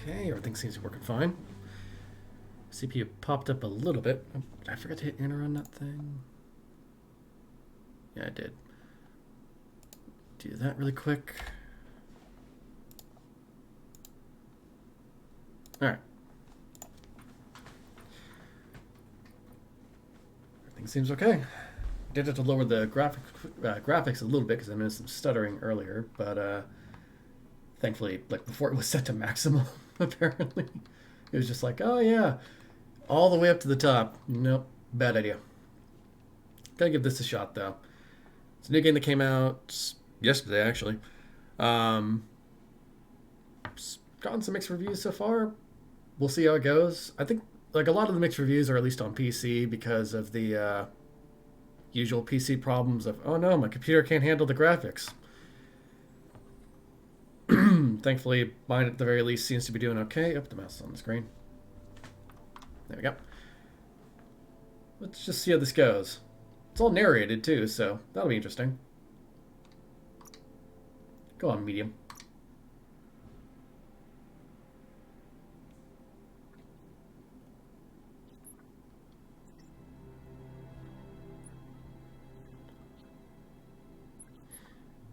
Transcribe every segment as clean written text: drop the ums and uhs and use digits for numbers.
Okay, everything seems to be working fine. CPU popped up a little bit. Oh, did I forget to hit enter on that thing? Yeah, I did. Do that really quick. Alright. Everything seems okay. Did have to lower the graphics a little bit because I missed some stuttering earlier, but thankfully, like before it was set to maximum, apparently. It was just like, oh yeah, all the way up to the top. Nope, bad idea. Gotta give this a shot though. It's a new game that came out yesterday, actually. Um, gotten some mixed reviews so far. We'll see how it goes. I think like a lot of the mixed reviews are at least on PC because of the usual PC problems of oh no, my computer can't handle the graphics. Thankfully, mine at the very least seems to be doing okay. Up the mouse is on the screen. There we go. Let's just see how this goes. It's all narrated too, so that'll be interesting. Go on, medium.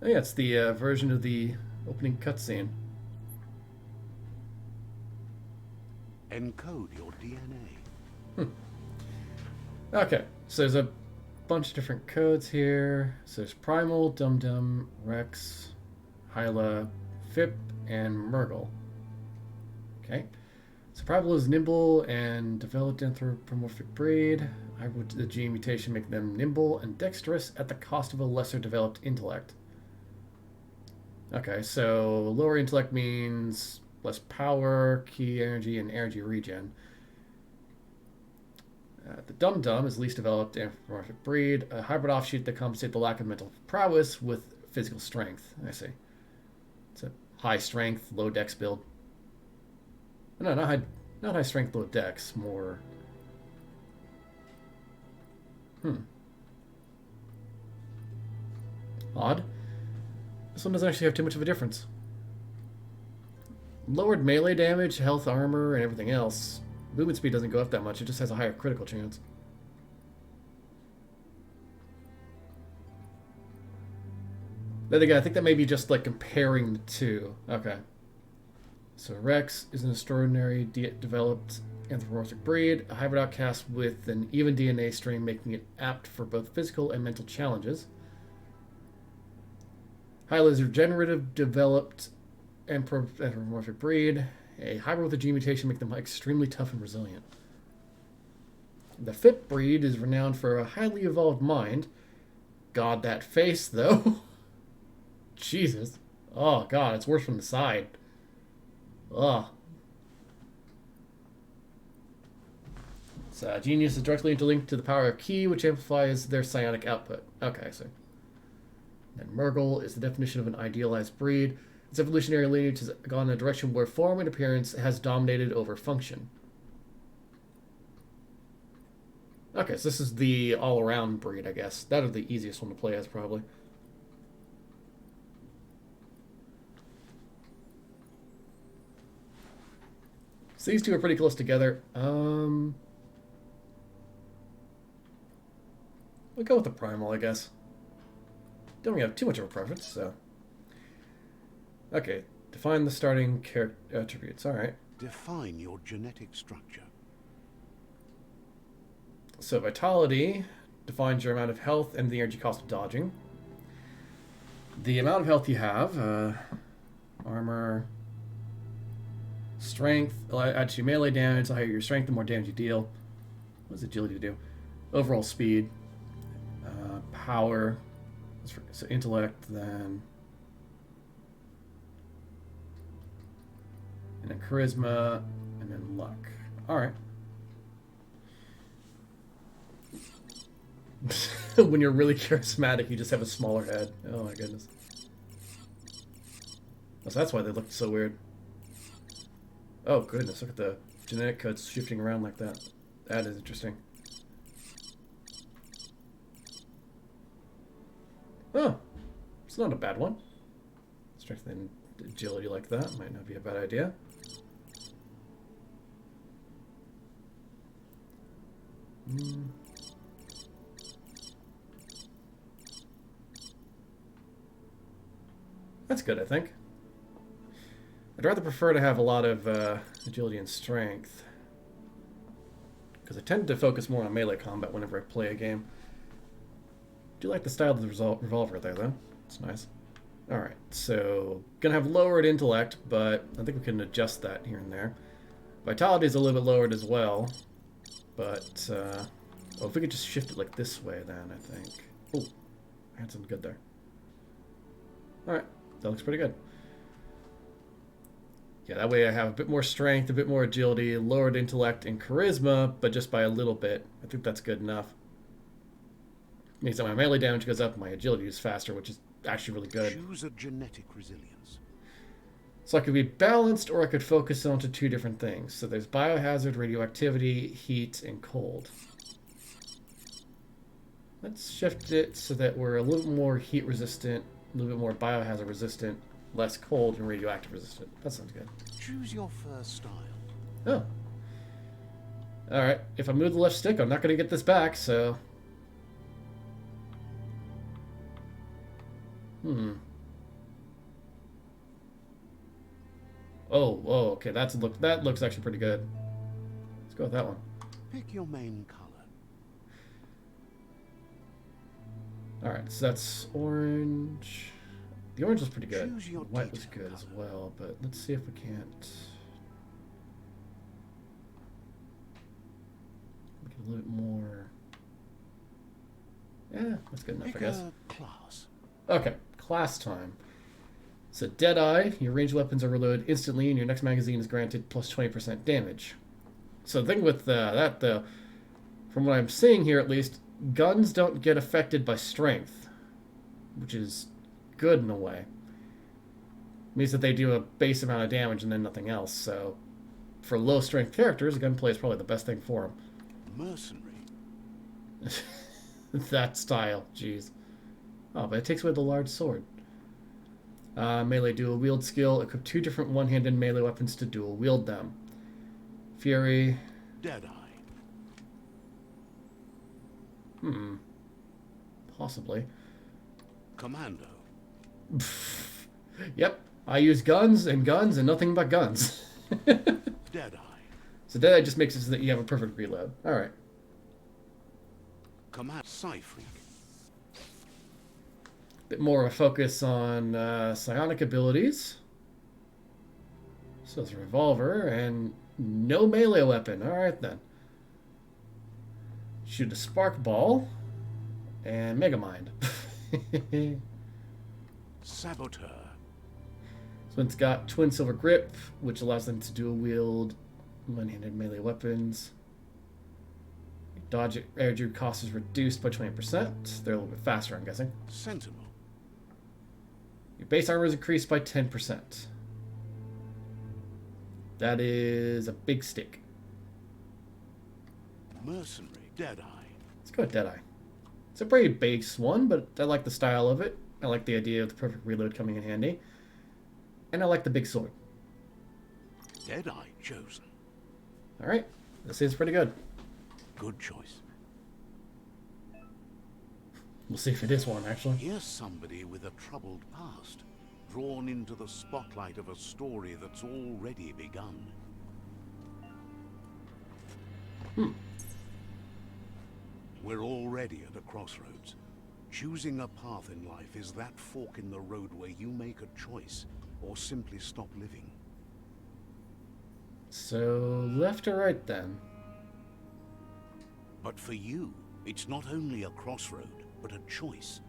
Oh yeah, it's the version of the opening cutscene. Encode your DNA. Okay, so there's a bunch of different codes here. So there's Primal, Dum Dum, Rex, Hyla, Fip, and Murgle. Okay. So Primal is nimble and developed anthropomorphic breed. Hybrid the gene mutation make them nimble and dexterous at the cost of a lesser developed intellect. Okay, so lower intellect means less power, key energy, and energy regen. The Dum Dum is least developed anthropomorphic breed, a hybrid offshoot that compensates the lack of mental prowess with physical strength. I see. It's a high strength, low dex build. No, not high strength, low dex. More. Odd. This one doesn't actually have too much of a difference. Lowered melee damage, health, armor, and everything else. Movement speed doesn't go up that much. It just has a higher critical chance. Then again, I think that may be just like comparing the two. Okay. So Rex is an extraordinary developed anthropomorphic breed, a hybrid outcast with an even DNA strain, making it apt for both physical and mental challenges. Hyla is a regenerative developed anthropomorphic breed, a hybrid with a gene mutation, making them extremely tough and resilient. The Fip breed is renowned for a highly evolved mind. God, that face, though. Jesus. Oh, God, it's worse from the side. Ugh. So, genius is directly interlinked to the power of Ki, which amplifies their psionic output. Okay, so. And Murgle is the definition of an idealized breed. Its evolutionary lineage has gone in a direction where form and appearance has dominated over function. Okay, so this is the all-around breed, I guess. That is the easiest one to play as, probably. So these two are pretty close together. We'll go with the Primal, I guess. Don't really have too much of a preference, so... Okay, define the starting character attributes. Alright. Define your genetic structure. So Vitality defines your amount of health and the energy cost of dodging. The amount of health you have, armor, strength, adds your melee damage. The higher your strength, the more damage you deal. What does agility do? Overall speed, power, so intellect, then, and then charisma, and then luck. All right. When you're really charismatic, you just have a smaller head. Oh my goodness. So that's why they look so weird. Oh goodness, look at the genetic codes shifting around like that. That is interesting. Oh, it's not a bad one. Strength and agility like that might not be a bad idea. Mm. That's good, I think. I'd rather prefer to have a lot of agility and strength, because I tend to focus more on melee combat whenever I play a game. Do like the style of the revolver there, though. It's nice. Alright, so gonna have lowered intellect, but I think we can adjust that here and there. Vitality is a little bit lowered as well, but oh, if we could just shift it like this way, then I think. Oh, I had something good there. Alright, that looks pretty good. Yeah, that way I have a bit more strength, a bit more agility, lowered intellect and charisma, but just by a little bit. I think that's good enough. Means that my melee damage goes up, my agility is faster, which is actually really good. Choose a genetic resilience. So I could be balanced, or I could focus onto two different things. So there's biohazard, radioactivity, heat, and cold. Let's shift it so that we're a little more heat resistant, a little bit more biohazard resistant, less cold and radioactive resistant. That sounds good. Choose your first style. Oh. Alright, if I move the left stick, I'm not going to get this back, so... Oh, okay, that looks actually pretty good. Let's go with that one. Pick your main color. Alright, so that's orange. The orange was pretty good. Choose your White was detail good as color. well, but let's see if we can't make it a little bit more. Yeah, that's good enough, Pick I guess. a class. Okay, class time. So Deadeye, your ranged weapons are reloaded instantly, and your next magazine is granted plus 20% damage. So the thing with that, though, from what I'm seeing here at least, guns don't get affected by strength, which is good in a way. It means that they do a base amount of damage and then nothing else. So for low strength characters, gunplay is probably the best thing for them. Mercenary. That style, jeez. Oh, but it takes away the large sword. Melee dual wield skill. Equip two different one-handed melee weapons to dual wield them. Fury. Deadeye. Possibly. Commando. Yep. I use guns and nothing but guns. Deadeye. So Deadeye just makes it so that you have a perfect reload. Alright. Command. Psyphreak. Bit more of a focus on psionic abilities. So it's a revolver and no melee weapon. Alright then. Shoot a spark ball and Megamind. Saboteur. So it's got twin silver grip, which allows them to dual wield one-handed melee weapons. Dodge air dude cost is reduced by 20%. They're a little bit faster, I'm guessing. Sentinel. Your base armor is increased by 10%. That is a big stick. Mercenary. Deadeye. Let's go with Deadeye. It's a pretty base one, but I like the style of it. I like the idea of the perfect reload coming in handy. And I like the big sword. Deadeye chosen. Alright, this is pretty good. Good choice. We'll see if it is one, actually. Here's somebody with a troubled past, drawn into the spotlight of a story that's already begun. We're already at a crossroads. Choosing a path in life is that fork in the road where you make a choice, or simply stop living. So, left or right then? But for you, it's not only a crossroad, but a choice.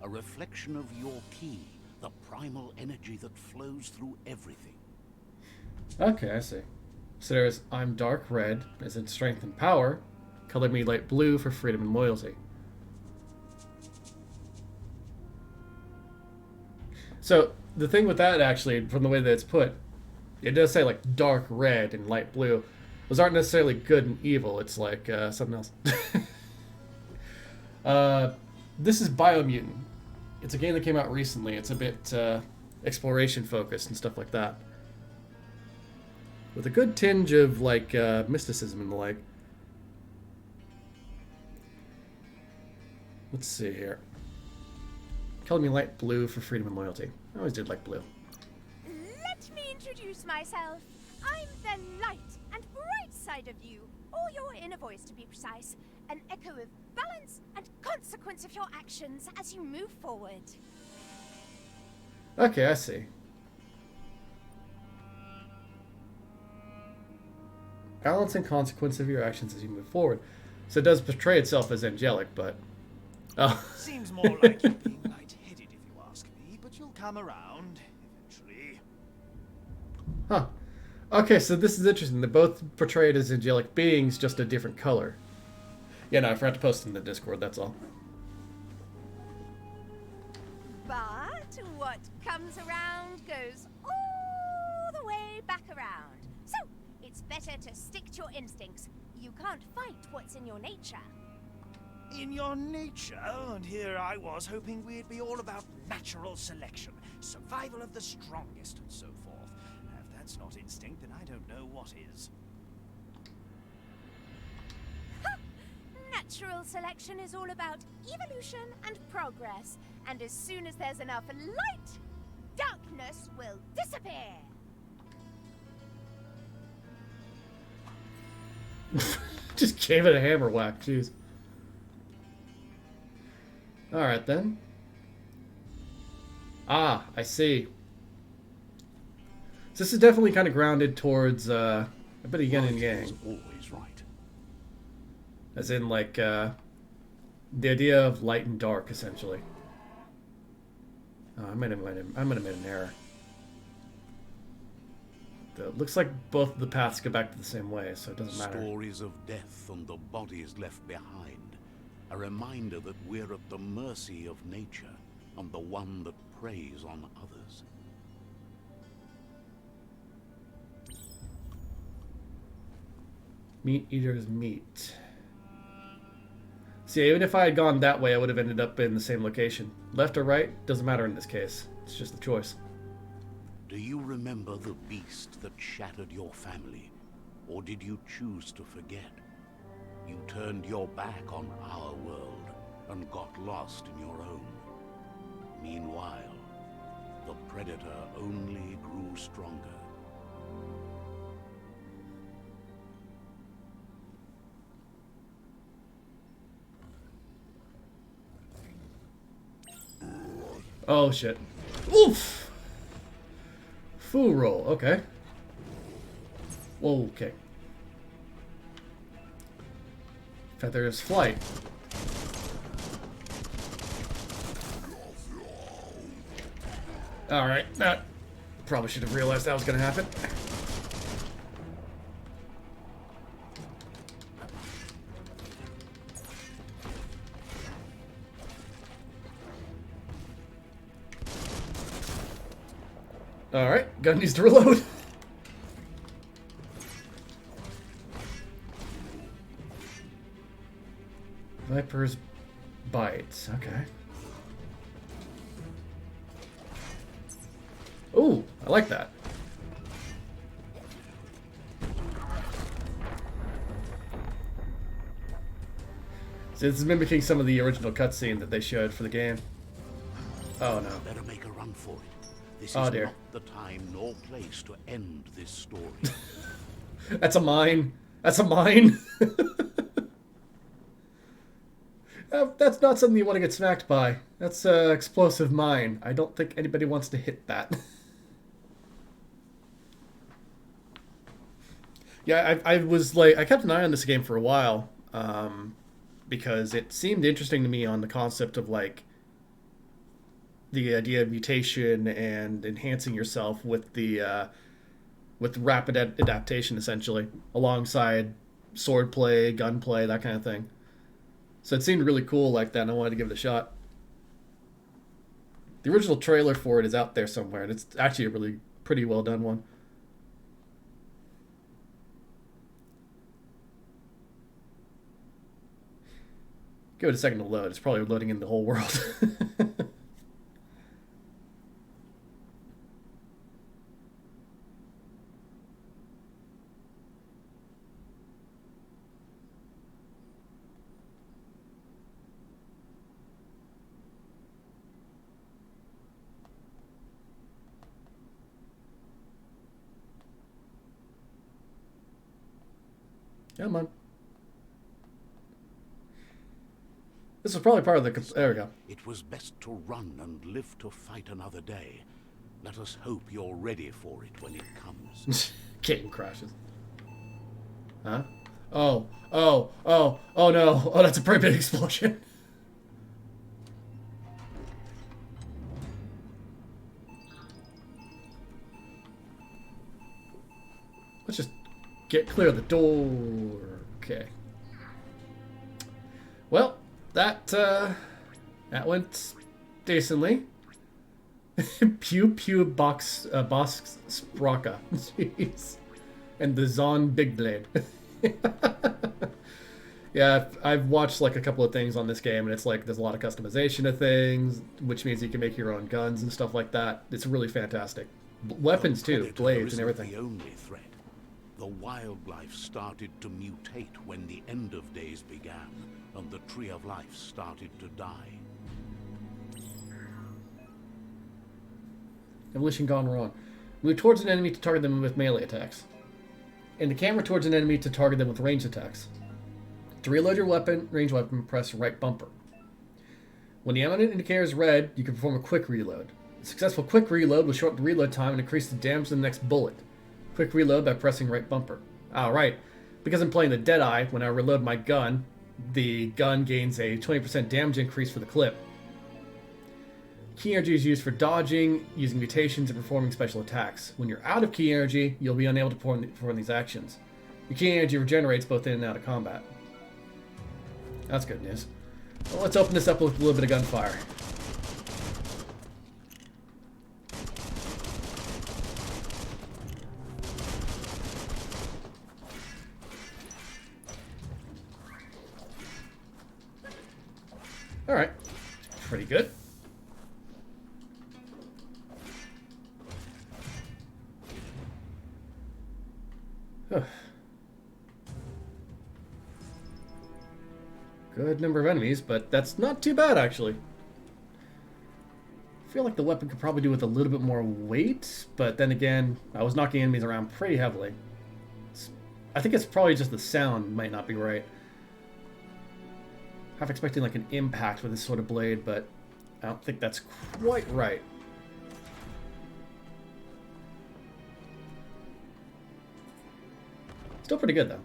A reflection of your key, the primal energy that flows through everything. Okay, I see. So there's I'm dark red, as in strength and power. Color me light blue for freedom and loyalty. So the thing with that, actually, from the way that it's put, it does say like dark red and light blue. Those aren't necessarily good and evil. It's like something else. This is Biomutant. It's a game that came out recently. It's a bit exploration focused and stuff like that, with a good tinge of like mysticism and the like. Let's see here. Color me light blue for freedom and loyalty. I always did like blue. Let me introduce myself. I'm the light and bright side of you, or your inner voice to be precise. An echo of balance and consequence of your actions as you move forward. Okay, I see. Balance and consequence of your actions as you move forward. So it does portray itself as angelic, but... Oh. Seems more like you're being light-headed, if you ask me, but you'll come around, eventually. Huh. Okay, so this is interesting. They're both portrayed as angelic beings, just a different color. Yeah, no, I forgot to post in the Discord, that's all. But what comes around goes all the way back around. So, it's better to stick to your instincts. You can't fight what's in your nature. In your nature, and here I was hoping we'd be all about natural selection, survival of the strongest, and so forth. If that's not instinct, then I don't know what is. Natural selection is all about evolution and progress. And as soon as there's enough light, darkness will disappear. Just gave it a hammer whack, jeez. Alright then. Ah, I see. So this is definitely kind of grounded towards a bit of yin and yang. Is always right. As in, like, the idea of light and dark, essentially. Oh, I might have made an error. It looks like both of the paths go back to the same way, so it doesn't matter. Stories of death and the bodies left behind. A reminder that we're at the mercy of nature and the one that preys on others. Meat eater's meat. See, even if I had gone that way, I would have ended up in the same location. Left or right, doesn't matter in this case. It's just the choice. Do you remember the beast that shattered your family? Or did you choose to forget? You turned your back on our world and got lost in your own. Meanwhile, the predator only grew stronger. Oh shit. Oof! Foo roll, okay. Whoa, okay. Feather's flight. Alright, that probably should have realized that was gonna happen. Alright, gun needs to reload. Viper's bites, okay. Ooh, I like that. So this is mimicking some of the original cutscene that they showed for the game. Oh no. Better make a run for it. This Oh, is dear. not the time nor place to end this story. That's a mine. That's a mine. That's not something you want to get smacked by. That's an explosive mine. I don't think anybody wants to hit that. Yeah, I was like, I kept an eye on this game for a while, because it seemed interesting to me on the concept of like the idea of mutation and enhancing yourself with the with rapid adaptation, essentially, alongside swordplay, gunplay, that kind of thing. So it seemed really cool like that, and I wanted to give it a shot. The original trailer for it is out there somewhere, and it's actually a really pretty well done one. Give it a second to load. It's probably loading in the whole world. Come on. This is probably part of the... There we go. It was best to run and live to fight another day. Let us hope you're ready for it when it comes. Game crashes. Huh? Oh no. Oh, that's a pretty big explosion. Let's just get clear of the door. Okay. Well, that went decently. Pew pew box spraka. Jeez. And the Zon Big Blade. Yeah, I've watched like a couple of things on this game, and it's like there's a lot of customization of things, which means you can make your own guns and stuff like that. It's really fantastic. Weapons too, blades and everything. The only threat. The wildlife started to mutate when the end of days began, and the tree of life started to die. Evolution gone wrong. Move towards an enemy to target them with melee attacks. And the camera towards an enemy to target them with ranged attacks. To reload your weapon, ranged weapon, press right bumper. When the ammo indicator is red, you can perform a quick reload. A successful quick reload will shorten the reload time and increase the damage to the next bullet. Quick reload by pressing right bumper. Alright, because I'm playing the Deadeye, when I reload my gun, the gun gains a 20% damage increase for the clip. Key energy is used for dodging, using mutations, and performing special attacks. When you're out of key energy, you'll be unable to perform these actions. Your key energy regenerates both in and out of combat. That's good news. Well, let's open this up with a little bit of gunfire. Alright. Pretty good. Good number of enemies, but that's not too bad, actually. I feel like the weapon could probably do with a little bit more weight, but then again, I was knocking enemies around pretty heavily. I think it's probably just the sound might not be right. Half expecting like an impact with this sort of blade, but I don't think that's quite right. Still pretty good, though.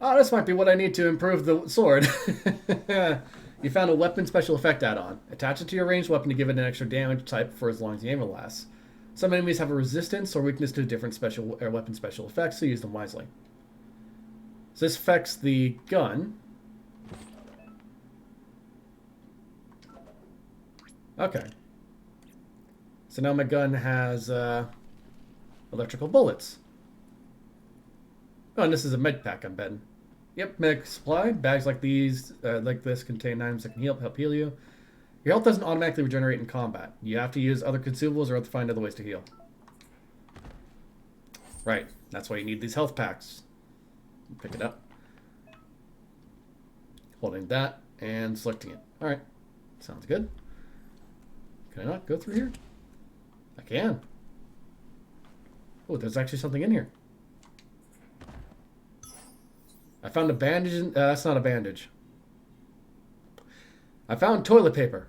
Oh, this might be what I need to improve the sword. You found a weapon special effect add-on. Attach it to your ranged weapon to give it an extra damage type for as long as the ammo lasts. Some enemies have a resistance or weakness to different special weapon special effects, so use them wisely. So this affects the gun. Okay. So now my gun has electrical bullets. Oh, and this is a med pack, I'm betting. Yep, medic supply. Bags like these, like this, contain items that can help heal you. Your health doesn't automatically regenerate in combat. You have to use other consumables or have to find other ways to heal. Right, that's why you need these health packs. Pick it up. Holding that and selecting it. Alright, sounds good. Can I not go through here? I can. Oh, there's actually something in here. I found a bandage. That's not a bandage. I found toilet paper.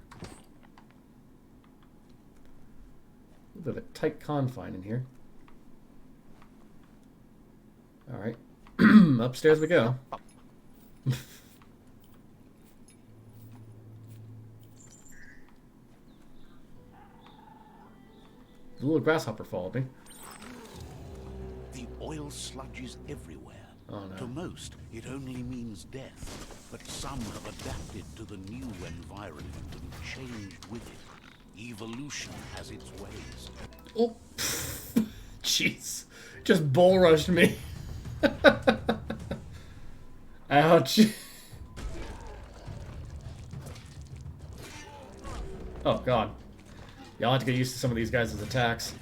A little bit of a tight confine in here. Alright. Upstairs we go. The little grasshopper followed me. The oil sludge is everywhere. Oh, no. To most, it only means death, but some have adapted to the new environment and changed with it. Evolution has its ways. Oh, jeez. Just bull rushed me. Ouch. Oh, God. Yeah, I'll have to get used to some of these guys' attacks.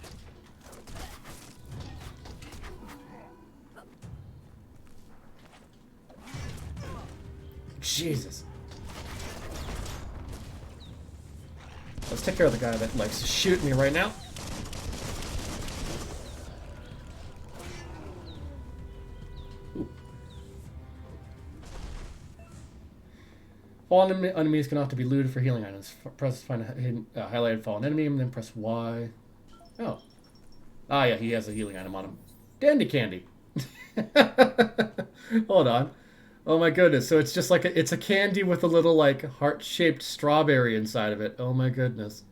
Jesus. Let's take care of the guy that likes to shoot me right now. Fallen enemies can often be looted for healing items. Press find a hidden, highlighted fallen enemy, and then press Y. Oh. Ah, yeah, he has a healing item on him. Dandy candy. Hold on. Oh my goodness. So it's just like it's a candy with a little like heart-shaped strawberry inside of it. Oh my goodness.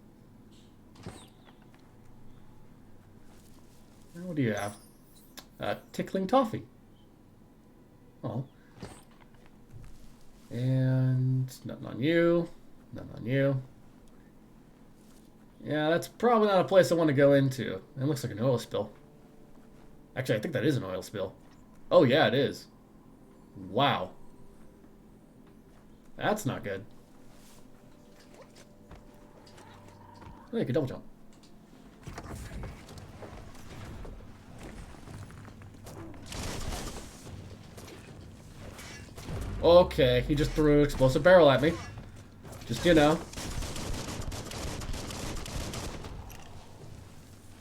What do you have? Tickling toffee. Oh. And nothing on you. Nothing on you. Yeah, that's probably not a place I want to go into. It looks like an oil spill. Actually, I think that is an oil spill. Oh, yeah, it is. Wow. That's not good. Oh, you can double jump. Okay, he just threw an explosive barrel at me. Just, you know.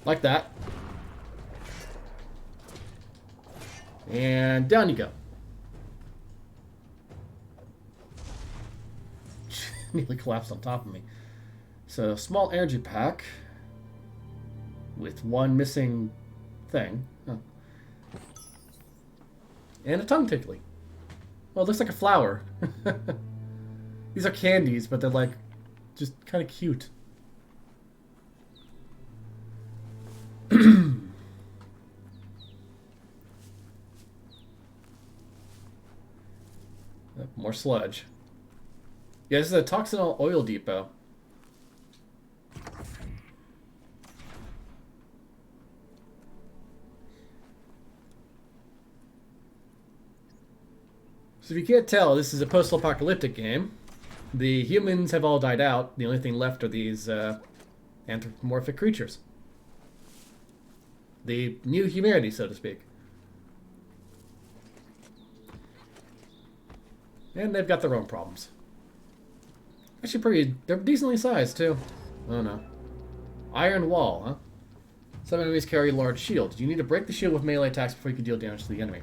Like that. And down you go. Nearly collapsed on top of me. So, small energy pack. With one missing thing. Huh. And a tongue tickly. Well, it looks like a flower. These are candies, but they're like just kind of cute. More sludge. Yeah, this is a toxinol oil depot. So if you can't tell, this is a post-apocalyptic game. The humans have all died out. The only thing left are these anthropomorphic creatures. The new humanity, so to speak. And they've got their own problems. Actually they're decently sized too. Oh no. Iron wall, huh? Some enemies carry large shields. You need to break the shield with melee attacks before you can deal damage to the enemy.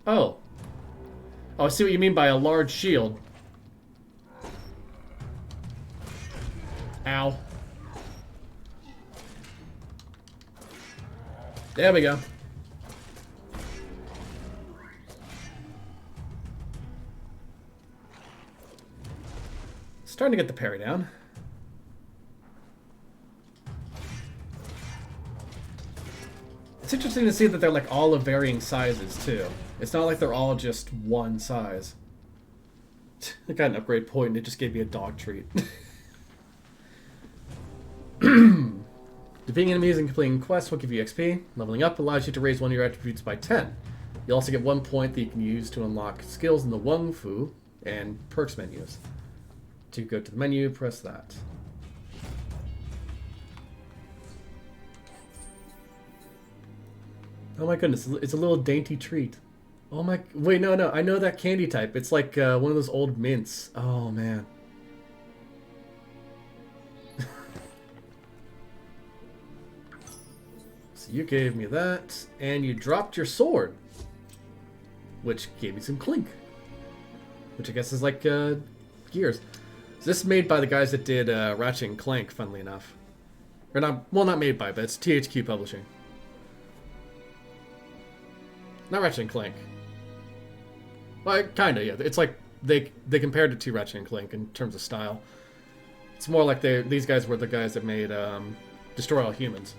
Oh. Oh, I see what you mean by a large shield. Ow. There we go. Starting to get the parry down. It's interesting to see that they're like all of varying sizes too. It's not like they're all just one size. I got an upgrade point and it just gave me a dog treat. Defeating enemies and completing quests will give you XP. Leveling up allows you to raise one of your attributes by 10. You also get 1 point that you can use to unlock skills in the Wung Fu and perks menus. To go to the menu, press that. Oh my goodness, it's a little dainty treat. Oh my, wait, no, I know that candy type. It's like one of those old mints. Oh man. So you gave me that, and you dropped your sword. Which gave me some clink. Which I guess is like gears. So this is made by the guys that did Ratchet and Clank, funnily enough. Or not, well, not made by, but it's THQ Publishing. Not Ratchet and Clank. Well, kinda, yeah. It's like they compared it to Ratchet and Clank in terms of style. It's more like these guys were the guys that made Destroy All Humans.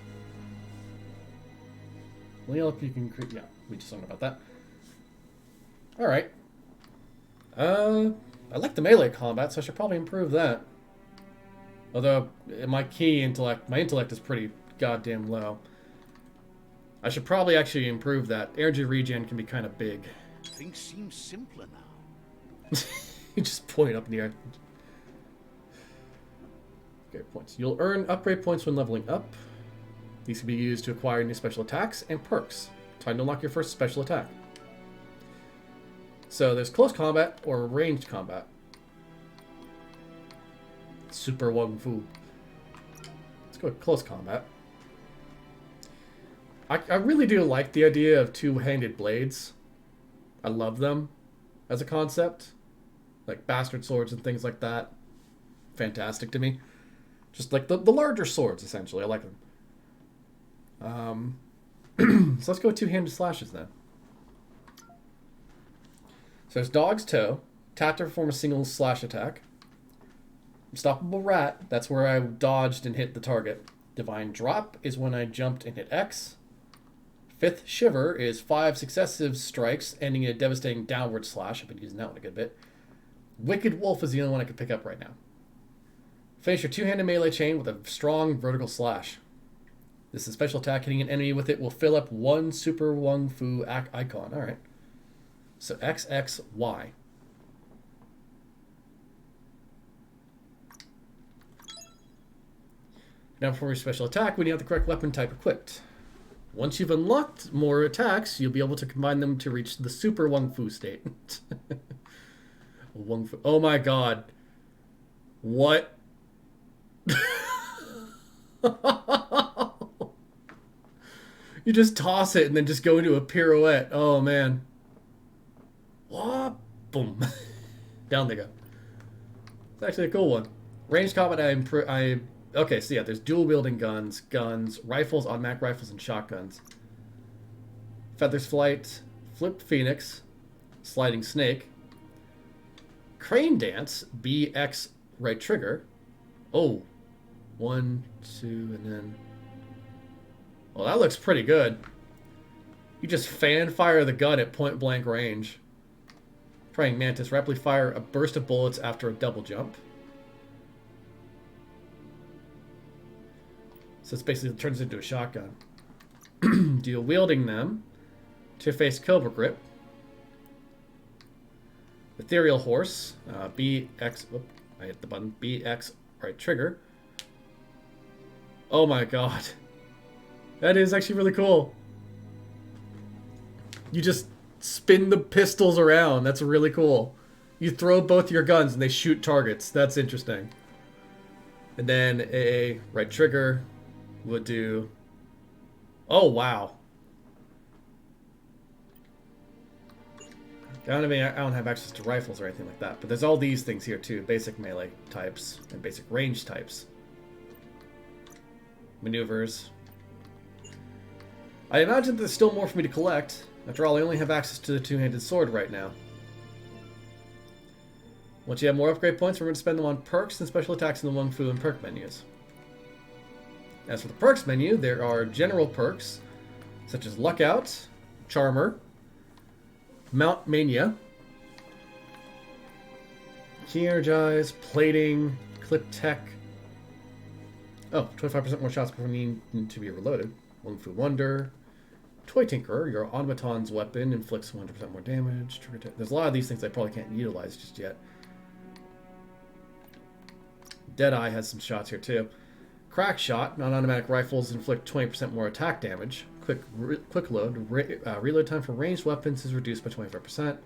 Well, if you can create, yeah, we just learned about that. All right. I like the melee combat, so I should probably improve that. Although my intellect is pretty goddamn low. I should probably actually improve that. Energy regen can be kind of big. Things seem simpler now. You just point up in the air. Okay, points. You'll earn upgrade points when leveling up. These can be used to acquire new special attacks and perks. Time to unlock your first special attack. So there's close combat or ranged combat. Super Wung Fu. Let's go with close combat. I really do like the idea of two-handed blades. I love them. as a concept. Like bastard swords and things like that. Fantastic to me. Just like the larger swords, essentially. I like them. So let's go with two-handed slashes then. So there's Dog's Toe. Tap to perform a single slash attack. Unstoppable Rat. That's where I dodged and hit the target. Divine Drop is when I jumped and hit X. Fifth Shiver is 5 successive strikes, ending in a devastating downward slash. I've been using that one a good bit. Wicked Wolf is the only one I can pick up right now. Finish your two-handed melee chain with a strong vertical slash. This is a special attack. Hitting an enemy with it will fill up one Super Wung Fu icon. Alright. So XXY. Now before your special attack, we need to have the correct weapon type equipped. Once you've unlocked more attacks, you'll be able to combine them to reach the Super Wung Fu state. Wung Fu. Oh my god. What? You just toss it and then just go into a pirouette. Oh man. Whoa, boom. Down they go. It's actually a cool one. Ranged combat, okay, so yeah, there's dual wielding guns, rifles, automatic rifles, and shotguns. Feathers Flight, Flipped Phoenix, Sliding Snake, Crane Dance, BX right trigger. Oh, 1, 2, and then... Well, that looks pretty good. You just fan fire the gun at point blank range. Praying Mantis, rapidly fire a burst of bullets after a double jump. So it's basically turns into a shotgun. Dual wielding them. Two-face Cobra Grip. Ethereal Horse. BX. Whoop, I hit the button. BX right trigger. Oh my god. That is actually really cool. You just spin the pistols around. That's really cool. You throw both your guns and they shoot targets. That's interesting. And then a right trigger would do... Oh, wow. I don't have access to rifles or anything like that, but there's all these things here too. Basic melee types and basic range types. Maneuvers. I imagine there's still more for me to collect. After all, I only have access to the two-handed sword right now. Once you have more upgrade points, we're going to spend them on perks and special attacks in the Wung Fu and perk menus. As for the perks menu, there are general perks, such as Luck Out, Charmer, Mount Mania, Key Energize, Plating, Clip Tech. Oh, 25% more shots before needing to be reloaded. Wung Fu Wonder, Toy Tinkerer, your automaton's weapon inflicts 100% more damage. There's a lot of these things I probably can't utilize just yet. Deadeye has some shots here too. Crack Shot, non-automatic rifles inflict 20% more attack damage. Quick Load, reload time for ranged weapons is reduced by 25%.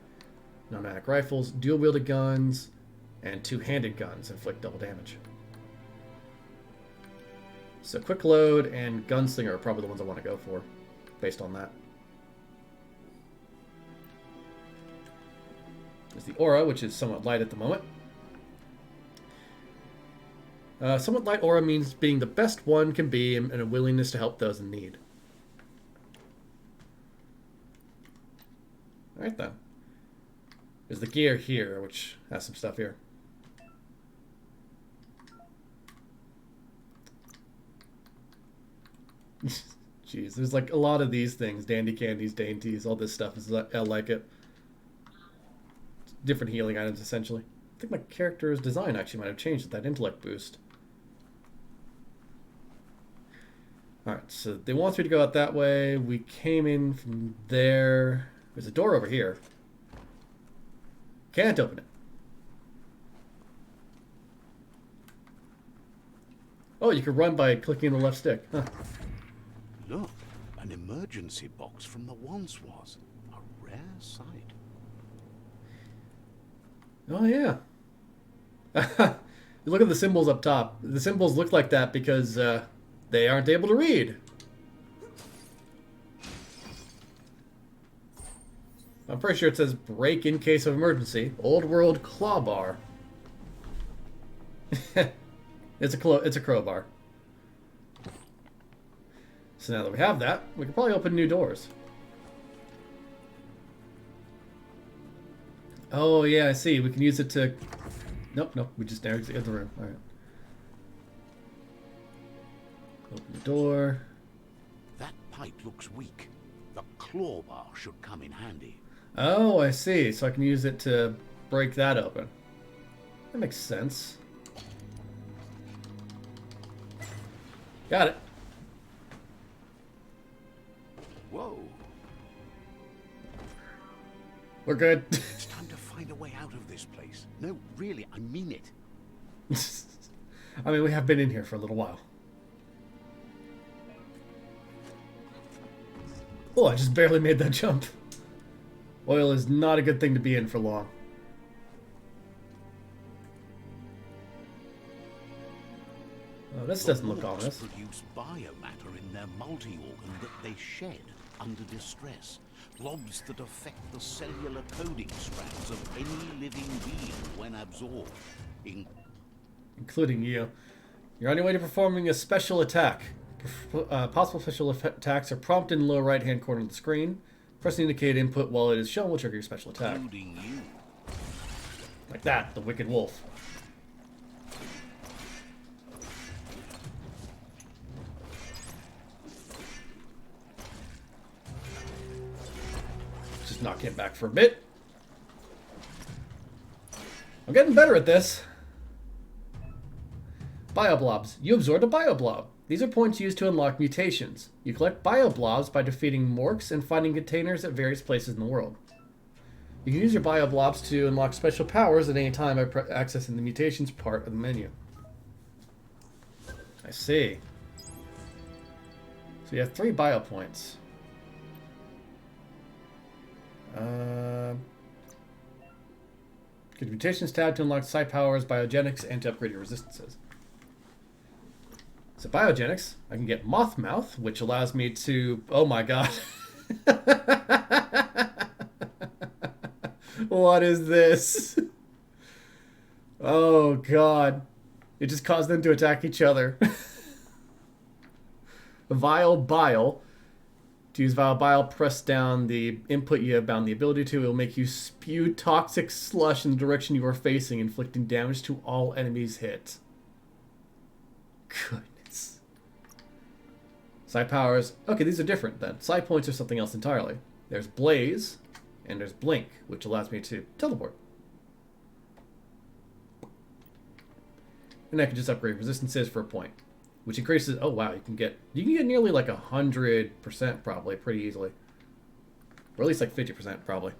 Non-automatic rifles, dual-wielded guns, and two-handed guns inflict double damage. So Quick Load and Gunslinger are probably the ones I want to go for, based on that. There's the Aura, which is somewhat light at the moment. Somewhat light aura means being the best one can be and a willingness to help those in need. Alright then. There's the gear here, which has some stuff here. Jeez, there's like a lot of these things. Dandy candies, dainties, all this stuff. I like it. Different healing items, essentially. I think my character's design actually might have changed with that intellect boost. Alright, so they want me to go out that way. We came in from there. There's a door over here. Can't open it. Oh, you can run by clicking the left stick. Huh. Look, an emergency box from the once was. A rare sight. Oh, yeah. Look at the symbols up top. The symbols look like that because they aren't able to read. I'm pretty sure it says break in case of emergency. Old world claw bar. It's a crowbar. So now that we have that, we can probably open new doors. Oh yeah, I see. We can use it to... Nope, nope. We just exit the room. Alright. Open the door. That pipe looks weak. The claw bar should come in handy. Oh, I see. So I can use it to break that open. That makes sense. Got it. Whoa. We're good. It's time to find a way out of this place. No, really, I mean it. I mean, we have been in here for a little while. Oh, I just barely made that jump. Oil is not a good thing to be in for long. Oh, this doesn't look Orcs ominous. produce biomatter in their multi-organ that they shed under distress. Blobs that affect the cellular coding strands of any living being when absorbed. Including you. You're on your way to performing a special attack. Possible special attacks are prompted in the lower right-hand corner of the screen. Press the indicated input while it is shown will trigger your special attack. Including you. Like that, the Wicked Wolf. Just knock him back for a bit. I'm getting better at this. Bioblobs. You absorbed a bioblob. These are points used to unlock mutations. You collect bioblobs by defeating morks and finding containers at various places in the world. You can use your bioblobs to unlock special powers at any time by accessing the mutations part of the menu. I see. So you have 3 bio points. Get mutations tab to unlock psi powers, biogenics, and to upgrade your resistances. So biogenics, I can get Moth Mouth, which allows me to... Oh my god. What is this? Oh god. It just caused them to attack each other. Vile Bile. To use Vile Bile, press down the input you have bound the ability to. It will make you spew toxic slush in the direction you are facing, inflicting damage to all enemies hit. Goodness. Psi powers. Okay, these are different then. Psi points are something else entirely. There's Blaze, and there's Blink, which allows me to teleport. And I can just upgrade resistances for a point, which increases. Oh wow, you can get nearly like 100% probably pretty easily, or at least like 50% probably.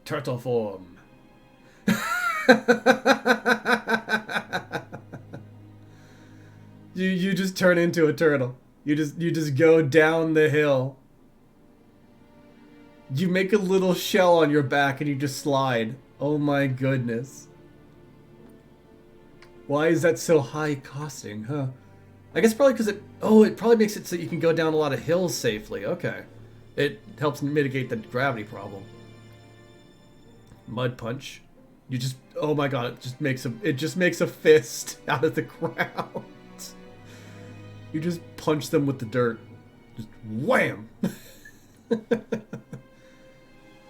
Turtle form. You just turn into a turtle. You just go down the hill. You make a little shell on your back and you just slide. Oh my goodness. Why is that so high costing, huh? I guess probably because it probably makes it so you can go down a lot of hills safely. Okay. It helps mitigate the gravity problem. Mud punch. You just, oh my god, it just makes a fist out of the ground. You just punch them with the dirt. Just wham! A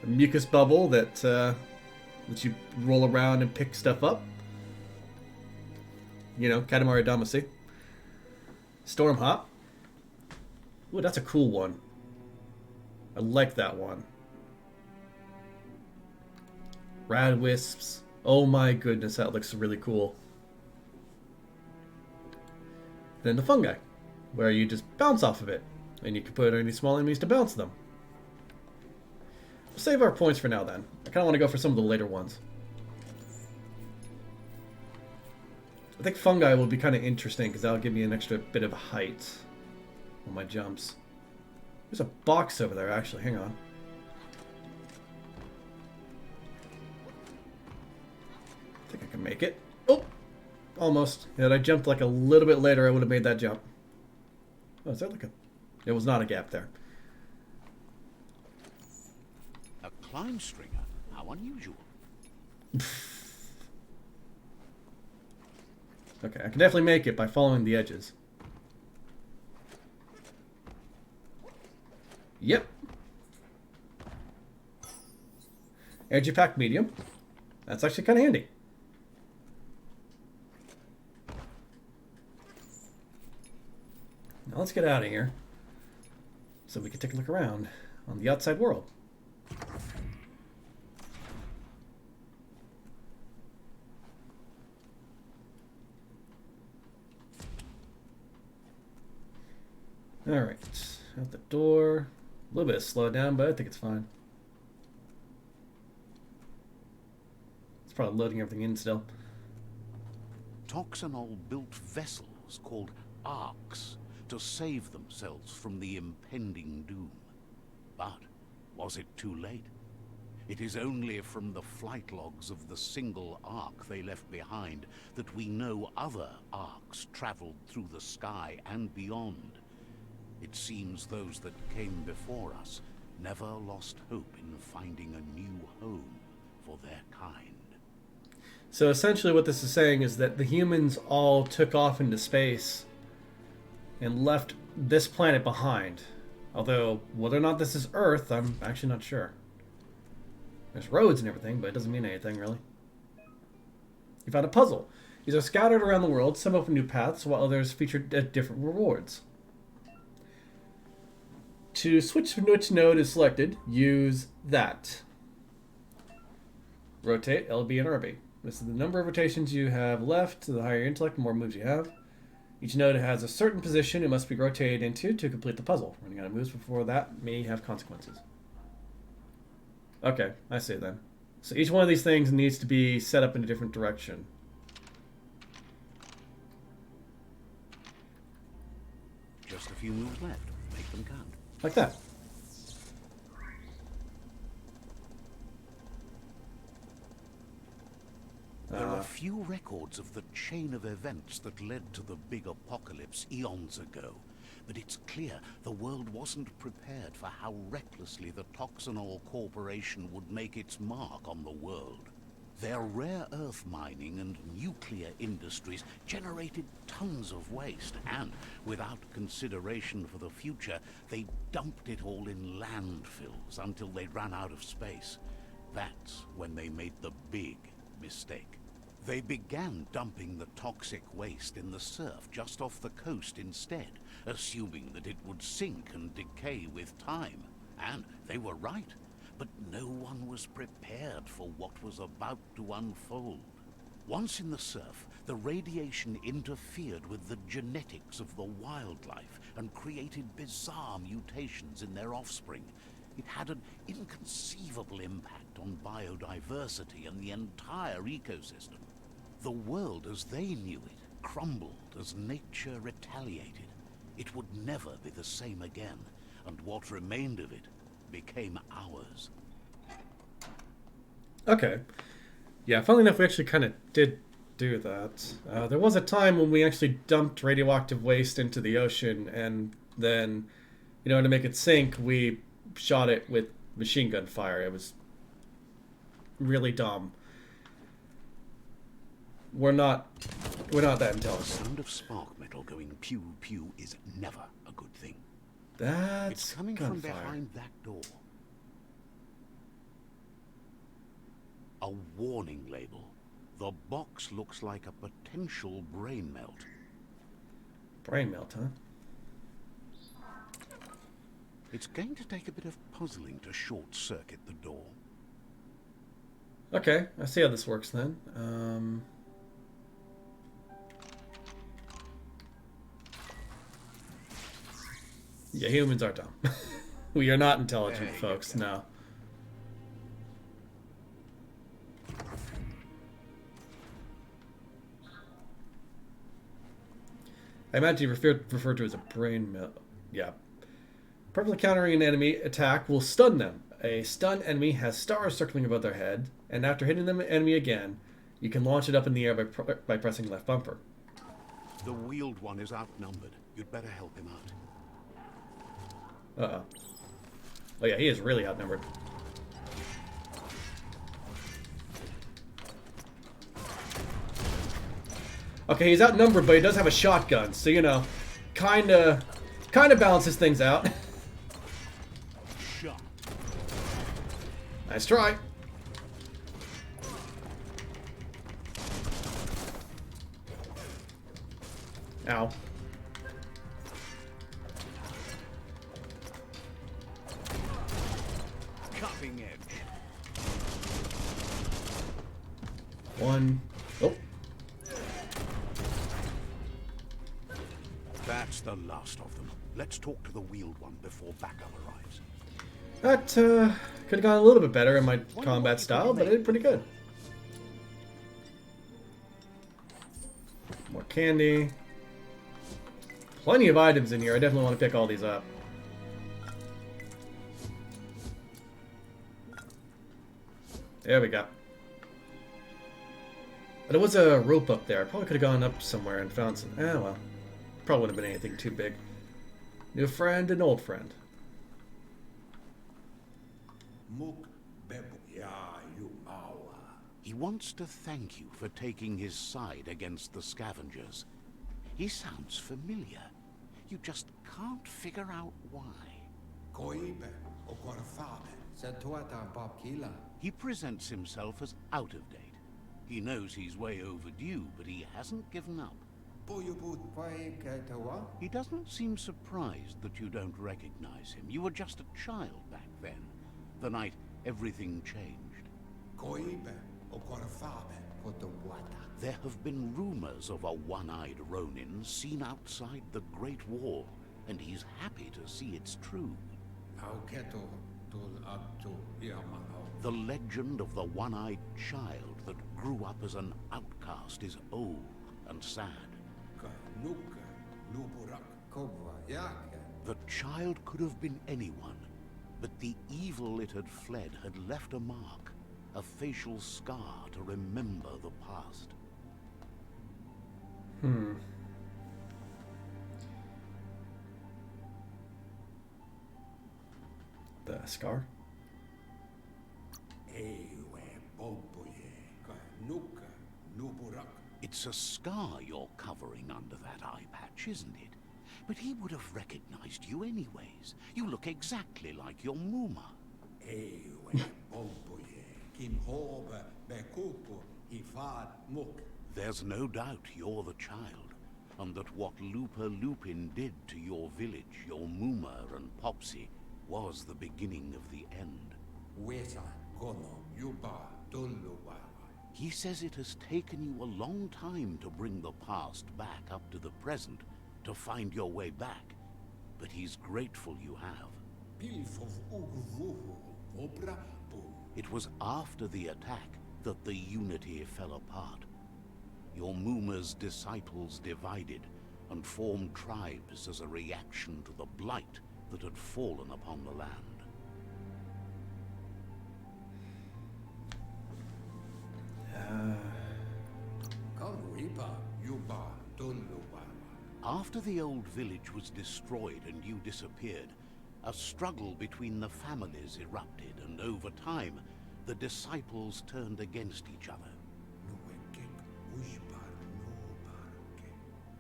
mucus bubble that lets you roll around and pick stuff up. You know, Katamari Damacy. Storm Hop. Ooh, that's a cool one. I like that one. Rad Wisps. Oh my goodness, that looks really cool. Then the Fungi, where you just bounce off of it. And you can put any small enemies to bounce them. We'll save our points for now then. I kind of want to go for some of the later ones. I think Fungi will be kind of interesting because that'll give me an extra bit of height on my jumps. There's a box over there actually, hang on. I think I can make it. Oh! almost. Had I jumped like a little bit later, I would have made that jump. Oh, is that like a... There was not a gap there. A climb stringer? How unusual. Okay, I can definitely make it by following the edges. Yep. Energy pack medium. That's actually kind of handy. Now let's get out of here so we can take a look around on the outside world. Alright, out the door. A little bit of slow down, but I think it's fine. It's probably loading everything in still. Toxanol built vessels called arks to save themselves from the impending doom. But was it too late? It is only from the flight logs of the single ark they left behind that we know other arks traveled through the sky and beyond. It seems those that came before us never lost hope in finding a new home for their kind. So essentially what this is saying is that the humans all took off into space and left this planet behind. Although whether or not this is Earth, I'm actually not sure. There's roads and everything, but it doesn't mean anything really. You found a puzzle. These are scattered around the world. Some open new paths, while others feature different rewards. To switch which node is selected, use that. Rotate LB and RB. This is the number of rotations you have left. The higher your intellect, the more moves you have. Each node has a certain position it must be rotated into to complete the puzzle. Running out of moves before that may have consequences. Okay, I see it then. So each one of these things needs to be set up in a different direction. Just a few moves left. Make them count. Like that. There are few records of the chain of events that led to the big apocalypse eons ago, but it's clear the world wasn't prepared for how recklessly the Toxanol Corporation would make its mark on the world. Their rare earth mining and nuclear industries generated tons of waste, and without consideration for the future, they dumped it all in landfills until they ran out of space. That's when they made the big mistake. They began dumping the toxic waste in the surf just off the coast instead, assuming that it would sink and decay with time. And they were right. But no one was prepared for what was about to unfold. Once in the surf, the radiation interfered with the genetics of the wildlife and created bizarre mutations in their offspring. It had an inconceivable impact on biodiversity and the entire ecosystem. The world as they knew it crumbled as nature retaliated. It would never be the same again, and what remained of it became ours. Okay. Yeah, funnily enough, we actually kind of did do that. There was a time when we actually dumped radioactive waste into the ocean, and then, to make it sink, we shot it with machine gun fire. It was really dumb. We're not that The intelligent. sound of spark metal going pew pew is never a good thing. That's It's coming from gunfire. behind that door. A warning label. The box looks like a potential brain melt. Brain melt, huh? It's going to take a bit of puzzling to short-circuit the door. Okay, I see how this works then. Yeah, humans are dumb. We are not intelligent, Hey, folks. okay. No. I imagine you referred to as a brain melt. Yeah. Perfectly countering an enemy attack will stun them. A stunned enemy has stars circling above their head, and after hitting the enemy again, You can launch it up in the air by pressing left bumper. The wheeled one is outnumbered. You'd better help him out. Uh-oh. Oh yeah, he is really outnumbered. Okay, he's outnumbered, but he does have a shotgun, so you know, kinda balances things out. Shot. Nice try. Ow. Cutting edge. One. Oh. That's the last of them. Let's talk to the wheeled one before backup arrives. That could have gone a little bit better in my combat style, but it did pretty good. More candy. Plenty of items in here. I definitely want to pick all these up. There we go. But there was a rope up there. I probably could have gone up somewhere and found some. Eh, well. Probably wouldn't have been anything too big. New friend and old friend. He wants to thank you for taking his side against the scavengers. He sounds familiar. You just can't figure out why. He presents himself as out of date. He knows he's way overdue, but he hasn't given up. He doesn't seem surprised that you don't recognize him. You were just a child back then, the night everything changed. There have been rumors of a one-eyed Ronin seen outside the Great Wall, and he's happy to see it's true. The legend of the one-eyed child that grew up as an outcast is old and sad. The child could have been anyone, but the evil it had fled had left a mark, a facial scar to remember the past. The scar? It's a scar you're covering under that eye patch, isn't it? But he would have recognized you anyways. You look exactly like your Muma. There's no doubt you're the child, and that what Lupa Lupin did to your village, your Muma and Popsy, was the beginning of the end. He says it has taken you a long time to bring the past back up to the present, to find your way back, but he's grateful you have. It was after the attack that the Unity fell apart. Your Muma's disciples divided and formed tribes as a reaction to the blight that had fallen upon the land. After the old village was destroyed and you disappeared, a struggle between the families erupted, and over time, the disciples turned against each other.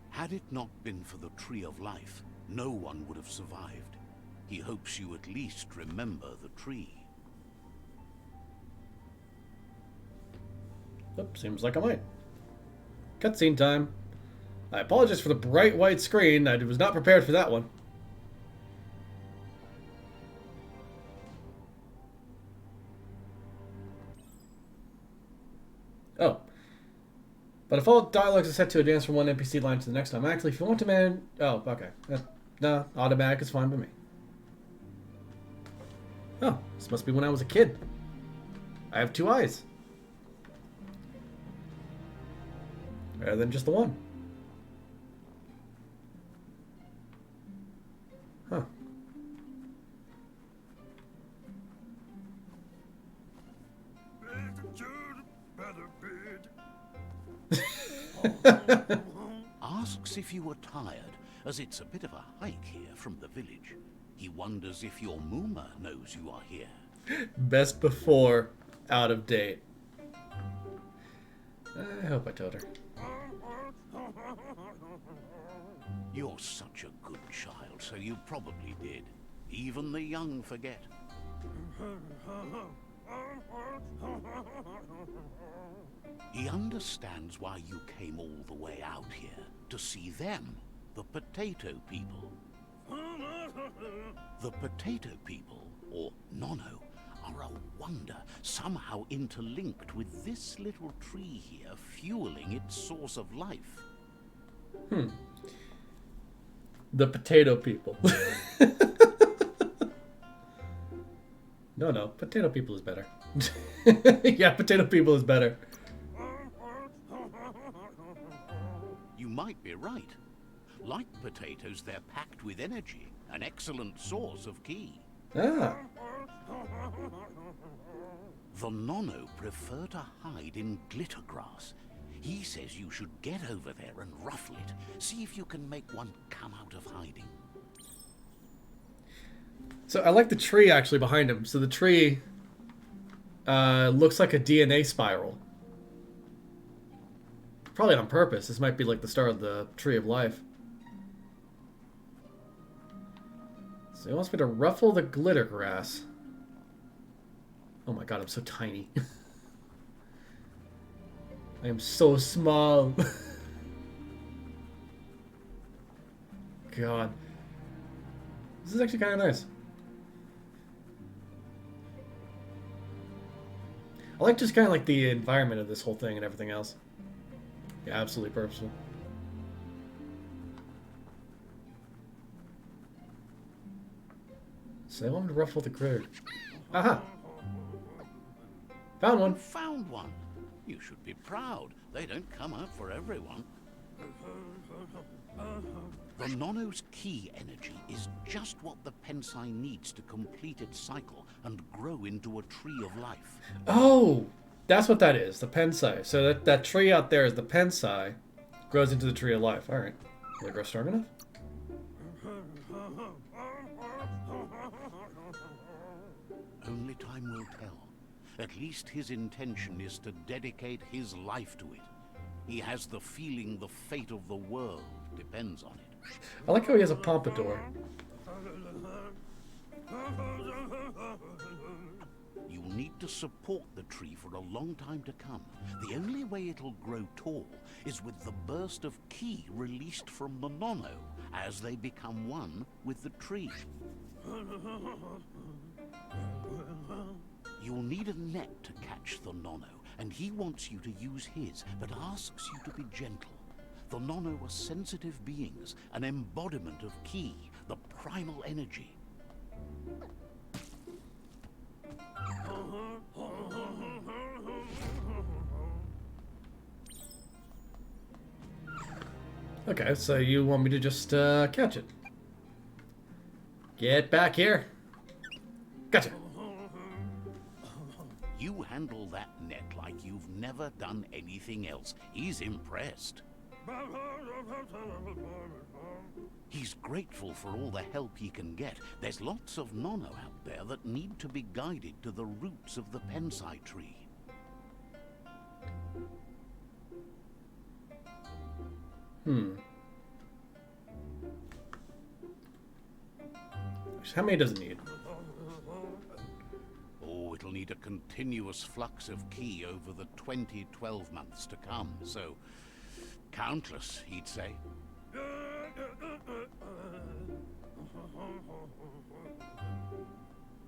Had it not been for the Tree of Life, no one would have survived. He hopes you at least remember the tree. Oh, seems like I might. Cutscene time. I apologize for the bright white screen. I was not prepared for that one. Oh. But if all dialogues are set to advance from one NPC line to the next automatically, if you want to man... Oh, okay. No, automatic is fine by me. Oh, this must be when I was a kid. I have two eyes. Better than just the one. Huh. Asks if you were tired, as it's a bit of a hike here from the village. He wonders if your Mooma knows you are here. Best before, out of date. I hope I told her. You're such a good child, so you probably did. Even the young forget. He understands why you came all the way out here, to see them, the potato people. The potato people, or Nono, are a wonder, somehow interlinked with this little tree here, fueling its source of life. The potato people. No, potato people is better. Yeah, potato people is better. You might be right. Like potatoes, they're packed with energy, an excellent source of ki. Ah. The Nono prefer to hide in glitter grass. He says you should get over there and ruffle it. See if you can make one come out of hiding. So I like the tree actually behind him. So the tree looks like a DNA spiral. Probably on purpose. This might be like the start of the tree of life. So he wants me to ruffle the glitter grass. Oh my god, I'm so tiny. I am so small. God. This is actually kind of nice. I like just kind of like the environment of this whole thing and everything else. Yeah, absolutely purposeful. So I want to ruffle the glitter. Aha! Found one. Found one. You should be proud. They don't come out for everyone. The Nono's ki energy is just what the Pensai needs to complete its cycle and grow into a tree of life. Oh! That's what that is, the Pensai. So that tree out there is the Pensai. Grows into the tree of life. Alright. Will it grow strong enough? Only time will tell. At least his intention is to dedicate his life to it. He has the feeling the fate of the world depends on it. I like how he has a pompadour. You'll need to support the tree for a long time to come. The only way it'll grow tall is with the burst of ki released from the Nono as they become one with the tree. You'll need a net to catch the Nono, and he wants you to use his, but asks you to be gentle. The Nono are sensitive beings, an embodiment of ki, the primal energy. Okay, so you want me to just catch it. Get back here. Gotcha. You handle that net like you've never done anything else. He's impressed. He's grateful for all the help he can get. There's lots of Nono out there that need to be guided to the roots of the Pensai tree. How many does it need? Oh, it'll need a continuous flux of ki over the 12 months to come, so countless, he'd say.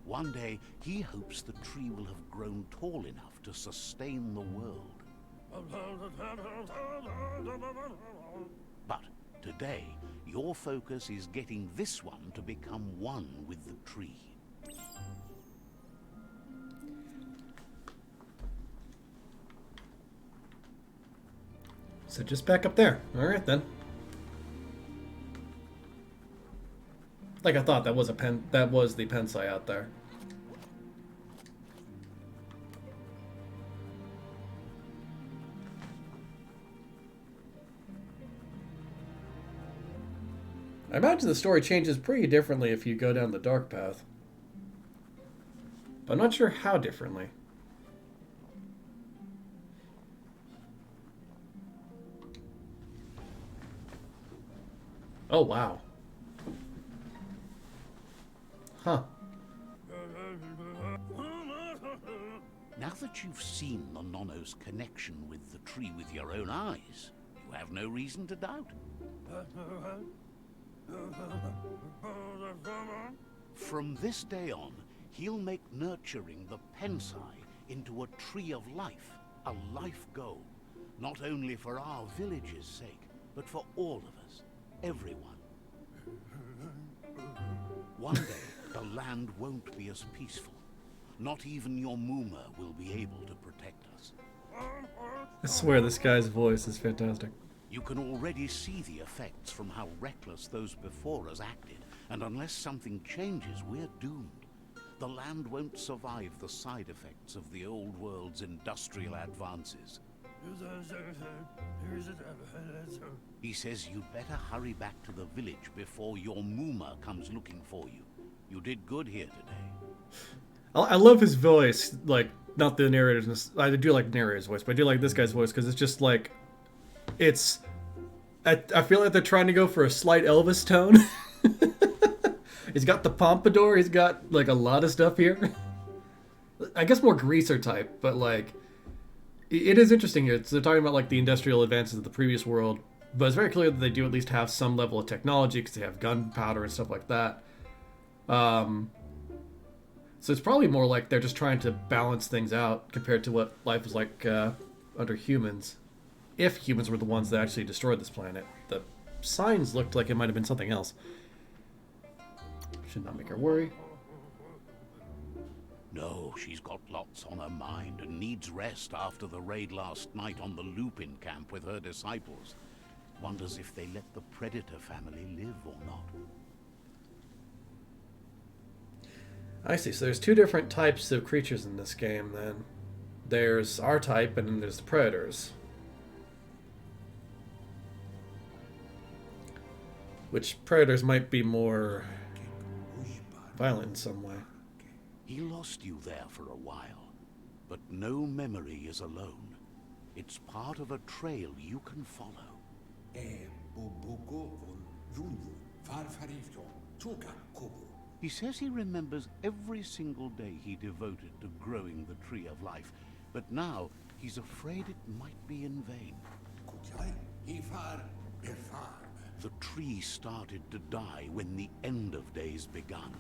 One day, he hopes the tree will have grown tall enough to sustain the world. But today, your focus is getting this one to become one with the tree. So just back up there. Alright then. Like I thought, that was the Pensai out there. I imagine the story changes pretty differently if you go down the dark path. But I'm not sure how differently. Oh, wow. Huh. Now that you've seen the Nonno's connection with the tree with your own eyes, you have no reason to doubt. From this day on, he'll make nurturing the Pensai into a tree of life, a life goal. Not only for our village's sake, but for all of us, everyone. One day, the land won't be as peaceful. Not even your Muma will be able to protect us. I swear this guy's voice is fantastic. You can already see the effects from how reckless those before us acted, and unless something changes, we're doomed. The land won't survive the side effects of the old world's industrial advances. He says you'd better hurry back to the village before your Muma comes looking for you. You did good here today. I love his voice, like, not the narrator's. I do like the narrator's voice, but I do like this guy's voice because it's just like, it's. I feel like they're trying to go for a slight Elvis tone. He's got the pompadour. He's got like a lot of stuff here. I guess more greaser type, but like, it is interesting here. They're talking about like the industrial advances of the previous world, but it's very clear that they do at least have some level of technology because they have gunpowder and stuff like that. So it's probably more like they're just trying to balance things out compared to what life was like under humans. If humans were the ones that actually destroyed this planet. The signs looked like it might have been something else. Should not make her worry. No, she's got lots on her mind and needs rest after the raid last night on the Lupin camp with her disciples. Wonders if they let the Predator family live or not. I see. So there's two different types of creatures in this game then. There's our type and then there's the predators. Which predators might be more violent in some way. He lost you there for a while, but no memory is alone. It's part of a trail you can follow. He says he remembers every single day he devoted to growing the Tree of Life, but now he's afraid it might be in vain. The tree started to die when the end of days begun,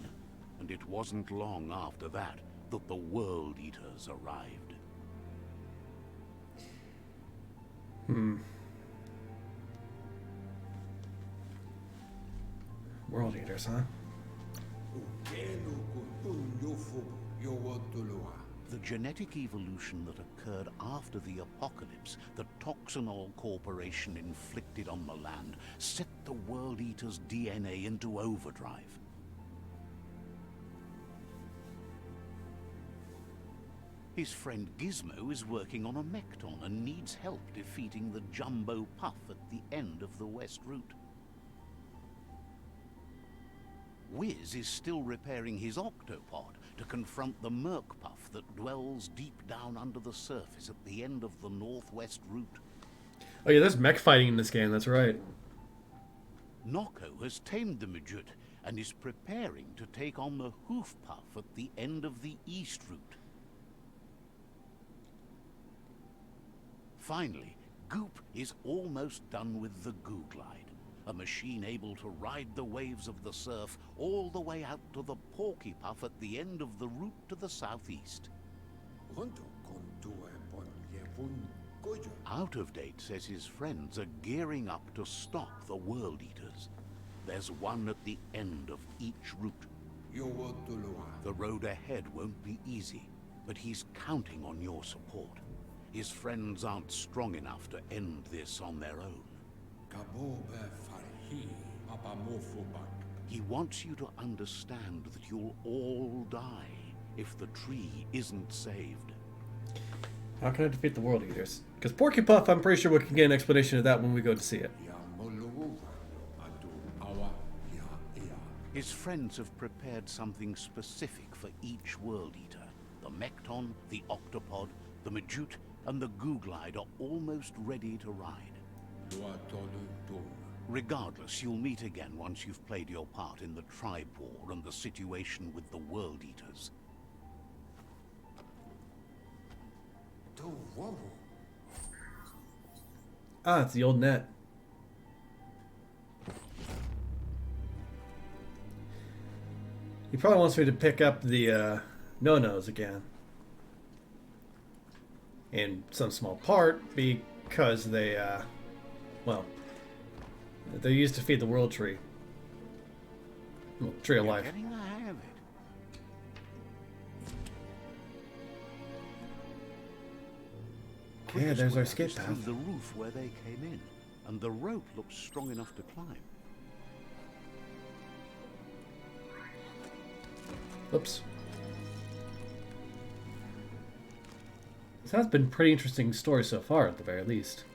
and it wasn't long after that that the World Eaters arrived. World Eaters, huh? The genetic evolution that occurred after the apocalypse that Toxinol Corporation inflicted on the land set the World Eater's DNA into overdrive. His friend Gizmo is working on a Mekton and needs help defeating the Jumbo Puff at the end of the West Route. Wiz is still repairing his octopod to confront the Merc Puff that dwells deep down under the surface at the end of the Northwest Route. Oh yeah, there's mech fighting in this game, that's right. Noko has tamed the Midget and is preparing to take on the Hoof Puff at the end of the East Route. Finally, Goop is almost done with the Goo Glide, a machine able to ride the waves of the surf all the way out to the Porky Puff at the end of the route to the southeast. Out of Date says his friends are gearing up to stop the World Eaters. There's one at the end of each route. The road ahead won't be easy, but he's counting on your support. His friends aren't strong enough to end this on their own. He wants you to understand that you'll all die if the tree isn't saved. How can I defeat the World Eaters? Because Porky Puff, I'm pretty sure we can get an explanation of that when we go to see it. His friends have prepared something specific for each World Eater. The Mekton, the Octopod, the Majute, and the Googlide are almost ready to ride. Regardless, you'll meet again once you've played your part in the tribe war and the situation with the World Eaters. Ah, it's the old net. He probably wants me to pick up the no-nos again. In some small part because they, well, they're used to feed the world tree. Well, tree of life. Getting the hang of it. Yeah, there's our escape Through path. the roof where they came in, and the rope looks strong enough to climb. Oops. This has been a pretty interesting story so far, at the very least.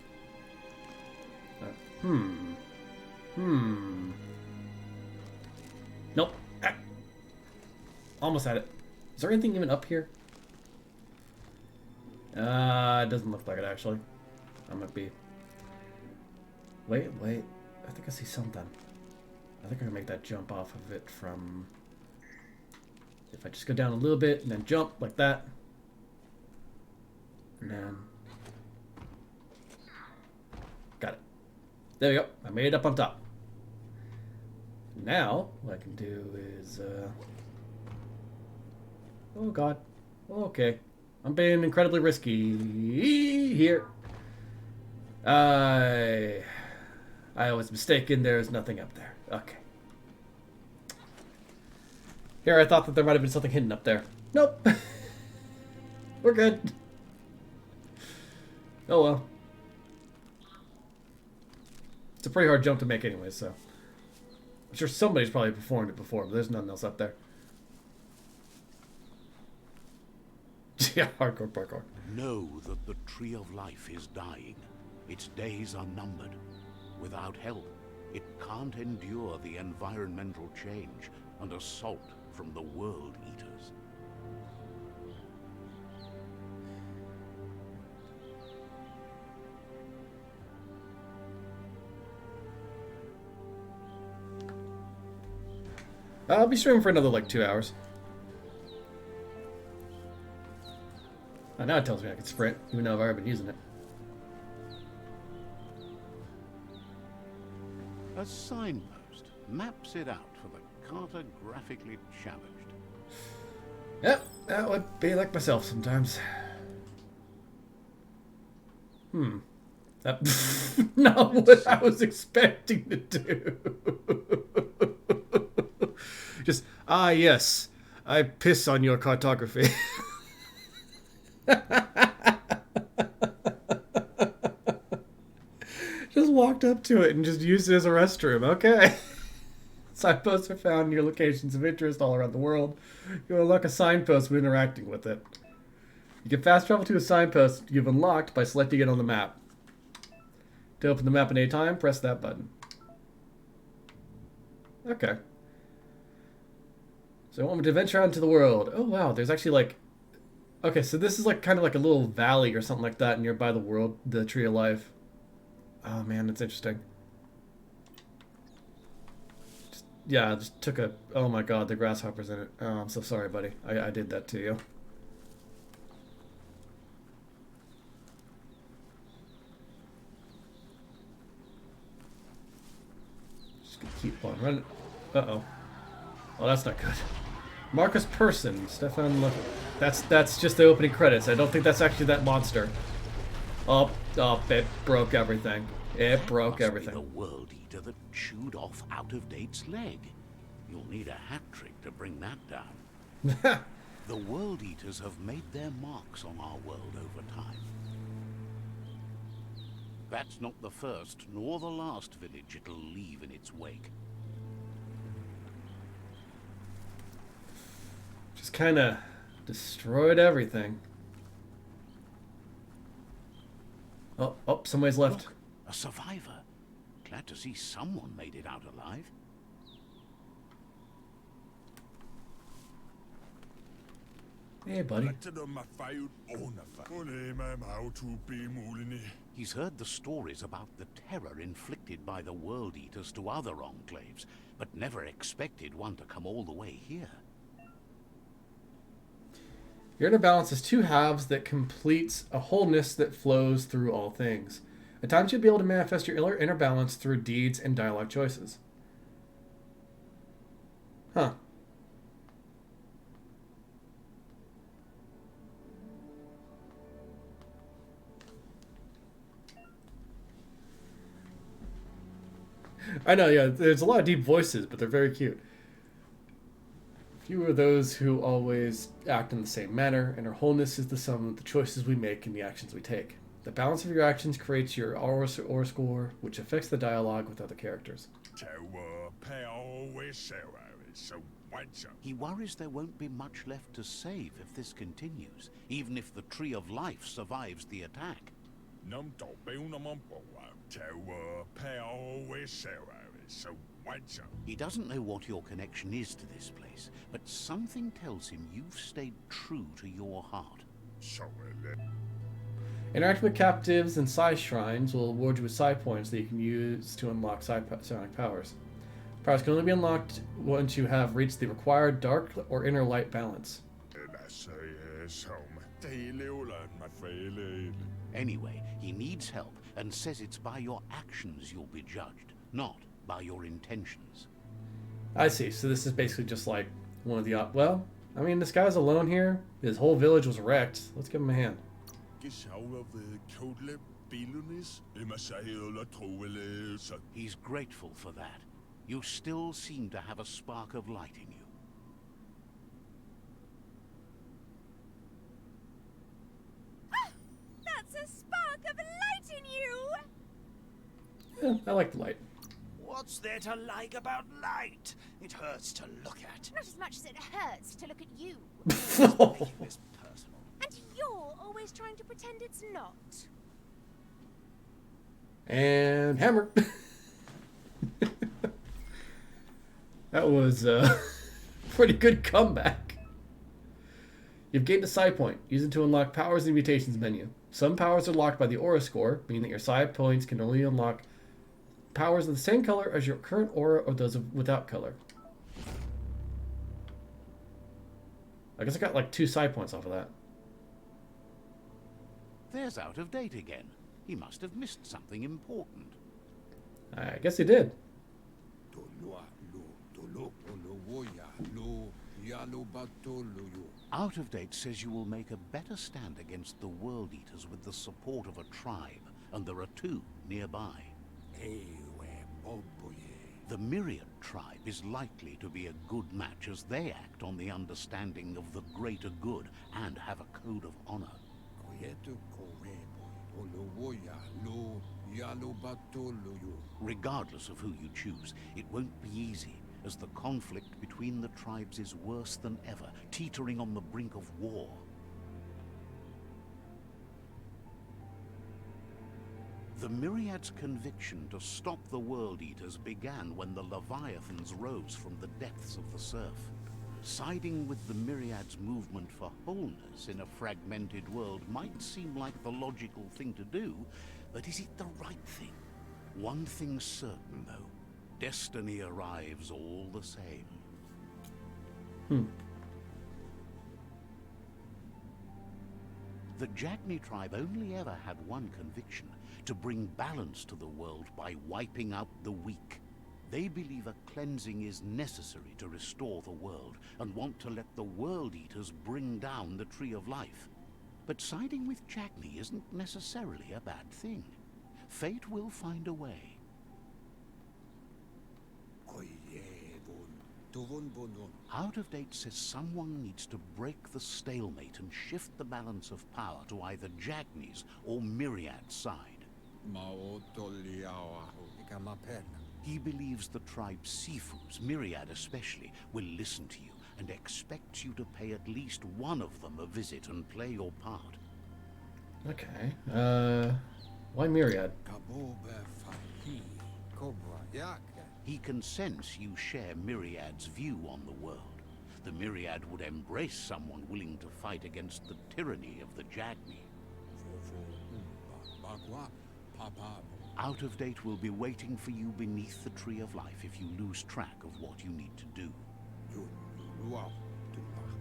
Nope. Ah. Almost had it. Is there anything even up here? It doesn't look like it, actually. I might be... Wait. I think I see something. I think I can make that jump off of it from... If I just go down a little bit and then jump like that. And then... Got it. There we go. I made it up on top. Now, what I can do is... Oh, God. Okay. I'm being incredibly risky here. I was mistaken. There's nothing up there. Okay. Here, I thought that there might have been something hidden up there. Nope. We're good. Oh well. It's a pretty hard jump to make anyway, so. I'm sure somebody's probably performed it before, but there's nothing else up there. Yeah, hardcore parkour. Know that the Tree of Life is dying. Its days are numbered. Without help, it can't endure the environmental change and assault from the World Eaters. I'll be streaming for another like 2 hours. Oh, now it tells me I can sprint, even though I've already been using it. A signpost maps it out for the cartographically challenged. Yep, that would be like myself sometimes. That's not what I was expecting to do. Just, yes, I piss on your cartography. Just walked up to it and just used it as a restroom. Okay. Signposts are found near locations of interest all around the world. You unlock a signpost when interacting with it. You can fast travel to a signpost you've unlocked by selecting it on the map. To open the map at any time, press that button. Okay. So I want me to venture out into the world. Oh wow, there's actually like... Okay, so this is like kind of like a little valley or something like that nearby the world, the Tree of Life. Oh man, that's interesting. Yeah, I just took a... Oh my god, the grasshopper's in it. Oh, I'm so sorry, buddy. I did that to you. Just gonna keep on running. Uh-oh. Oh, that's not good. Marcus Persson, Stefan Look. That's just the opening credits. I don't think that's actually that monster. Oh, it broke everything. It broke everything. The World Eater that chewed off Out-of-Date's leg. You'll need a hat trick to bring that down. The World Eaters have made their marks on our world over time. That's not the first nor the last village it'll leave in its wake. Just kind of destroyed everything. Oh, somebody's left. Look, a survivor. Glad to see someone made it out alive. Hey, buddy. He's heard the stories about the terror inflicted by the World Eaters to other enclaves, but never expected one to come all the way here. Your inner balance is two halves that completes a wholeness that flows through all things. At times, you'll be able to manifest your inner balance through deeds and dialogue choices. Huh. I know, yeah, there's a lot of deep voices, but they're very cute. Few are those who always act in the same manner, and our wholeness is the sum of the choices we make and the actions we take. The balance of your actions creates your aura score, which affects the dialogue with other characters. He worries there won't be much left to save if this continues, even if the Tree of Life survives the attack. He doesn't know what your connection is to this place, but something tells him you've stayed true to your heart. Interacting with captives and psi shrines will award you with psi points that you can use to unlock psionic powers. Powers can only be unlocked once you have reached the required dark or inner light balance. Anyway, he needs help and says it's by your actions you'll be judged, not by your intentions. I see. So this is basically just like one of the... Well, I mean, this guy's alone here. His whole village was wrecked. Let's give him a hand. He's grateful for that. You still seem to have a spark of light in you. That's a spark of light in you! Yeah, I like the light. What's there to like about light? It hurts to look at. Not as much as it hurts to look at you. This personal. And you're always trying to pretend it's not. And hammer. That was a pretty good comeback. You've gained a psi point. Use it to unlock powers and mutations menu. Some powers are locked by the aura score, meaning that your psi points can only unlock powers of the same color as your current aura or those without color. I guess I got like 2 psi points off of that. There's Out of Date again. He must have missed something important. I guess he did. Out of Date says you will make a better stand against the World Eaters with the support of a tribe, and there are 2 nearby. The Myriad tribe is likely to be a good match as they act on the understanding of the greater good and have a code of honor. Regardless of who you choose, it won't be easy, as the conflict between the tribes is worse than ever, teetering on the brink of war. The Myriad's conviction to stop the World Eaters began when the Leviathans rose from the depths of the surf. Siding with the Myriad's movement for wholeness in a fragmented world might seem like the logical thing to do, but is it the right thing? One thing's certain, though. Destiny arrives all the same. The Jagni tribe only ever had one conviction: to bring balance to the world by wiping out the weak. They believe a cleansing is necessary to restore the world, and want to let the World Eaters bring down the Tree of Life. But siding with Jagni isn't necessarily a bad thing. Fate will find a way. Out of Date says someone needs to break the stalemate and shift the balance of power to either Jagni's or Myriad's side. He believes the tribe Sifus, Myriad especially, will listen to you and expects you to pay at least one of them a visit and play your part. Okay. Why Myriad? He can sense you share Myriad's view on the world. the Myriad would embrace someone willing to fight against the tyranny of the Jagni. Out of Date will be waiting for you beneath the Tree of Life if you lose track of what you need to do.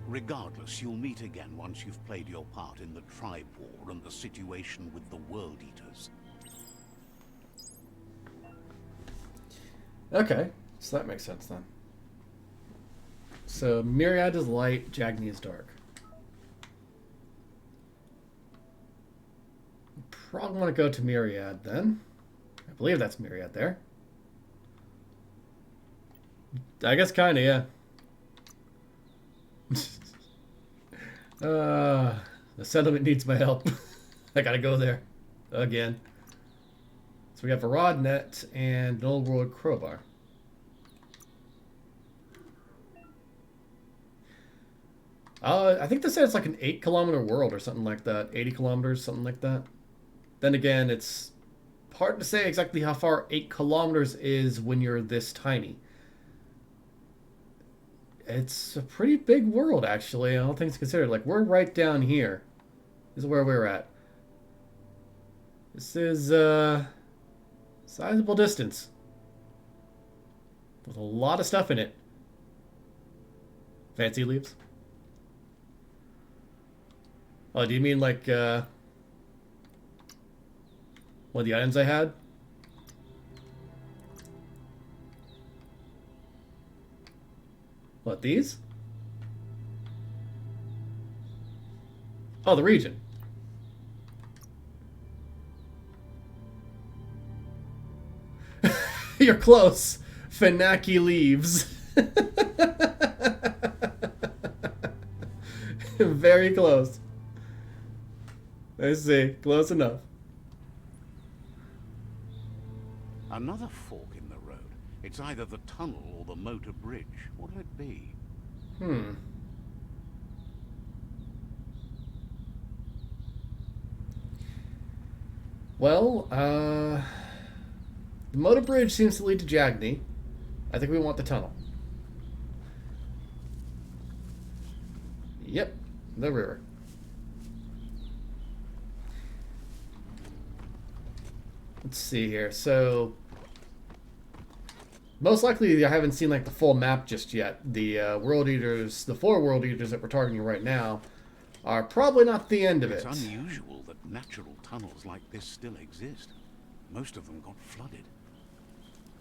Regardless, you'll meet again once you've played your part in the Tribe War and the situation with the World Eaters. Okay, so that makes sense then. So Myriad is light, Jagni is dark. Probably want to go to Myriad then. I believe that's Myriad there. I guess kind of, yeah. The settlement needs my help. I gotta go there again. So we have a rod net and an old world crowbar. I think they said it's like an 8-kilometer world or something like that. 80 kilometers, something like that. Then again, it's hard to say exactly how far 8 kilometers is when you're this tiny. It's a pretty big world, actually, all things considered. Like, we're right down here. This is where we're at. This is a sizable distance. With a lot of stuff in it. Fancy leaves? Oh, do you mean like, one of the items I had? What, these? Oh, the region. You're close. Finaki leaves. Very close. I see. Close enough. Another fork in the road. It's either the tunnel or the motor bridge. What'll it be? Well, the motor bridge seems to lead to Jagni. I think we want the tunnel. Yep, the river. Let's see here. So, most likely I haven't seen like the full map just yet. The World Eaters, the 4 World Eaters that we're targeting right now, are probably not the end of it. It's unusual that natural tunnels like this still exist. Most of them got flooded.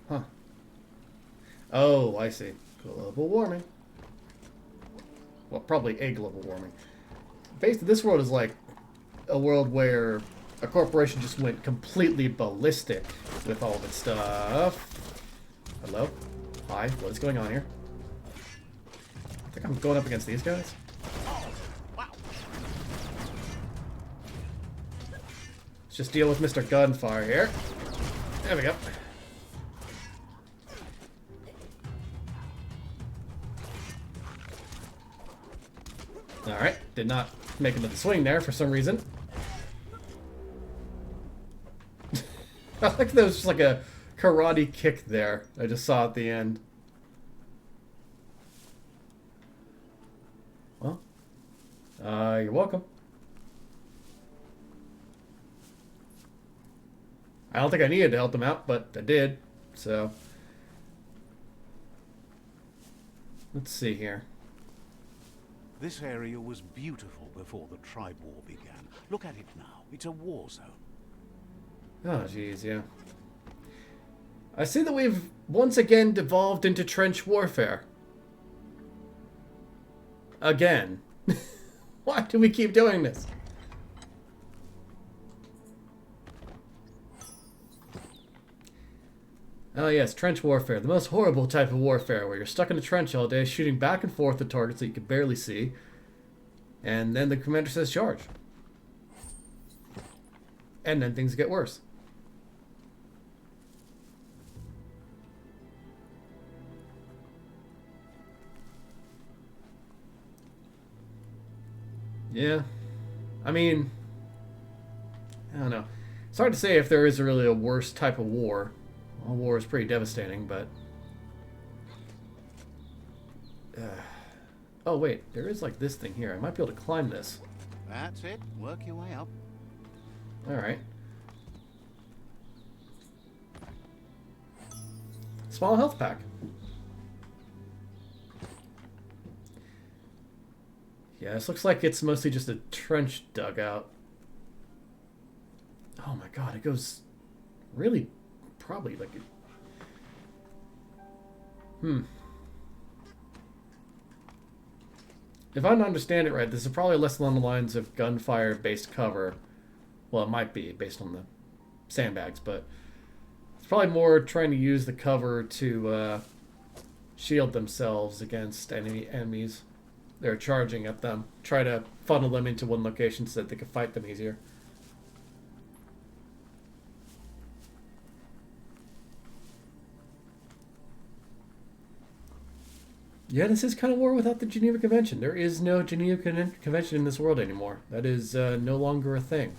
Huh. Oh, I see. Global warming. Well, probably a global warming. Basically, this world is like a world where a corporation just went completely ballistic with all of its stuff. Hello? Hi, what is going on here? I think I'm going up against these guys. Let's just deal with Mr. Gunfire here. There we go. Alright, did not make him to the swing there for some reason. I like there was just like a karate kick there I just saw at the end. Well, you're welcome. I don't think I needed to help them out, but I did, so. Let's see here. This area was beautiful before the Tribe War began. Look at it now. It's a war zone. Oh, jeez, yeah. I see that we've once again devolved into trench warfare. Again. Why do we keep doing this? Oh yes, trench warfare. The most horrible type of warfare where you're stuck in a trench all day shooting back and forth at targets that you can barely see. And then the commander says charge. And then things get worse. Yeah. I mean, I don't know. It's hard to say if there is really a worse type of war. All war is pretty devastating, but Oh wait, there is like this thing here. I might be able to climb this. That's it. Work your way up. Alright. Small health pack. Yeah, this looks like it's mostly just a trench dugout. Oh my god, it goes really probably like it. If I understand it right, this is probably less along the lines of gunfire based cover. Well, it might be based on the sandbags, but it's probably more trying to use the cover to shield themselves against enemies. They're charging at them. Try to funnel them into one location so that they can fight them easier. Yeah, this is kind of war without the Geneva Convention. There is no Geneva Convention in this world anymore. That is no longer a thing.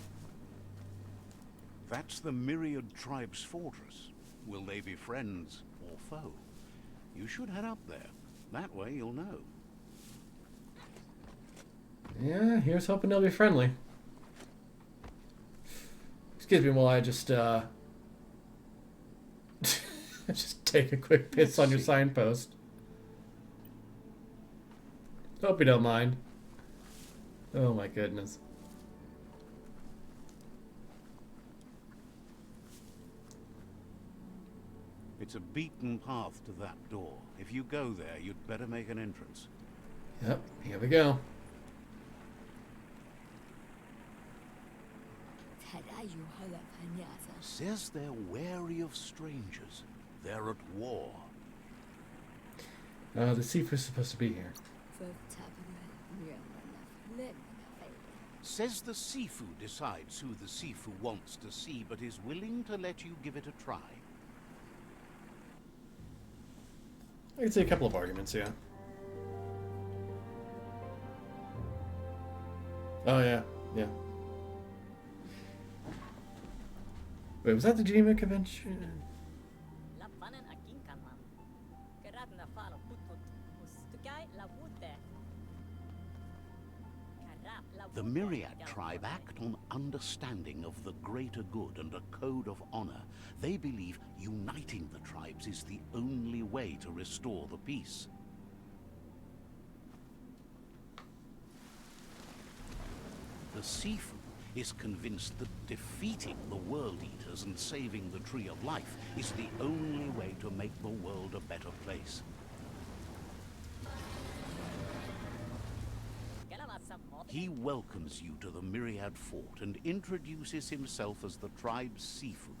That's the Myriad Tribe's fortress. Will they be friends or foe? You should head up there. That way you'll know. Yeah, here's hoping they'll be friendly. Excuse me while I just just take a quick piss on your signpost. Hope you don't mind. Oh my goodness. It's a beaten path to that door. If you go there, you'd better make an entrance. Yep, here we go. Says they're wary of strangers. They're at war. The Sifu's supposed to be here. Says the Sifu decides who the Sifu wants to see, but is willing to let you give it a try. I can see a couple of arguments, yeah. Oh, yeah. Yeah. Wait, was that the Geneva Convention? The Myriad tribe act on understanding of the greater good and a code of honor. They believe uniting the tribes is the only way to restore the peace. The Sifu is convinced that defeating the World Eaters and saving the Tree of Life is the only way to make the world a better place. He welcomes you to the Myriad Fort and introduces himself as the tribe's Sifu.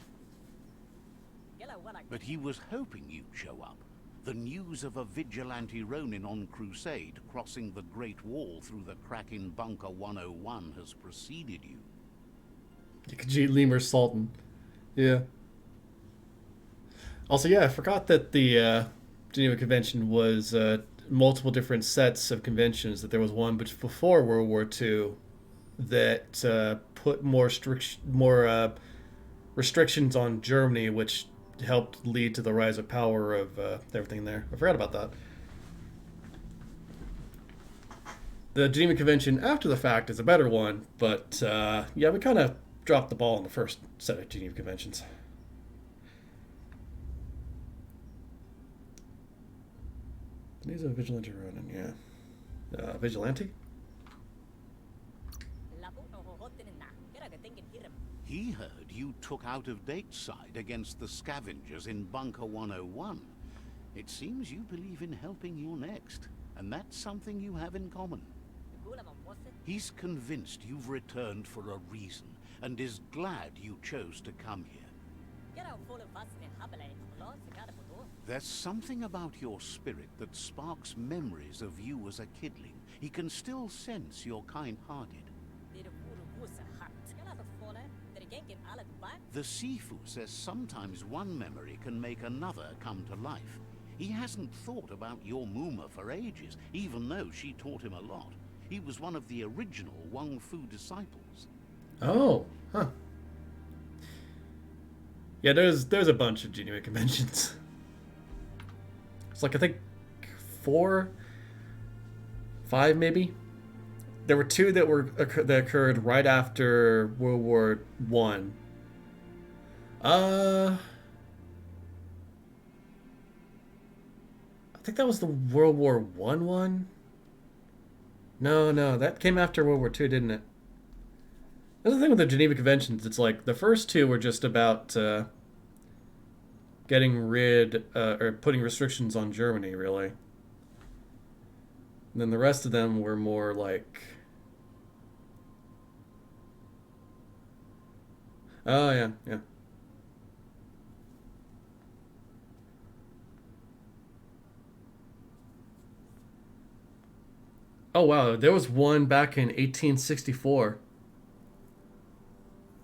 But he was hoping you'd show up. The news of a vigilante Ronin on crusade crossing the Great Wall through the crack in Bunker 101 has preceded you. Khajiit Lemur Sultan. Yeah. Also, yeah, I forgot that the Geneva Convention was multiple different sets of conventions. That there was one before World War II that put more restrictions on Germany, which helped lead to the rise of power of everything there. I forgot about that. The Geneva Convention after the fact is a better one, but yeah, we kind of dropped the ball in the first set of Geneva Conventions. He's a vigilante Ronin, yeah. Vigilante? He heard you took out-of-date side against the scavengers in Bunker 101. It seems you believe in helping your next, and that's something you have in common. He's convinced you've returned for a reason, and is glad you chose to come here. There's something about your spirit that sparks memories of you as a kidling. He can still sense you're kind-hearted. The Sifu says sometimes one memory can make another come to life. He hasn't thought about your Muma for ages, even though she taught him a lot. He was one of the original Wang Fu disciples. Oh, huh. Yeah, there's a bunch of Geneva Conventions. It's like, I think, 4 5 maybe. There were 2 that occurred right after World War One. I think that was the World War One one. No, that came after World War Two, didn't it? That's the thing with the Geneva Conventions. It's like the first 2 were just about getting rid or putting restrictions on Germany, really. And then the rest of them were more like, oh yeah, yeah. Oh wow, there was one back in 1864.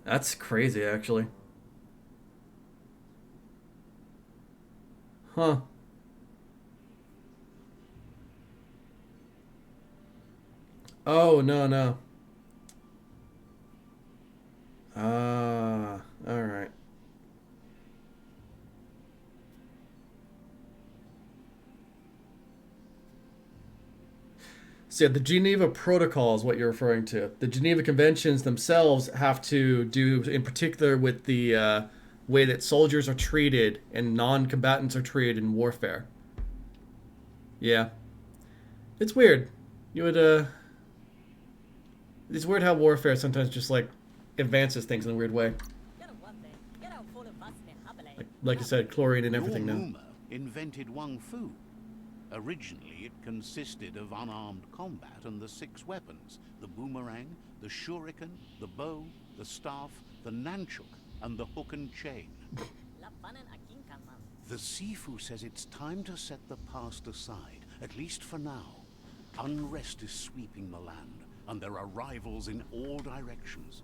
That's crazy, actually. Huh. Oh no no. Ah, all right. So yeah, the Geneva Protocol is what you're referring to. The Geneva Conventions themselves have to do, in particular, with the way that soldiers are treated and non-combatants are treated in warfare. Yeah, it's weird. You would It's weird how warfare sometimes just like advances things in a weird way. Like you said, chlorine and Your everything now. Muma invented Wung Fu. Originally, it consisted of unarmed combat and the 6 weapons: the boomerang, the shuriken, the bow, the staff, the nunchuk, and the hook and chain. The Sifu says it's time to set the past aside, at least for now. Unrest is sweeping the land, and there are rivals in all directions.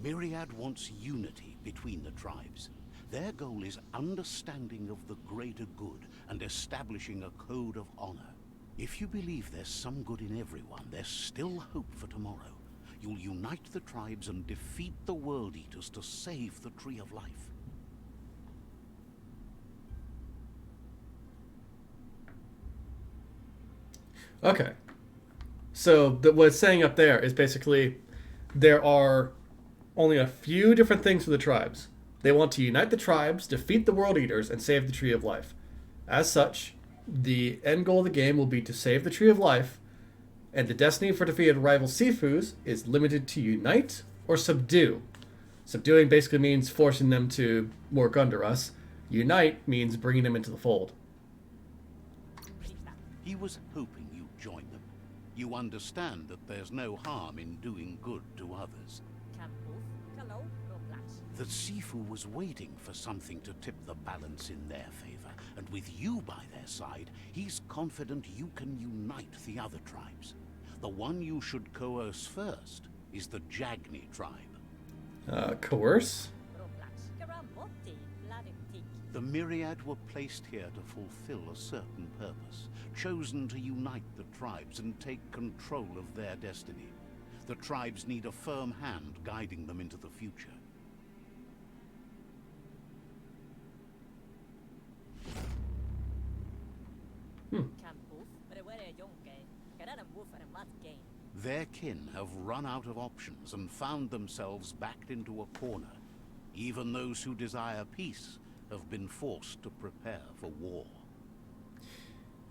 Myriad wants unity between the tribes. Their goal is understanding of the greater good and establishing a code of honor. If you believe there's some good in everyone, there's still hope for tomorrow. You'll unite the tribes and defeat the World Eaters to save the Tree of Life. Okay. So what it's saying up there is basically there are only a few different things for the tribes. They want to unite the tribes, defeat the World Eaters, and save the Tree of Life. As such, the end goal of the game will be to save the Tree of Life, and the destiny for defeated rival Sifus is limited to unite or subdue. Subduing basically means forcing them to work under us. Unite means bringing them into the fold. He was hoping you'd join them. You understand that there's no harm in doing good to others. The Sifu was waiting for something to tip the balance in their favor, and with you by their side, he's confident you can unite the other tribes. The one you should coerce first is the Jagni tribe. Coerce? The Myriad were placed here to fulfill a certain purpose, chosen to unite the tribes and take control of their destiny. The tribes need a firm hand guiding them into the future. Their kin have run out of options and found themselves backed into a corner. Even those who desire peace have been forced to prepare for war.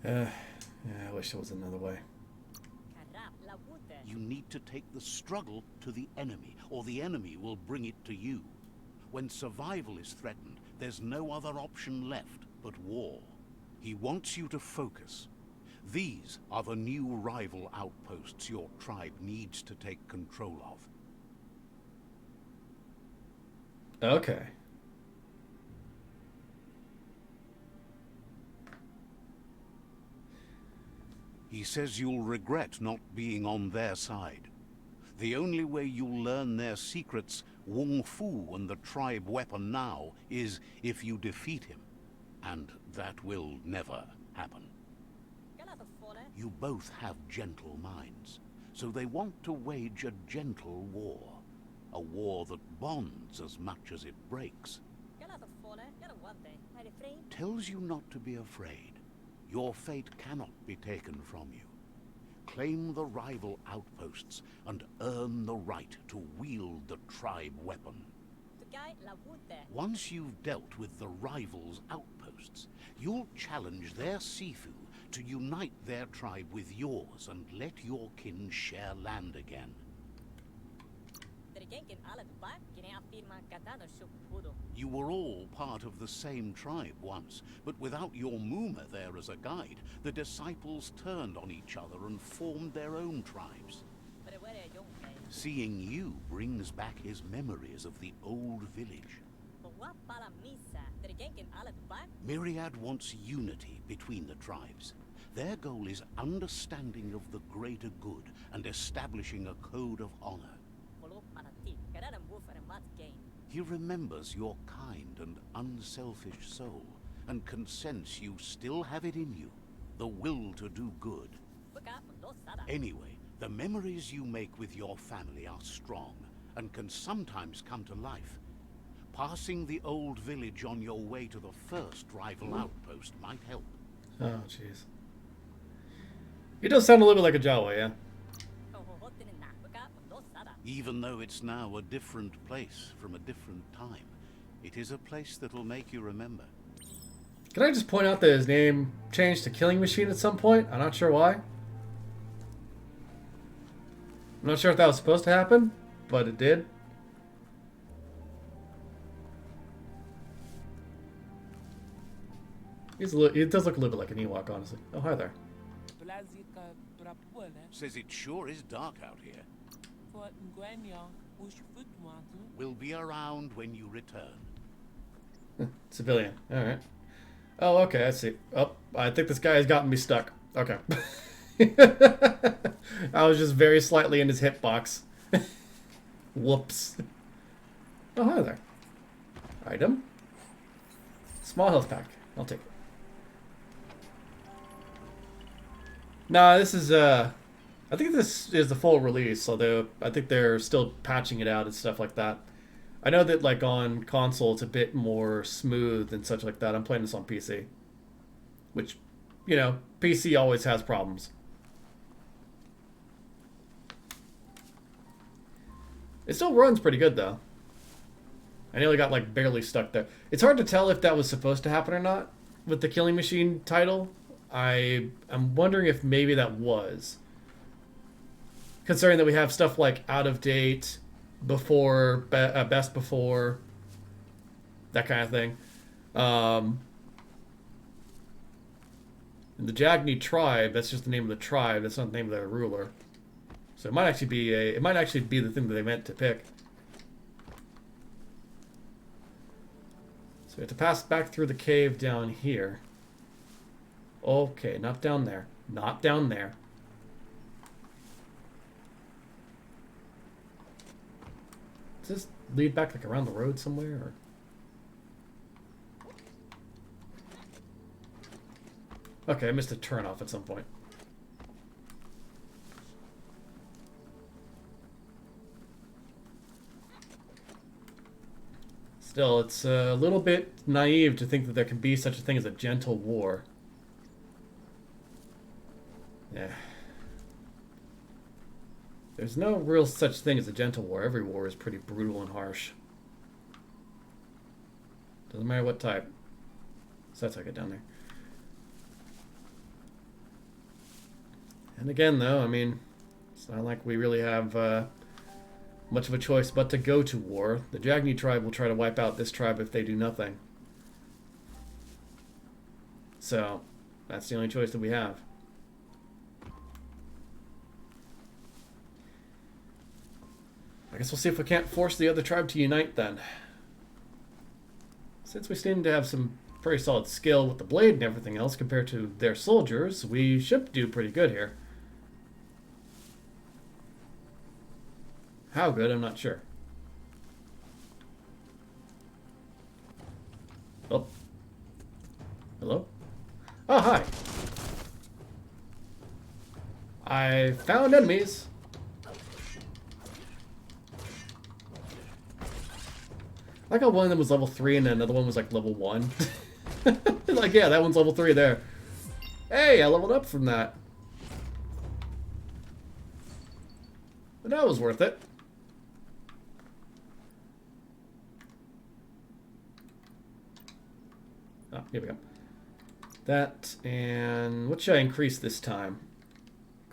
Yeah, I wish there was another way. You need to take the struggle to the enemy, or the enemy will bring it to you. When survival is threatened, there's no other option left but war. He wants you to focus. These are the new rival outposts your tribe needs to take control of. Okay. He says you'll regret not being on their side. The only way you'll learn their secrets, Wung Fu and the tribe weapon now, is if you defeat him. And that will never happen. You both have gentle minds, so they want to wage a gentle war. A war that bonds as much as it breaks. Tells you not to be afraid. Your fate cannot be taken from you. Claim the rival outposts and earn the right to wield the tribe weapon. Once you've dealt with the rivals' outposts, you'll challenge their Sifu to unite their tribe with yours and let your kin share land again. You were all part of the same tribe once, but without your Muma there as a guide, the disciples turned on each other and formed their own tribes. Seeing you brings back his memories of the old village. Myriad wants unity between the tribes. Their goal is understanding of the greater good and establishing a code of honor. He remembers your kind and unselfish soul, and can sense you still have it in you, the will to do good. Anyway, the memories you make with your family are strong, and can sometimes come to life. Passing the old village on your way to the first rival outpost might help. Oh, jeez. He does sound a little bit like a Jawa, yeah? Even though it's now a different place from a different time, it is a place that'll make you remember. Can I just point out that his name changed to Killing Machine at some point? I'm not sure why. I'm not sure if that was supposed to happen, but it did. He does look a little bit like an Ewok, honestly. Oh, hi there. Says it sure is dark out here. We'll be around when you return. Civilian. Alright. Oh, okay, I see. Oh, I think this guy has gotten me stuck. Okay. I was just very slightly in his hitbox. Whoops. Oh, hi there. Item. Small health pack. I'll take it. Nah, this is, I think this is the full release, although I think they're still patching it out and stuff like that. I know that, like, on console it's a bit more smooth and such like that. I'm playing this on PC. Which, you know, PC always has problems. It still runs pretty good, though. I nearly got, like, barely stuck there. It's hard to tell if that was supposed to happen or not with the Killing Machine title. I'm wondering if maybe that was. Considering that we have stuff like Out of Date, Before, Best Before, that kind of thing. And the Jagni tribe, that's just the name of the tribe, that's not the name of their ruler. So it might actually be the thing that they meant to pick. So we have to pass back through the cave down here. Okay, not down there. Not down there. Does this lead back like around the road somewhere? Or? Okay, I missed a turnoff at some point. Still, it's a little bit naive to think that there can be such a thing as a gentle war. Yeah. There's no real such thing as a gentle war. Every war is pretty brutal and harsh. Doesn't matter what type. So that's how I get down there. And again, though, I mean, it's not like we really have much of a choice but to go to war. The Jagni tribe will try to wipe out this tribe if they do nothing. So, that's the only choice that we have. I guess we'll see if we can't force the other tribe to unite then. Since we seem to have some pretty solid skill with the blade and everything else compared to their soldiers, we should do pretty good here. How good, I'm not sure. Oh. Hello? Oh, hi. I found enemies. I like how one of them was level 3 and another one was like level 1. Like, yeah, that one's level 3 there. Hey, I leveled up from that. But that was worth it. Oh, here we go. That, and what should I increase this time?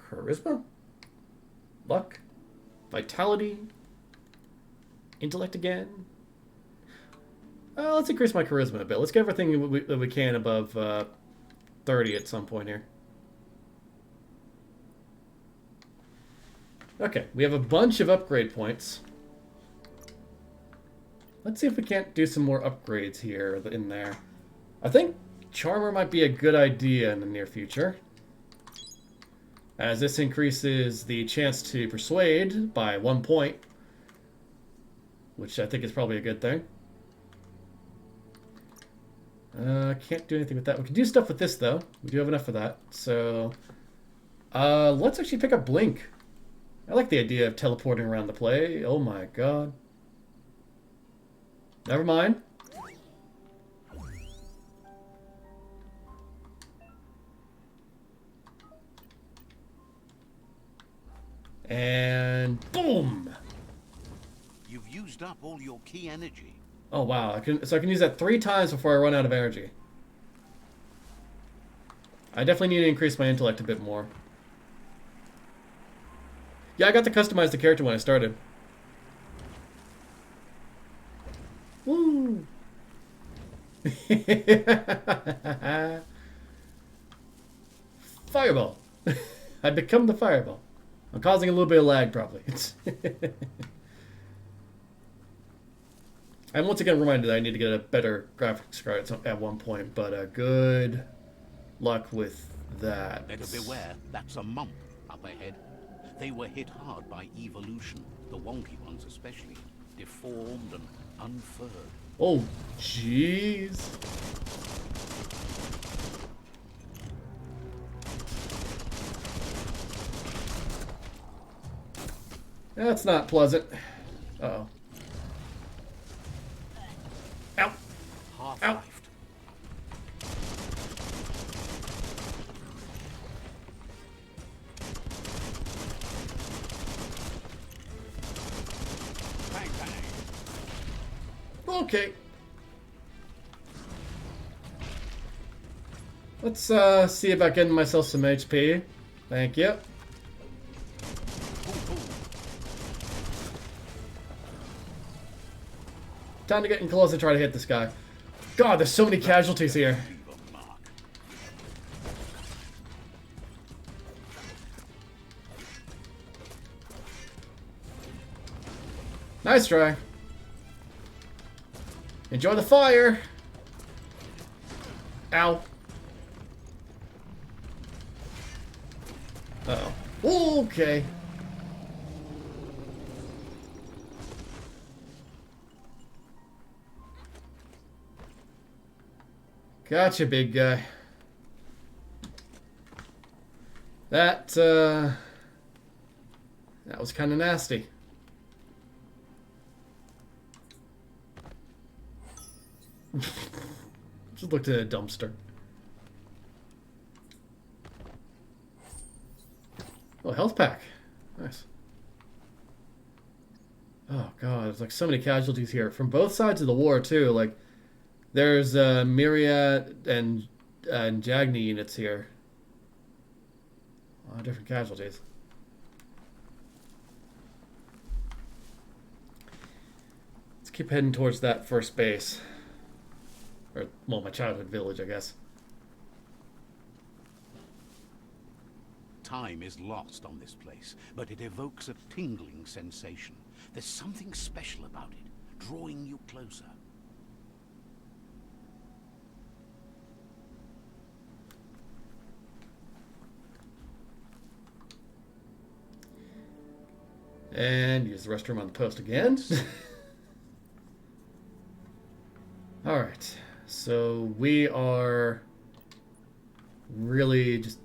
Charisma? Luck? Vitality? Intellect again? Let's increase my charisma a bit. Let's get everything that we can above 30 at some point here. Okay, we have a bunch of upgrade points. Let's see if we can't do some more upgrades here in there. I think Charmer might be a good idea in the near future, as this increases the chance to persuade by 1 point, which I think is probably a good thing. Can't do anything with that. We can do stuff with this, though. We do have enough for that. So, let's actually pick up Blink. I like the idea of teleporting around the play. Oh my god. Never mind. And boom! You've used up all your key energy. Oh wow, I can use that 3 times before I run out of energy. I definitely need to increase my intellect a bit more. Yeah, I got to customize the character when I started. Woo! Fireball! I become the fireball. I'm causing a little bit of lag, probably. I'm once again reminded that I need to get a better graphics card at one point, but good luck with that. Better beware, that's a mump up ahead. They were hit hard by evolution, the wonky ones especially, deformed and unfurred. Oh, jeez. That's not pleasant. Uh-oh. Ow. Half-lifed. Bang, bang. Okay. Let's see about getting myself some HP. Thank you. Time to get in close and try to hit this guy. God, there's so many casualties here. Nice try. Enjoy the fire. Ow. Uh-oh. Okay. Gotcha, big guy. That was kind of nasty. Just looked at a dumpster. Oh, health pack. Nice. Oh god, there's like so many casualties here from both sides of the war too. Like, there's Myriad and Jagni units here. A lot of different casualties. Let's keep heading towards that first base. Or, well, my childhood village, I guess. Time is lost on this place, but it evokes a tingling sensation. There's something special about it, drawing you closer. And use the restroom on the post again. Alright, so we are really just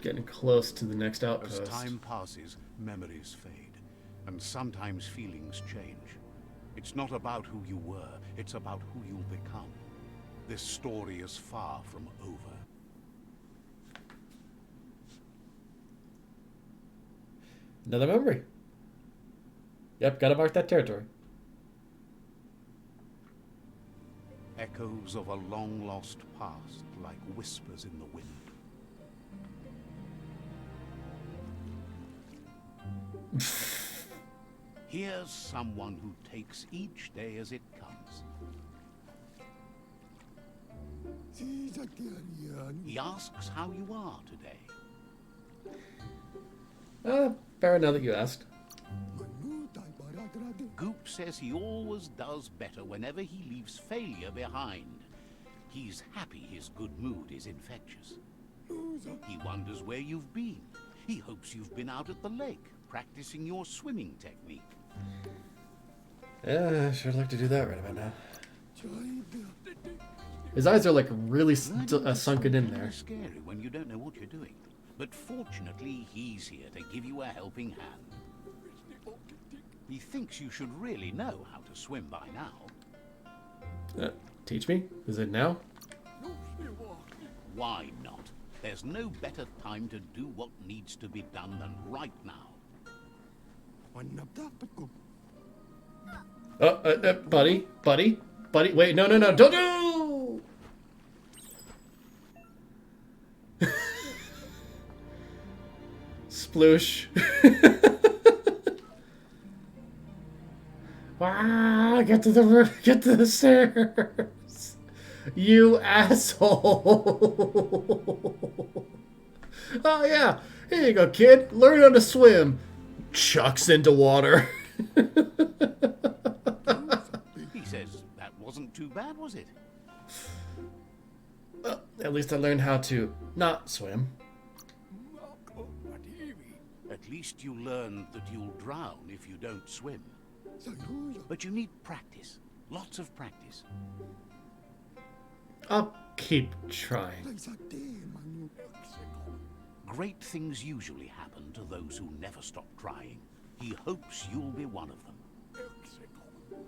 getting close to the next outpost. As time passes, memories fade, and sometimes feelings change. It's not about who you were, it's about who you'll become. This story is far from over. Another memory. Yep, gotta mark that territory. Echoes of a long-lost past, like whispers in the wind. Here's someone who takes each day as it comes. He asks how you are today. Fair now that you asked. Goop says he always does better whenever he leaves failure behind. He's happy his good mood is infectious. He wonders where you've been. He hopes you've been out at the lake, practicing your swimming technique. Yeah, I sure like to do that right about now. His eyes are like really sunken in there. It's scary when you don't know what you're doing. But fortunately, he's here to give you a helping hand. He thinks you should really know how to swim by now. Teach me? Is it now? Why not? There's no better time to do what needs to be done than right now. Buddy, wait, no, don't do! Sploosh. Get to the stairs. You asshole. Oh yeah, here you go, kid. Learn how to swim. Chucks into water. He says that wasn't too bad, was it? At least I learned how to not swim. At least you learned that you'll drown if you don't swim. But you need practice. Lots of practice. I'll keep trying. Great things usually happen to those who never stop trying. He hopes you'll be one of them.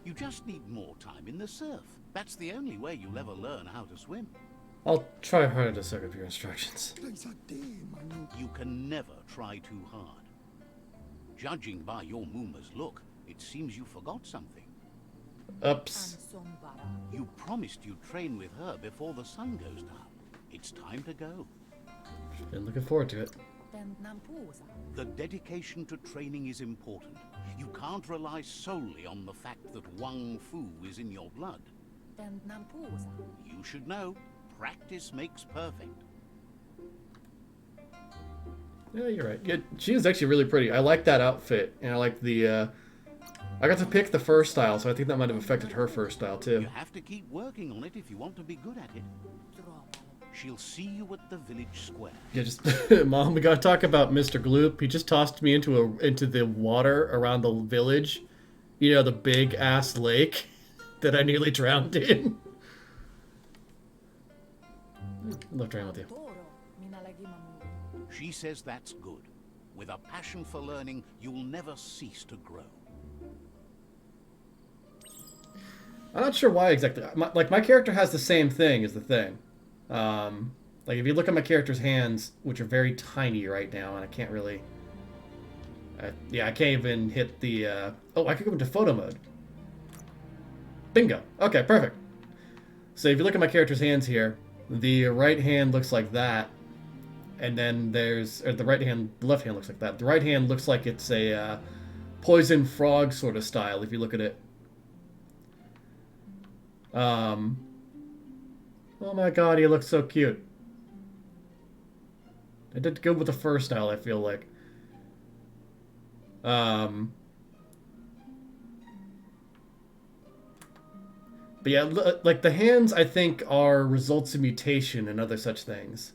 You just need more time in the surf. That's the only way you'll ever learn how to swim. I'll try harder to soak up your instructions. You can never try too hard. Judging by your Mooma's look, it seems you forgot something. Oops. You promised you'd train with her before the sun goes down. It's time to go. Been looking forward to it. The dedication to training is important. You can't rely solely on the fact that Wang Fu is in your blood. You should know, practice makes perfect. Yeah, you're right. Yeah, she is actually really pretty. I like that outfit, and I like the, I got to pick the fur style, so I think that might have affected her fur style, too. You have to keep working on it if you want to be good at it. She'll see you at the village square. Yeah, just, Mom, we gotta talk about Mr. Gloop. He just tossed me into the water around the village. You know, the big-ass lake that I nearly drowned in. Love trying with you. She says that's good. With a passion for learning, you'll never cease to grow. I'm not sure why exactly. My character has the same thing as the thing. Like, if you look at my character's hands, which are very tiny right now, and I can't really... yeah, I can't even hit the... oh, I could go into photo mode. Bingo. Okay, perfect. So if you look at my character's hands here, the right hand looks like that, and then there's... Or the left hand looks like that. The right hand looks like it's a poison frog sort of style, if you look at it. Oh my god, he looks so cute. I did good with the fur style, I feel like. But yeah, like the hands, I think, are results of mutation and other such things.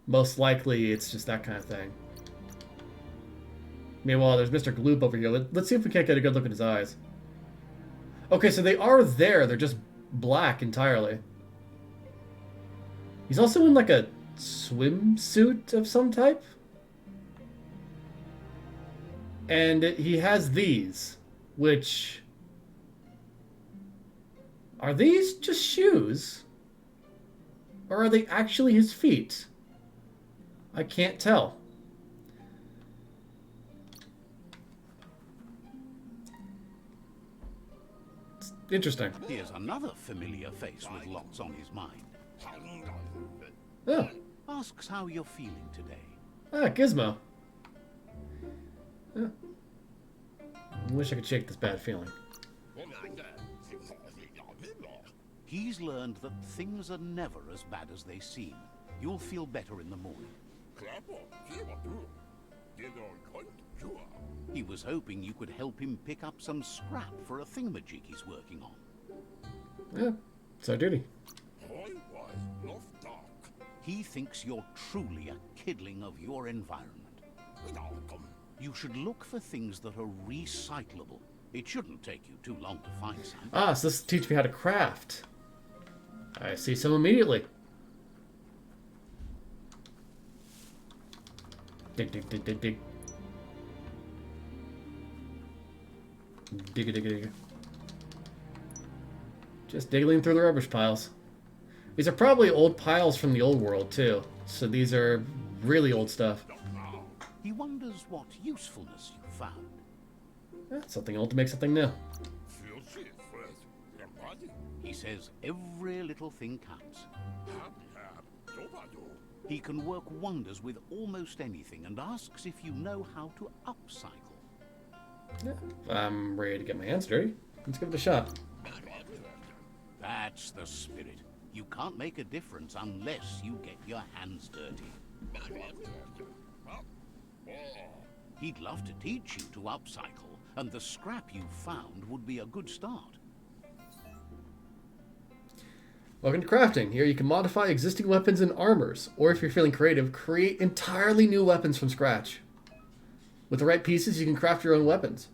Most likely, it's just that kind of thing. Meanwhile, there's Mr. Gloop over here. Let's see if we can't get a good look at his eyes. Okay, so they are there. They're just black entirely. He's also in like a swimsuit of some type. And he has these, which... Are these just shoes? Or are they actually his feet? I can't tell. It's interesting. Here's another familiar face with lots on his mind. Oh. Asks how you're feeling today. Ah, Gizmo. Yeah. I wish I could shake this bad feeling. He's learned that things are never as bad as they seem. You'll feel better in the morning. He was hoping you could help him pick up some scrap for a thingamajig he's working on. Yeah, it's our duty. He thinks you're truly a kidling of your environment. You should look for things that are recyclable. It shouldn't take you too long to find some. Ah, so this will teach me how to craft. I see some immediately. Dig, dig, dig, dig, dig. Dig, dig, dig. Just digging through the rubbish piles. These are probably old piles from the old world, too. So these are really old stuff. He wonders what usefulness you found. Yeah, something old to make something new. He says every little thing counts. He can work wonders with almost anything and asks if you know how to upcycle. Yeah, I'm ready to get my hands dirty. Let's give it a shot. That's the spirit. You can't make a difference unless you get your hands dirty. He'd love to teach you to upcycle, and the scrap you found would be a good start. Welcome to crafting. Here you can modify existing weapons and armors, or if you're feeling creative, create entirely new weapons from scratch. With the right pieces, you can craft your own weapons.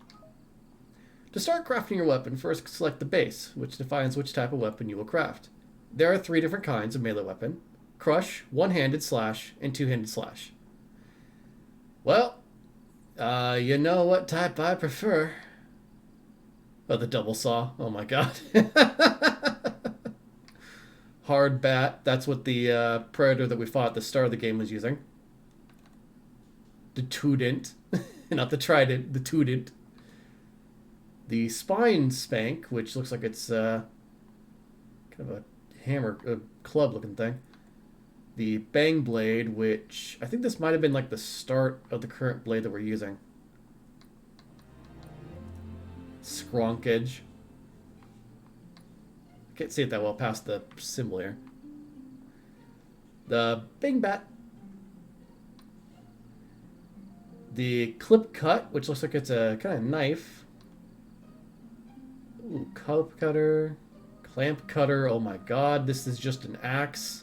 To start crafting your weapon, first select the base, which defines which type of weapon you will craft. There are 3 different kinds of melee weapon: crush, one-handed slash, and two-handed slash. Well, you know what type I prefer. Oh, the double saw. Oh my god. Hard bat. That's what the predator that we fought at the start of the game was using. The Tudent. Not the Trident, the Tudent. The Spine Spank, which looks like it's kind of a hammer, a club looking thing. The Bang Blade, which I think this might have been like the start of the current blade that we're using. Skronk Edge. Can't see it that well past the symbol here. The Bang Bat. The Clip Cut, which looks like it's a kind of knife. Ooh, Clip Cutter. Clamp Cutter. Oh my god, this is just an axe.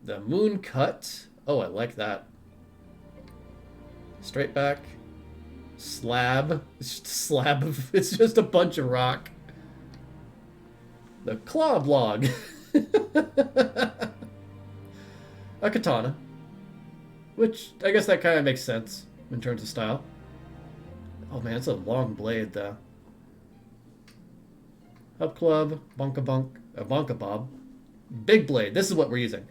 The Moon Cut. Oh, I like that. Straight back. Slab. It's just a slab of... It's just a bunch of rock. The Claw Blog. A katana. Which, I guess that kind of makes sense in terms of style. Oh man, it's a long blade though. Hub Club. Bonka Bob. Big blade. This is what we're using.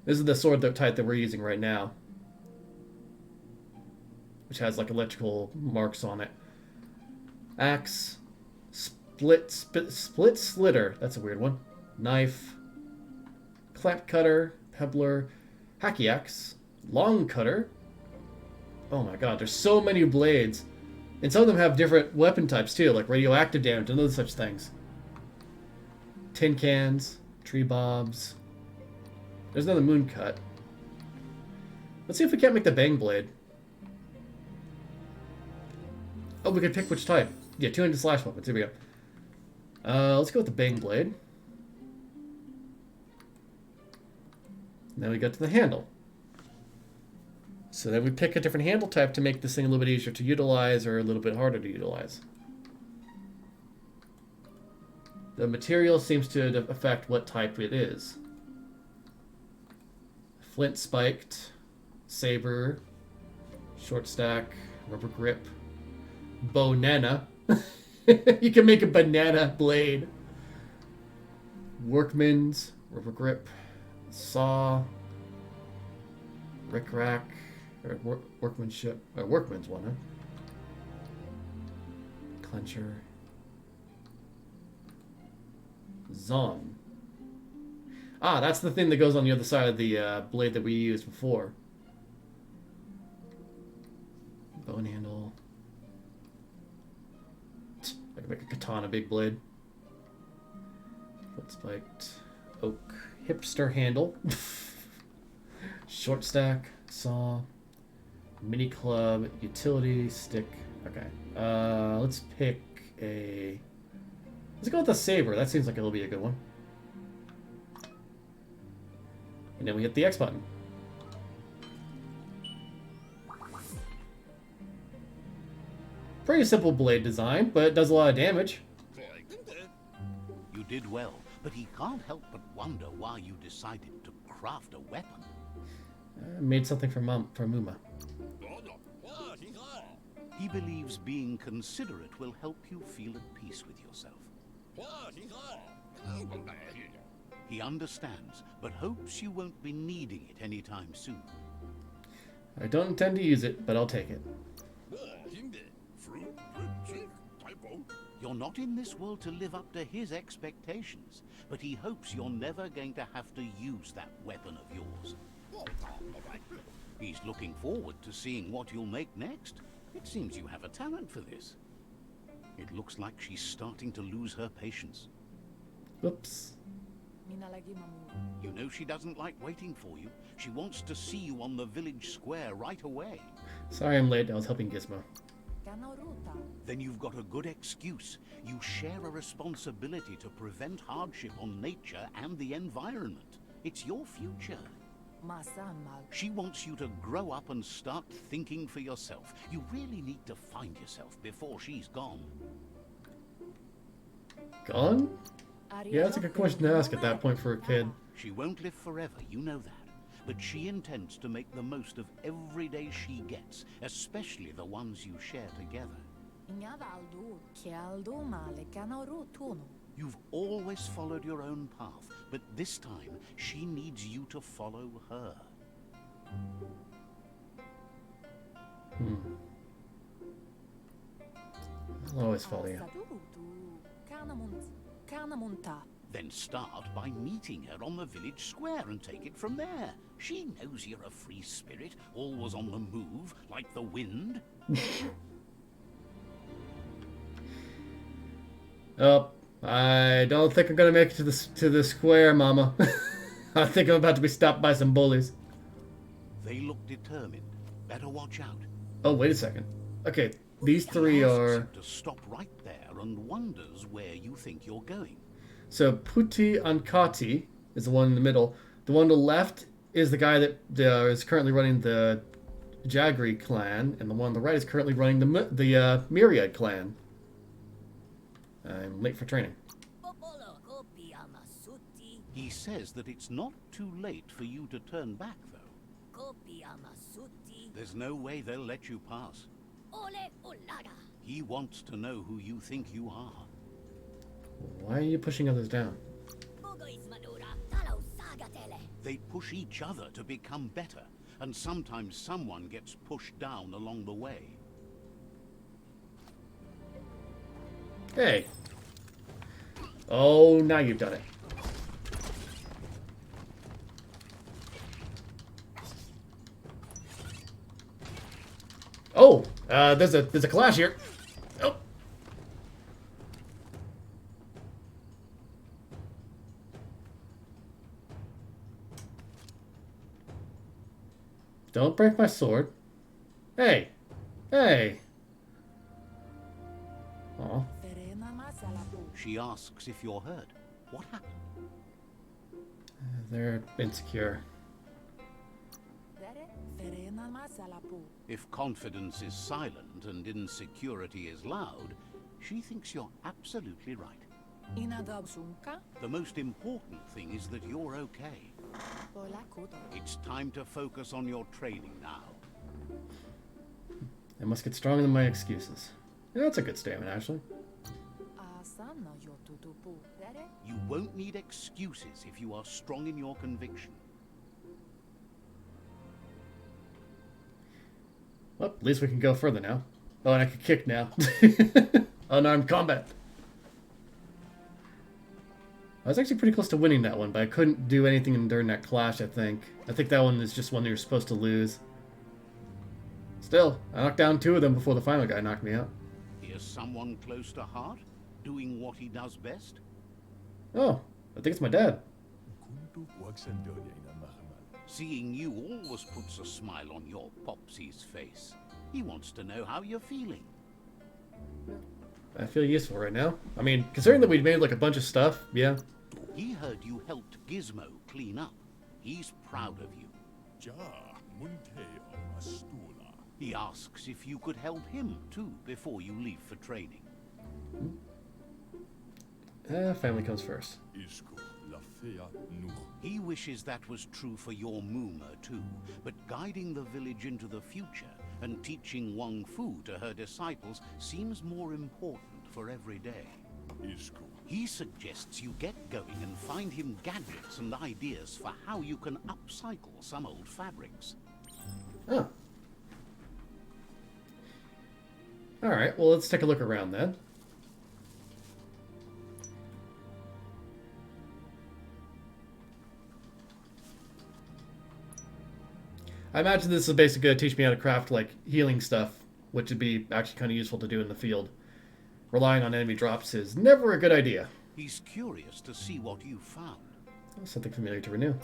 This is the sword type that we're using right now. Which has like electrical marks on it. Axe. Split Slitter. That's a weird one. Knife. Clamp Cutter. Pebbler. Hacky Axe. Long Cutter. Oh my god, there's so many blades. And some of them have different weapon types too, like radioactive damage and other such things. Tin cans. Tree bobs. There's another Moon Cut. Let's see if we can't make the Bang Blade. Oh, we can pick which type. Yeah, 200 slash weapons. Here we go. Let's go with the Bang Blade. And then we go to the handle. So then we pick a different handle type to make this thing a little bit easier to utilize or a little bit harder to utilize. The material seems to affect what type it is. Flint spiked, saber, short stack, rubber grip, banana. You can make a banana blade. Workman's, rubber grip, saw, rickrack, or workmanship, or workman's one, huh? clencher. Zon. Ah, that's the thing that goes on the other side of the blade that we used before. Bone handle. I can make a katana big blade. Foot spiked. Oak. Hipster handle. Short stack. Saw. Mini club. Utility. Stick. Okay. Let's pick a... Let's go with the saber. That seems like it'll be a good one. And then we hit the X button. Pretty simple blade design, but it does a lot of damage. You did well, but he can't help but wonder why you decided to craft a weapon. I made something for Muma. He believes being considerate will help you feel at peace with yourself. He understands, but hopes you won't be needing it anytime soon. I don't intend to use it, but I'll take it. You're not in this world to live up to his expectations, but he hopes you're never going to have to use that weapon of yours. He's looking forward to seeing what you'll make next. It seems you have a talent for this. It looks like she's starting to lose her patience. Oops. You know she doesn't like waiting for you. She wants to see you on the village square right away. Sorry I'm late. I was helping Gizmo. Then you've got a good excuse. You share a responsibility to prevent hardship on nature and the environment. It's your future. She wants you to grow up and start thinking for yourself. You really need to find yourself before she's gone. Gone? Yeah, that's a good question to ask at that point for a kid. She won't live forever, you know that. But she intends to make the most of every day she gets, especially the ones you share together. You've always followed your own path, but this time she needs you to follow her. I'll always follow you. Then start by meeting her on the village square and take it from there. She knows you're a free spirit, always on the move, like the wind. Oh, I don't think I'm gonna make it to the square, Mama. I think I'm about to be stopped by some bullies. They look determined. Better watch out. Oh, wait a second. Okay, these three He asks are... you to stop right there and wonders where you think you're going. So Putti Ankati is the one in the middle. The one to the left is the guy that is currently running the Jagri clan, and the one on the right is currently running the Myriad clan. I'm late for training. He says that it's not too late for you to turn back, though. There's no way they'll let you pass. He wants to know who you think you are. Why are you pushing others down? They push each other to become better, and sometimes someone gets pushed down along the way. Hey. Oh, now you've done it. Oh, there's a clash here. Oh. Don't break my sword. Hey. Hey. Aw. She asks if you're hurt. What happened? They're insecure. If confidence is silent and insecurity is loud, she thinks you're absolutely right. The most important thing is that you're okay. It's time to focus on your training now. I must get stronger than my excuses. Yeah, that's a good statement, actually. You won't need excuses if you are strong in your conviction. Well, at least we can go further now. Oh, and I can kick now. Unarmed combat. I was actually pretty close to winning that one, but I couldn't do anything during that clash, I think. I think that one is just one you're supposed to lose. Still, I knocked down 2 of them before the final guy knocked me out. Here's someone close to heart, doing what he does best. Oh, I think it's my dad. Seeing you always puts a smile on your Popsy's face. He wants to know how you're feeling. I feel useful right now. I mean, considering that we'd made like a bunch of stuff, yeah. He heard you helped Gizmo clean up. He's proud of you. He asks if you could help him too before you leave for training. Family comes first. He wishes that was true for your Moomer too, but guiding the village into the future and teaching Wang Fu to her disciples seems more important for every day. He suggests you get going and find him gadgets and ideas for how you can upcycle some old fabrics. Oh. Alright, well let's take a look around then. I imagine this is basically going to teach me how to craft like healing stuff, which would be actually kind of useful to do in the field. Relying on enemy drops is never a good idea. He's curious to see what you found. Something familiar to renew.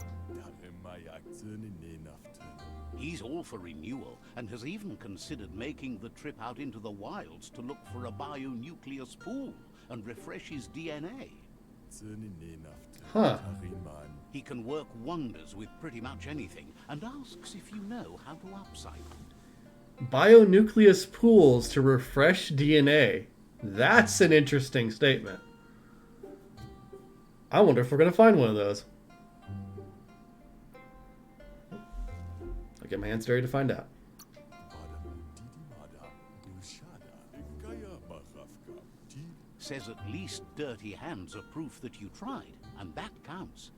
He's all for renewal and has even considered making the trip out into the wilds to look for a bionucleus pool and refresh his DNA. Huh. He can work wonders with pretty much anything and asks if you know how to upcycle. Bionucleus pools to refresh DNA. That's an interesting statement. I wonder if we're going to find one of those. I'll get my hands dirty to find out. Says at least dirty hands are proof that you tried, and that counts.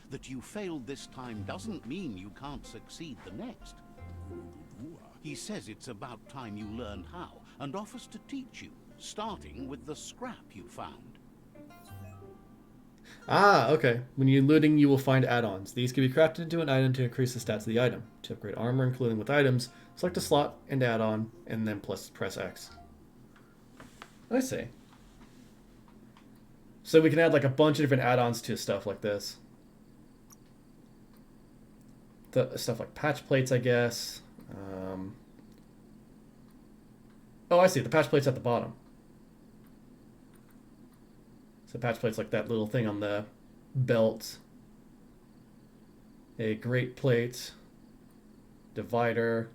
That you failed this time doesn't mean you can't succeed the next. He says it's about time you learned how, and offers to teach you, starting with the scrap you found. Ah, okay. When you're looting, you will find add-ons. These can be crafted into an item to increase the stats of the item. To upgrade armor, including with items, select a slot and add-on, and then press X. I see. So we can add like a bunch of different add-ons to stuff like this. Stuff like patch plates, I guess. Oh, I see. The patch plate's at the bottom. So patch plate's like that little thing on the belt. A great plate. Divider.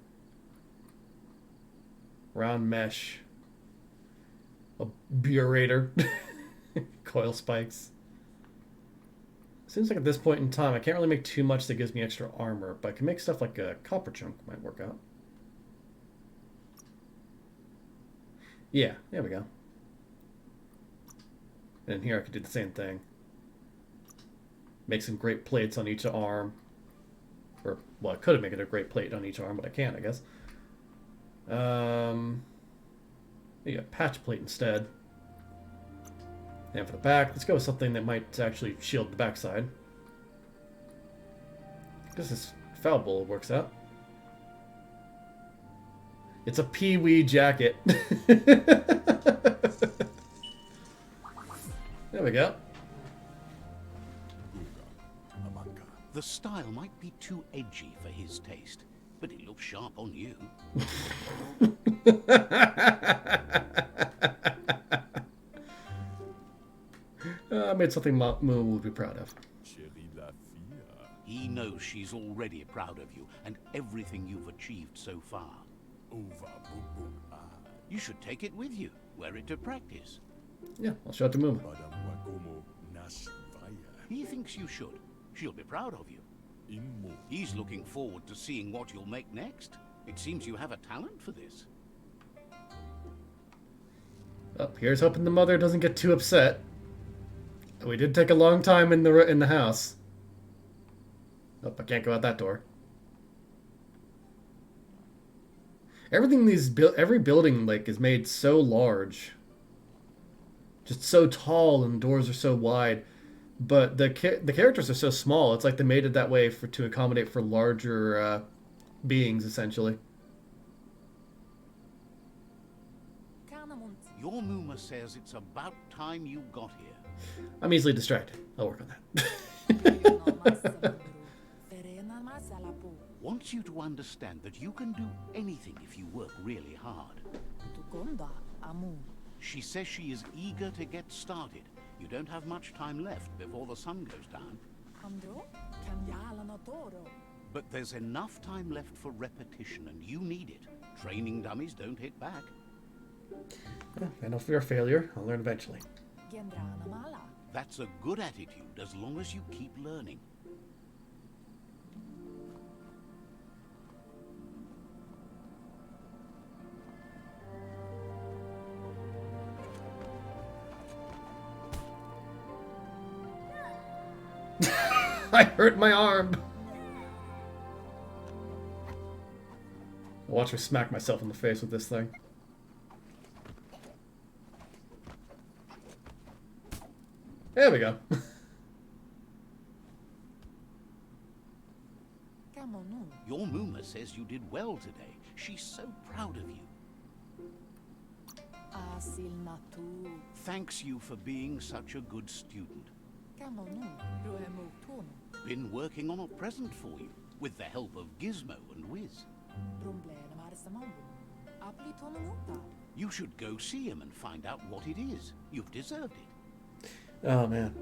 Round mesh. A burator. Coil spikes. Seems like at this point in time, I can't really make too much that gives me extra armor, but I can make stuff like a copper chunk might work out. Yeah, there we go. And here I could do the same thing. Make some great plates on each arm. Or, well, I could have made it a great plate on each arm, but I can't, I guess. Yeah, patch plate instead. And for the back, let's go with something that might actually shield the backside. Because this foul bowl works out. It's a pee-wee jacket. There we go. The style might be too edgy for his taste, but it looks sharp on you. I made something Moo would be proud of. He knows she's already proud of you and everything you've achieved so far. You should take it with you, wear it to practice. Yeah, I'll show it to Moo. He thinks you should. She'll be proud of you. He's looking forward to seeing what you'll make next. It seems you have a talent for this. Oh, here's hoping the mother doesn't get too upset. We did take a long time in the house. Oh, I can't go out that door. Every building like is made so large. just so tall and the doors are so wide. But the characters are so small. It's like they made it that way for to accommodate for larger beings, essentially. Your Muma says it's about time you got here. I'm easily distracted. I'll work on that. Wants you to understand that you can do anything if you work really hard. She says she is eager to get started. You don't have much time left before the sun goes down. But there's enough time left for repetition, and you need it. Training dummies don't hit back. I don't fear failure. I'll learn eventually. That's a good attitude as long as you keep learning. I hurt my arm. Watch me smack myself in the face with this thing. There we go. Your Muma says you did well today. She's so proud of you. Thanks you for being such a good student. Been working on a present for you, with the help of Gizmo and Wiz. You should go see him and find out what it is. You've deserved it. Oh, man.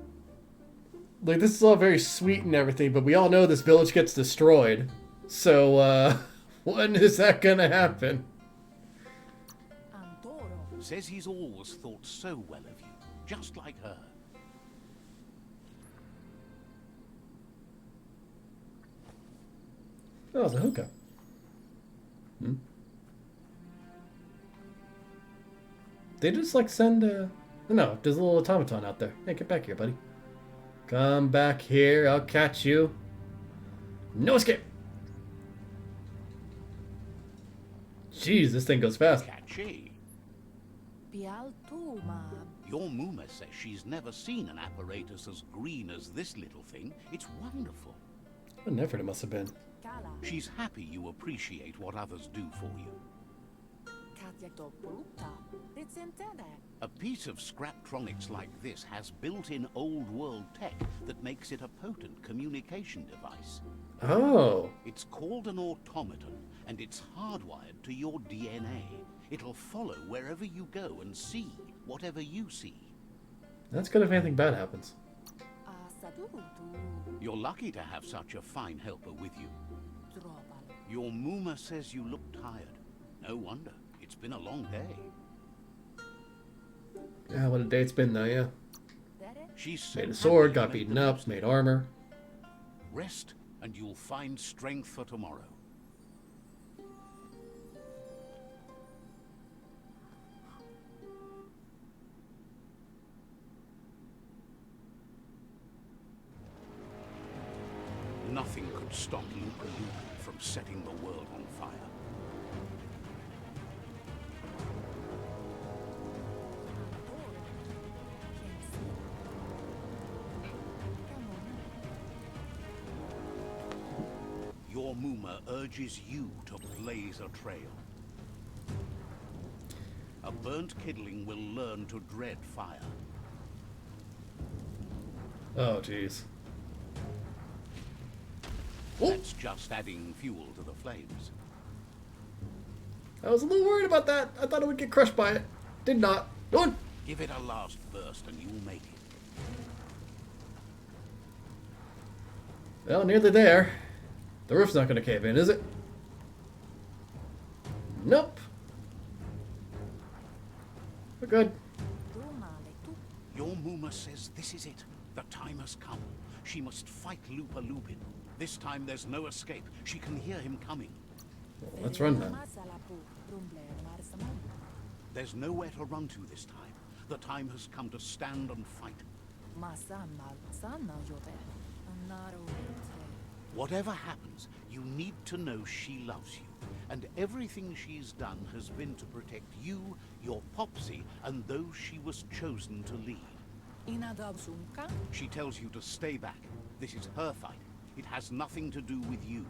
Like, this is all very sweet and everything, but we all know this village gets destroyed. So, when is that gonna happen? Says he's always thought so well of you, just like her. Oh, it's a hookah. They just, like, send, No, there's a little automaton out there. Hey, get back here, buddy. Come back here, I'll catch you. No escape! Jeez, this thing goes fast. Catchy. Your Muma says she's never seen an apparatus as green as this little thing. It's wonderful. What an effort it must have been. She's happy you appreciate what others do for you. A piece of Scraptronics like this has built-in old-world tech that makes it a potent communication device. Oh. It's called an automaton, and it's hardwired to your DNA. It'll follow wherever you go and see whatever you see. That's good if anything bad happens. You're lucky to have such a fine helper with you. Your Muma says you look tired. No wonder. It's been a long day. Yeah, what a day it's been though, yeah. She's so Made a sword, got happy you beaten made the up, most made of it. armor. Rest, and you'll find strength for tomorrow. Nothing could stop Lupa Lupa from setting the world on fire. Your Muma urges you to blaze a trail. A burnt kidling will learn to dread fire. Oh, jeez. That's just adding fuel to the flames. I was a little worried about that. I thought it would get crushed by it. Did not. Go on. Give it a last burst and you'll make it. Well, nearly there. The roof's not going to cave in, is it? Nope. We're good. Your Muma says this is it. The time has come. She must fight Lupa Lupin. This time there's no escape. She can hear him coming. Well, let's run then. There's nowhere to run to this time. The time has come to stand and fight. Whatever happens, you need to know she loves you. And everything she's done has been to protect you, your Popsy, and those she was chosen to lead. She tells you to stay back. This is her fight. It has nothing to do with you.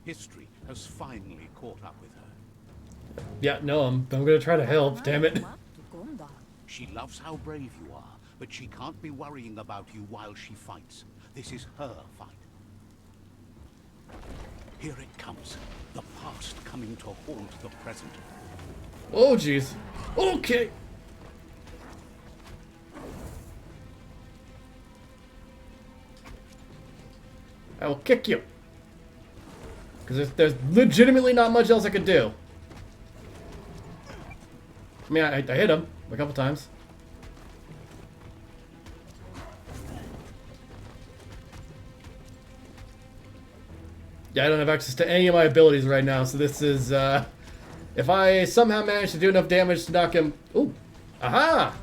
History has finally caught up with her. Yeah, no, I'm gonna try to help, damn it. She loves how brave you are, but she can't be worrying about you while she fights. This is her fight. Here it comes. The past coming to haunt the present. Oh, jeez. Okay. I will kick you. Because there's legitimately not much else I could do. I mean, I hit him a couple times. Yeah, I don't have access to any of my abilities right now, so this is, if I somehow manage to do enough damage to knock him... Ooh! Aha!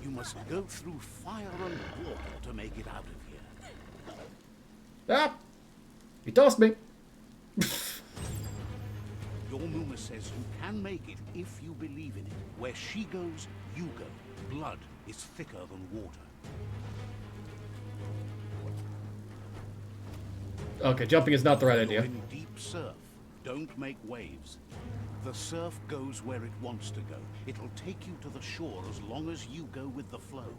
You must go through fire and water to make it out of here. Ah! He tossed me! Your Muma says you can make it if you believe in it. Where she goes, you go. Blood is thicker than water. Okay, jumping is not the right idea. You're in deep surf. Don't make waves. The surf goes where it wants to go. It'll take you to the shore as long as you go with the flow.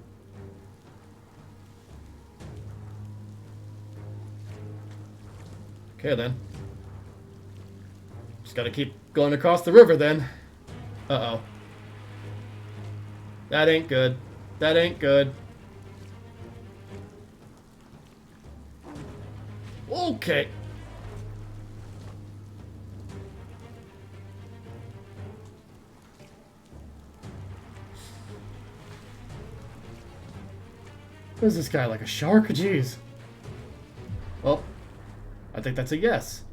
Okay, then. Just gotta keep going across the river, then. Uh-oh. That ain't good. That ain't good. Okay. What is this guy, like a shark? Jeez. Well, I think that's a yes.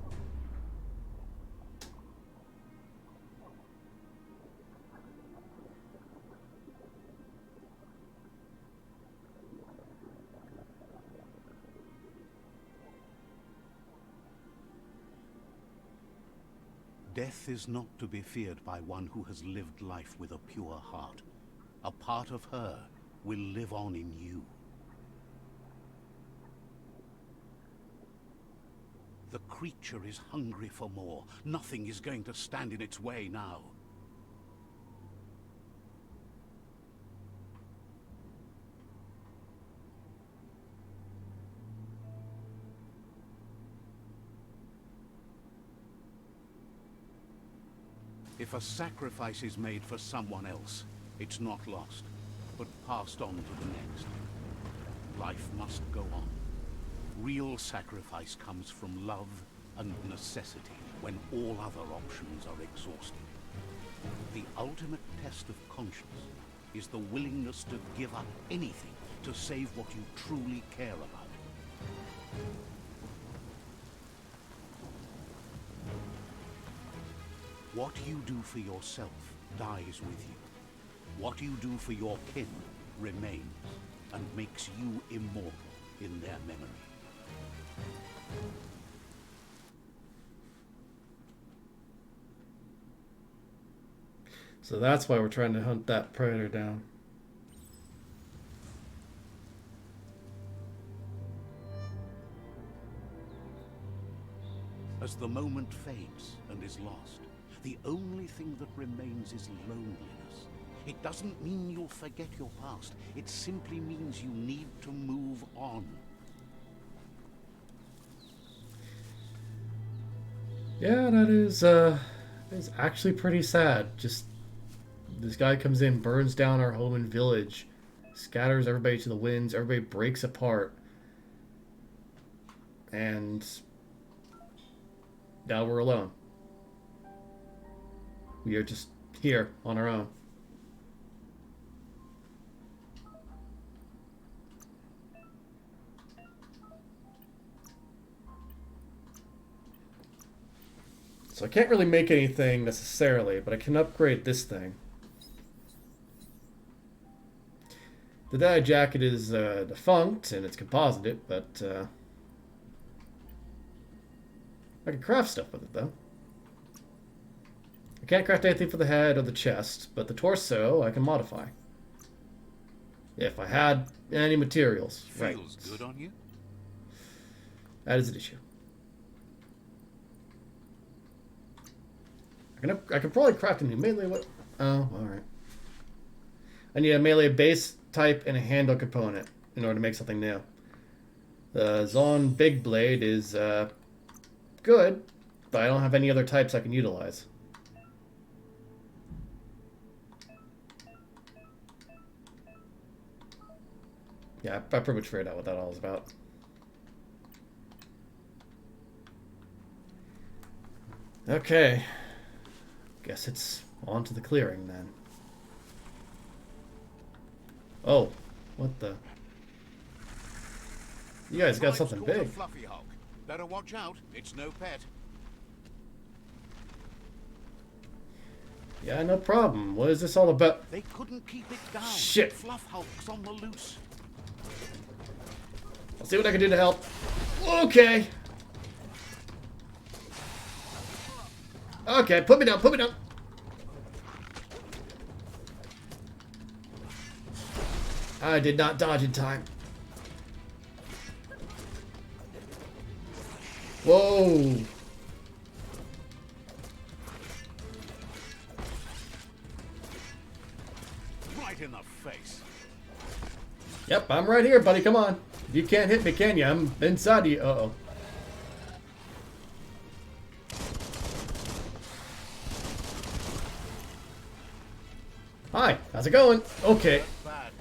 Death is not to be feared by one who has lived life with a pure heart. A part of her will live on in you. The creature is hungry for more. Nothing is going to stand in its way now. If a sacrifice is made for someone else, it's not lost, but passed on to the next. Life must go on. Real sacrifice comes from love and necessity when all other options are exhausted. The ultimate test of conscience is the willingness to give up anything to save what you truly care about. What you do for yourself dies with you. What you do for your kin remains and makes you immortal in their memory. So that's why we're trying to hunt that predator down. As the moment fades and is lost, the only thing that remains is loneliness. It doesn't mean you'll forget your past. It simply means you need to move on. Yeah, that is actually pretty sad. Just this guy comes in, burns down our home and village, scatters everybody to the winds, everybody breaks apart. And now we're alone. We are just here on our own. So I can't really make anything necessarily, but I can upgrade this thing. The dye jacket is defunct and it's composited, but I can craft stuff with it, though. I can't craft anything for the head or the chest, but the torso I can modify. If I had any materials. Feels right. good on you? That is an issue. I can probably craft a new melee. What? Oh, alright. I need a melee base type and a handle component in order to make something new. The Zon Big Blade is good, but I don't have any other types I can utilize. Yeah, I pretty much figured out what that all is about. Okay. Guess it's on to the clearing then. Oh, what the? You guys got something Called a big. Fluffy Hulk. Better watch out. It's no pet. Yeah, no problem. What is this all about? They couldn't keep it down. Shit. Fluff Hulk's on the loose. I'll see what I can do to help. Okay. Okay, put me down, put me down. I did not dodge in time. Whoa. Right in the face. Yep, I'm right here, buddy. Come on. You can't hit me, can you? I'm inside you. Uh-oh. Hi, how's it going? Okay. Bad.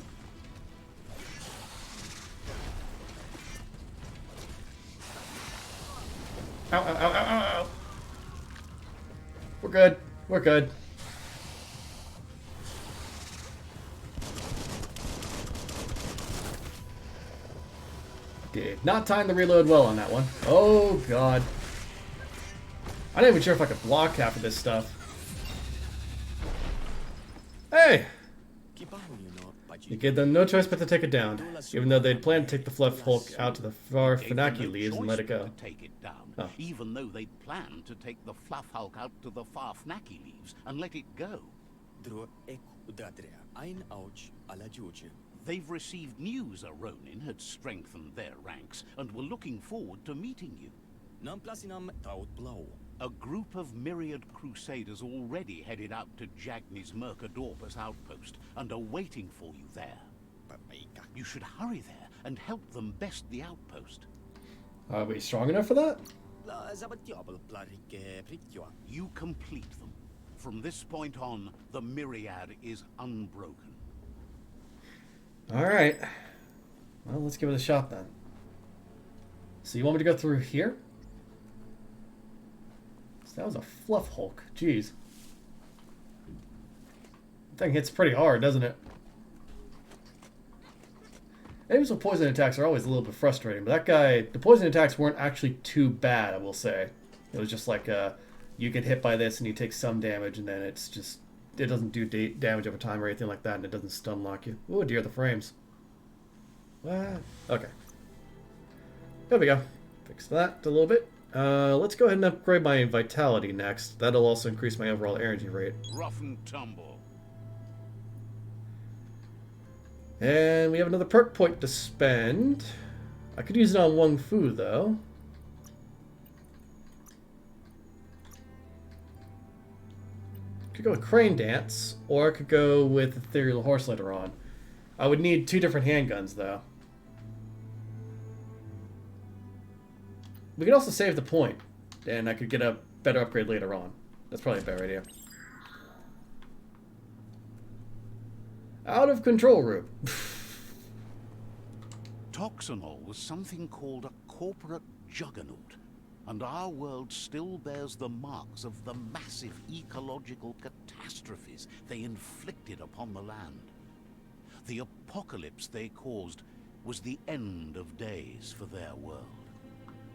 Ow, ow, ow, ow, ow, ow. We're good. We're good. Did not time the reload well on that one. Oh, God. I'm not even sure if I could block half of this stuff. Hey! You gave them no choice but to take it down, even though they'd planned to take the Fluff Hulk out to the far Gave them Funaki no leaves and choice let it go. but to take it down, Oh. even though they'd planned to take the Fluff Hulk out to the far Fnacky leaves and let it go. They've received news a Ronin had strengthened their ranks and were looking forward to meeting you. A group of myriad crusaders already headed out to Jagni's Mercadorpus outpost and are waiting for you there. You should hurry there and help them best the outpost. Are we strong enough for that? You complete them. From this point on, the myriad is unbroken. Alright. Well, let's give it a shot then. So you want me to go through here? So that was a Fluff Hulk. Jeez. That thing hits pretty hard, doesn't it? Enemies with poison attacks are always a little bit frustrating, but that guy, the poison attacks weren't actually too bad, I will say. It was just like, you get hit by this and you take some damage, and then it's just, it doesn't do damage over time or anything like that, and it doesn't stun lock you. Oh dear, the frames. What? Okay. There we go. Fix that a little bit. Let's go ahead and upgrade my vitality next. That'll also increase my overall energy rate. Rough and tumble. And we have another perk point to spend. I could use it on Wung Fu, though. Could go with Crane Dance, or I could go with Ethereal Horse later on. I would need 2 different handguns, though. We could also save the point, and I could get a better upgrade later on. That's probably a better idea. Out of control room. Toxanol was something called a corporate juggernaut, and our world still bears the marks of the massive ecological catastrophes they inflicted upon the land. The apocalypse they caused was the end of days for their world.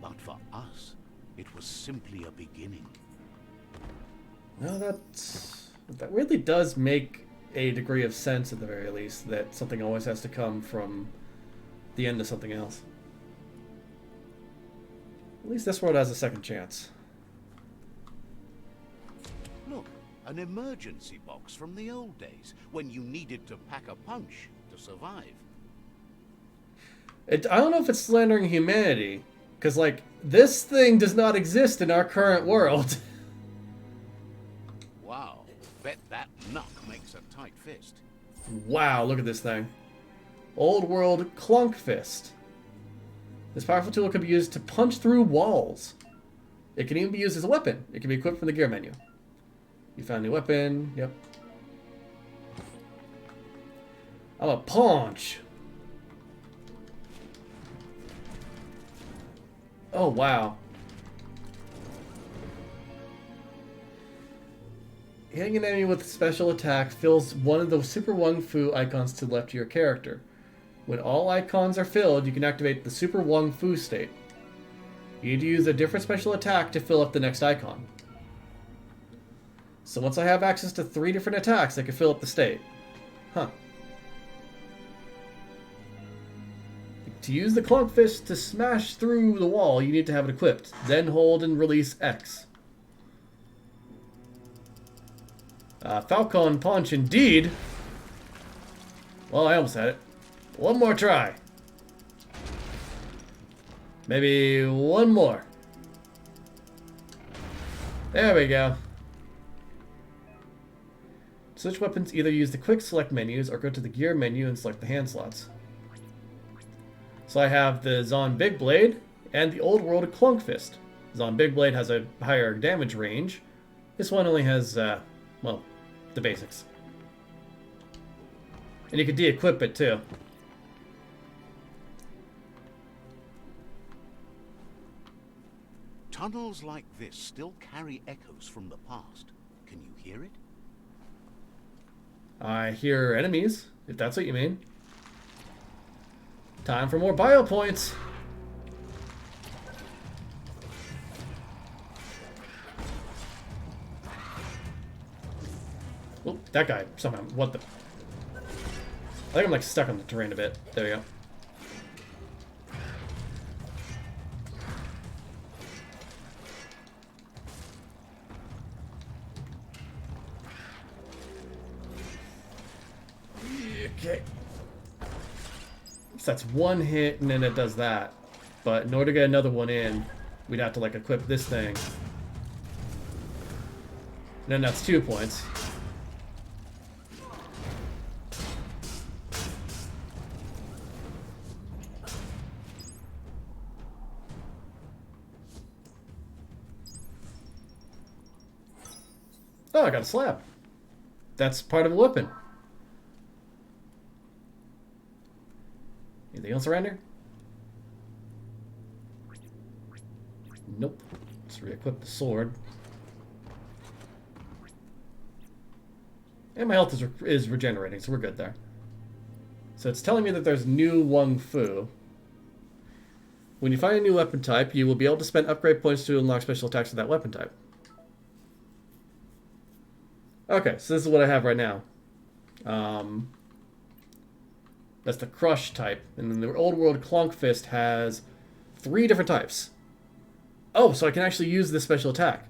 But for us, it was simply a beginning. No, that really does make a degree of sense at the very least, that something always has to come from the end of something else. At least this world has a second chance. An emergency box from the old days, when you needed to pack a punch to survive. I don't know if it's slandering humanity, because, like, this thing does not exist in our current world. Wow, bet that knuck makes a tight fist. Wow, look at this thing. Old world clunk fist. This powerful tool can be used to punch through walls. It can even be used as a weapon. It can be equipped from the gear menu. You found a new weapon. Yep. I'm a punch. Oh, wow. Hitting an enemy with special attack fills one of the Super Wung Fu icons to the left of your character. When all icons are filled, you can activate the Super Wung Fu state. You need to use a different special attack to fill up the next icon. So once I have access to 3 different attacks, I can fill up the state. Huh. To use the Clunk Fist to smash through the wall, you need to have it equipped. Then hold and release X. Falcon Punch indeed. Well, I almost had it. One more try. Maybe one more. There we go. Switch weapons, either use the quick select menus or go to the gear menu and select the hand slots. So I have the Zon Big Blade and the Old World Clunk Fist. Zon Big Blade has a higher damage range. This one only has, well, the basics. And you can de-equip it too. Tunnels like this still carry echoes from the past. Can you hear it? I hear enemies, if that's what you mean. Time for more bio points. Oh, that guy somehow. What the? I think I'm like stuck on the terrain a bit. There we go. Okay. So that's one hit and then it does that. But in order to get another one in, we'd have to like equip this thing. And then that's 2 points. Oh, I got a slab. That's part of a weapon. Anything else around here? Nope. Let's re-equip the sword. And my health is regenerating, so we're good there. So it's telling me that there's new Wung Fu. When you find a new weapon type, you will be able to spend upgrade points to unlock special attacks with that weapon type. Okay, so this is what I have right now. That's the Crush type. And then the Old World Clunk Fist has 3 different types. Oh, so I can actually use this special attack.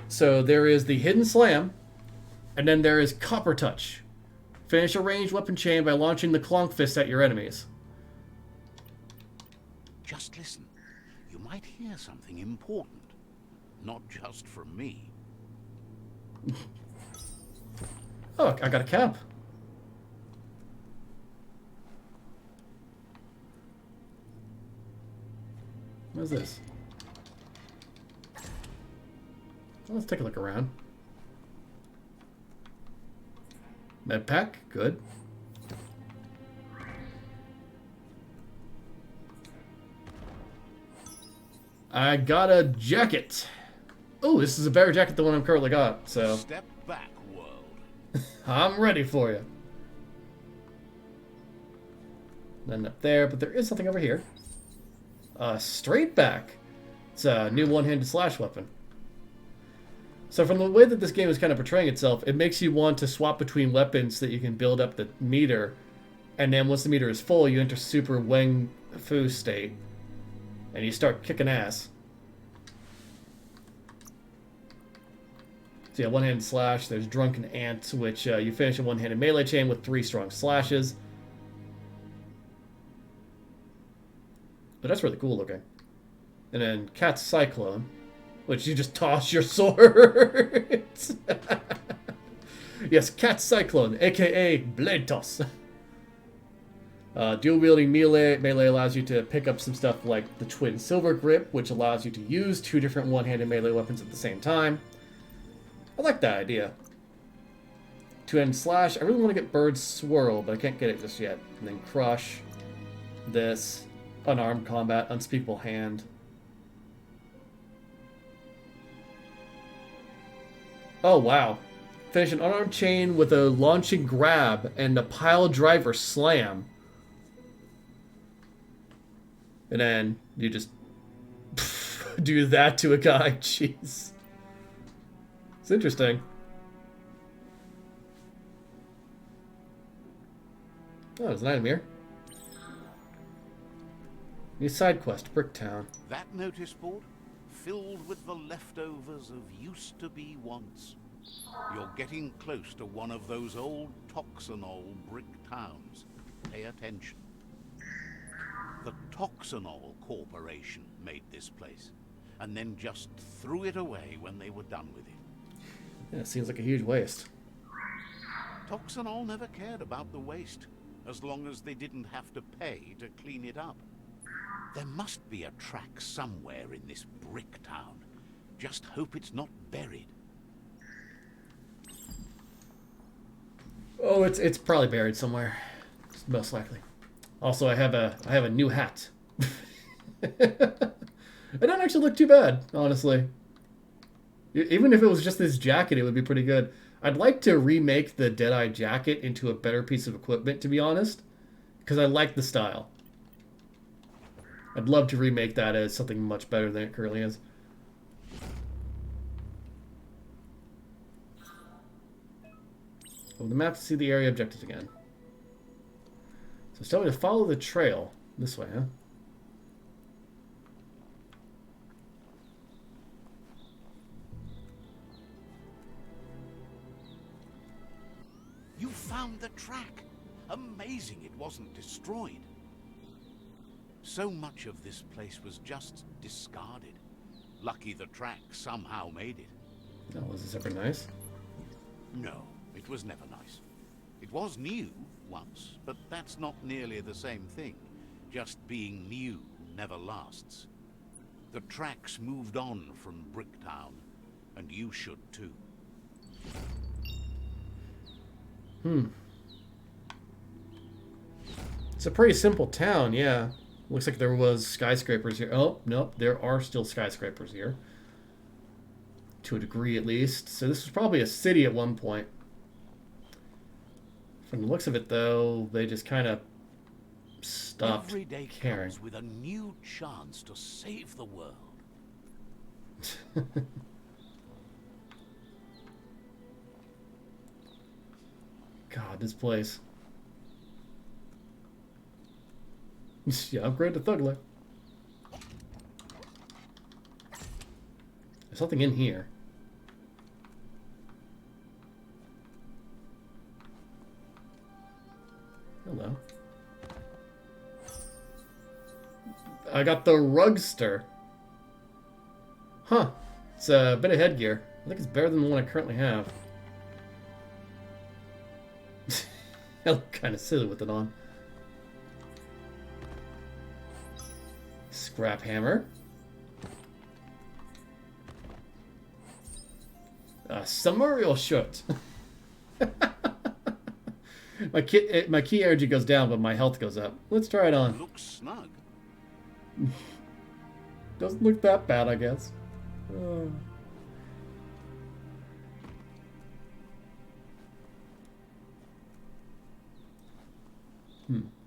So there is the Hidden Slam, and then there is Copper Touch. Finish a ranged weapon chain by launching the Clunk Fist at your enemies. Just listen. You might hear something important. Not just from me. Oh, I got a cap. What is this? Well, let's take a look around. Med pack, good. I got a jacket. Oh, this is a better jacket than the one I'm currently got, so Step back, world. I'm ready for you. Then up there, but there is something over here. Straight back. It's a new one-handed slash weapon. So from the way that this game is kind of portraying itself, it makes you want to swap between weapons so that you can build up the meter. And then once the meter is full, you enter Super Wung Fu state. And you start kicking ass. So yeah, one-handed slash. There's Drunken Ant, which you finish a one-handed melee chain with 3 strong slashes. But that's really cool looking. And then Cat's Cyclone, which you just toss your sword. Yes, Cat's Cyclone, aka Blade Toss. Dual wielding melee allows you to pick up some stuff like the Twin Silver Grip, which allows you to use 2 different one-handed melee weapons at the same time. I like that idea. Two-handed slash. I really want to get Bird Swirl, but I can't get it just yet. And then Crush. This. Unarmed Combat. Unspeakable Hand. Oh, wow. Finish an unarmed chain with a launching grab and a pile driver slam. And then you just do that to a guy. Jeez. It's interesting. Oh, there's an item here. New side quest, Bricktown. That notice board? Filled with the leftovers of used-to-be wants. You're getting close to one of those old Toxanol brick towns. Pay attention. The Toxanol Corporation made this place, and then just threw it away when they were done with it. Yeah, it seems like a huge waste. Toxanol never cared about the waste, as long as they didn't have to pay to clean it up. There must be a track somewhere in this brick town. Just hope it's not buried. Oh, it's probably buried somewhere. Most likely. Also, I have a new hat. It doesn't actually look too bad, honestly. Even if it was just this jacket, it would be pretty good. I'd like to remake the Deadeye jacket into a better piece of equipment, to be honest, because I like the style. I'd love to remake that as something much better than it currently is. Open the map to see the area objectives again. So it's telling me to follow the trail. This way, huh? You found the track. Amazing it wasn't destroyed. So much of this place was just discarded. Lucky the track somehow made it. Oh, was this ever nice? No, it was never nice. It was new once, but that's not nearly the same thing. Just being new never lasts. The tracks moved on from Bricktown, and you should too. It's a pretty simple town, yeah. Looks like there was skyscrapers here. Oh, nope, there are still skyscrapers here. To a degree, at least. So this was probably a city at one point. From the looks of it, though, they just kind of stopped Every day caring. comes with a new chance to save the world. God, this place. Yeah, upgrade to Thug Life. There's something in here. Hello. I got the Rugster. Huh. It's a bit of headgear. I think it's better than the one I currently have. I look kind of silly with it on. Scrap hammer. A Sumerial shirt. my key energy goes down, but my health goes up. Let's try it on. Looks snug. Doesn't look that bad, I guess. I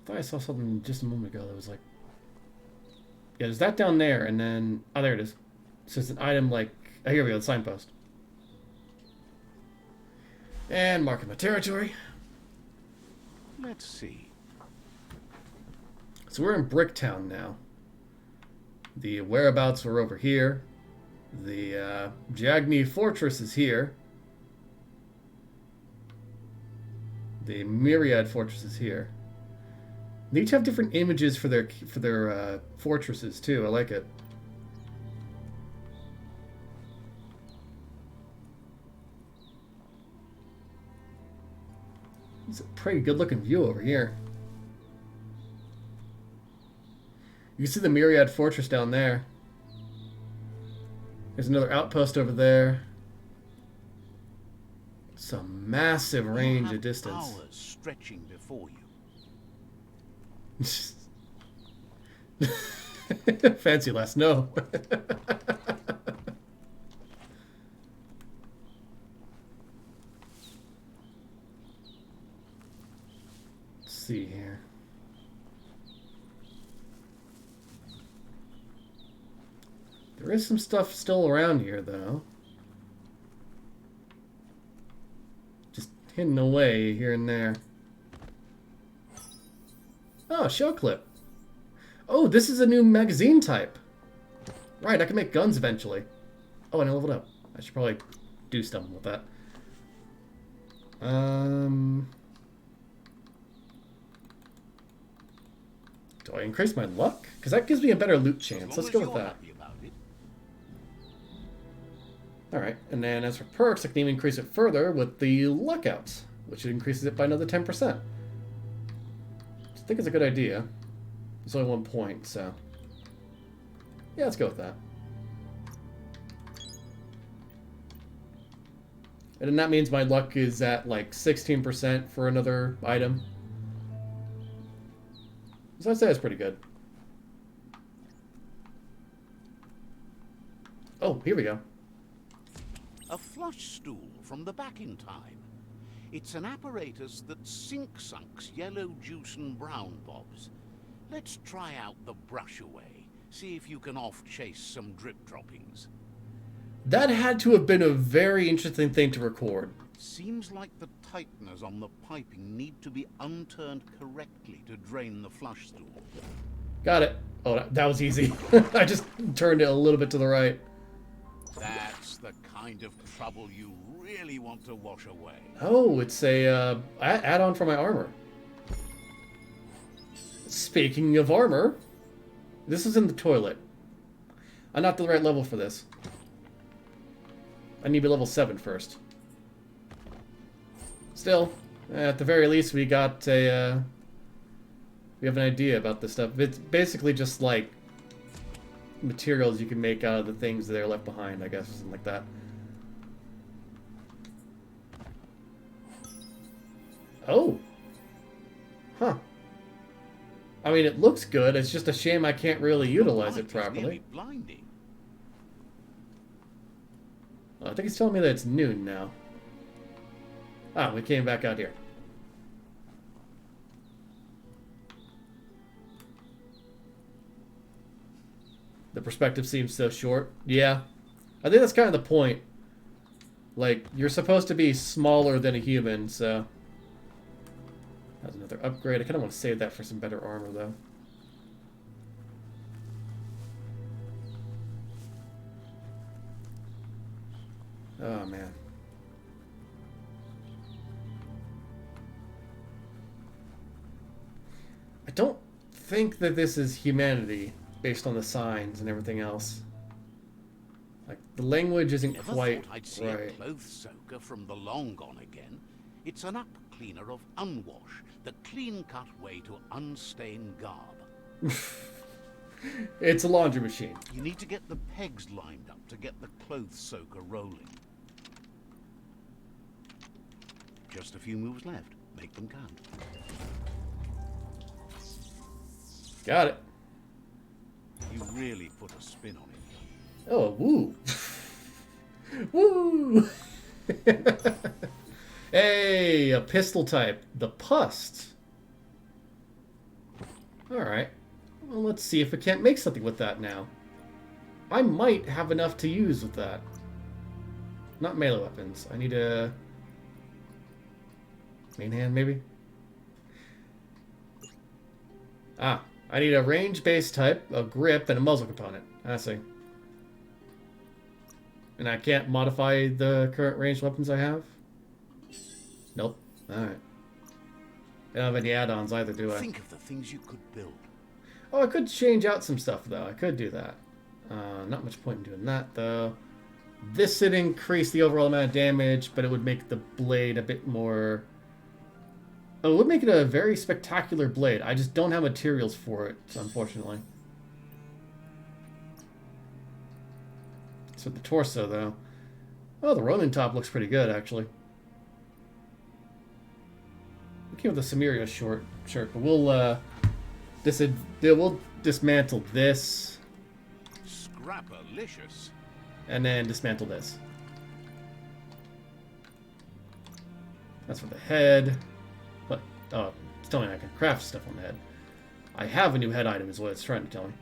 thought I saw something just a moment ago that was like... Yeah, there's that down there, and then... Oh, there it is. So it's an item like... Oh, here we go, the signpost. And marking my territory. Let's see. So we're in Bricktown now. The whereabouts were over here. The Jagni Fortress is here. The myriad fortresses here. They each have different images for their fortresses too. I like it. It's a pretty good looking view over here. You can see the myriad fortress down there. There's another outpost over there. Some massive range of distance. Hours stretching before you. Fancy last no. Let's see here. There is some stuff still around here, though. Just hidden away here and there. Oh, shell clip. Oh, this is a new magazine type. Right, I can make guns eventually. Oh, and I leveled up. I should probably do something with that. Do I increase my luck? Because that gives me a better loot chance. Let's go with that. Alright, and then as for perks, I can even increase it further with the lookouts, which increases it by another 10%. I think it's a good idea. It's only 1 point, so... yeah, let's go with that. And then that means my luck is at like 16% for another item. So I'd say that's pretty good. Oh, here we go. A flush stool from the back in time. It's an apparatus that sunks yellow juice and brown bobs. Let's try out the brush away. See if you can off-chase some drip droppings. That had to have been a very interesting thing to record. Seems like the tighteners on the piping need to be unturned correctly to drain the flush stool. Got it. Oh, that was easy. I just turned it a little bit to the right. That's the kind of trouble you really want to wash away. Oh, it's a add-on for my armor. Speaking of armor, this is in the toilet. I'm not the right level for this. I need to be level 7 first. Still, at the very least, we got a we have an idea about this stuff. It's basically just like materials you can make out of the things that are left behind, I guess, something like that. Oh. Huh. I mean, it looks good. It's just a shame I can't really utilize it properly. Oh, I think it's telling me that it's noon now. Ah, we came back out here. The perspective seems so short. Yeah. I think that's kind of the point. Like, you're supposed to be smaller than a human, so... That's another upgrade. I kind of want to save that for some better armor, though. Oh, man. I don't think that this is humanity, based on the signs and everything else. Like, the language isn't Never quite thought I'd see right. a clothes soaker from the long gone again. It's an up cleaner of unwash, the clean-cut way to unstain garb. It's a laundry machine. You need to get the pegs lined up to get the clothes soaker rolling. Just a few moves left. Make them count. Got it. You really put a spin on it. Oh, woo. Woo! Hey, a pistol type. The Pust. Alright. Well, let's see if we can't make something with that now. I might have enough to use with that. Not melee weapons. I need a... main hand, maybe? Ah, I need a range-based type, a grip, and a muzzle component. I see. And I can't modify the current ranged weapons I have? Nope. Alright. don't have any add-ons either, do I? Think of the things you could build. Oh, I could change out some stuff, though. I could do that. Not much point in doing that, though. This would increase the overall amount of damage, but it would make the blade a bit more... Oh, it would make it a very spectacular blade. I just don't have materials for it, unfortunately. So the torso, though. Oh, the Ronin top looks pretty good, actually. We came with the Samaria shirt, but we'll dismantle this. Scrapalicious. And then dismantle this. That's for the head. What? Oh, it's telling me I can craft stuff on the head. I have a new head item is what it's trying to tell me.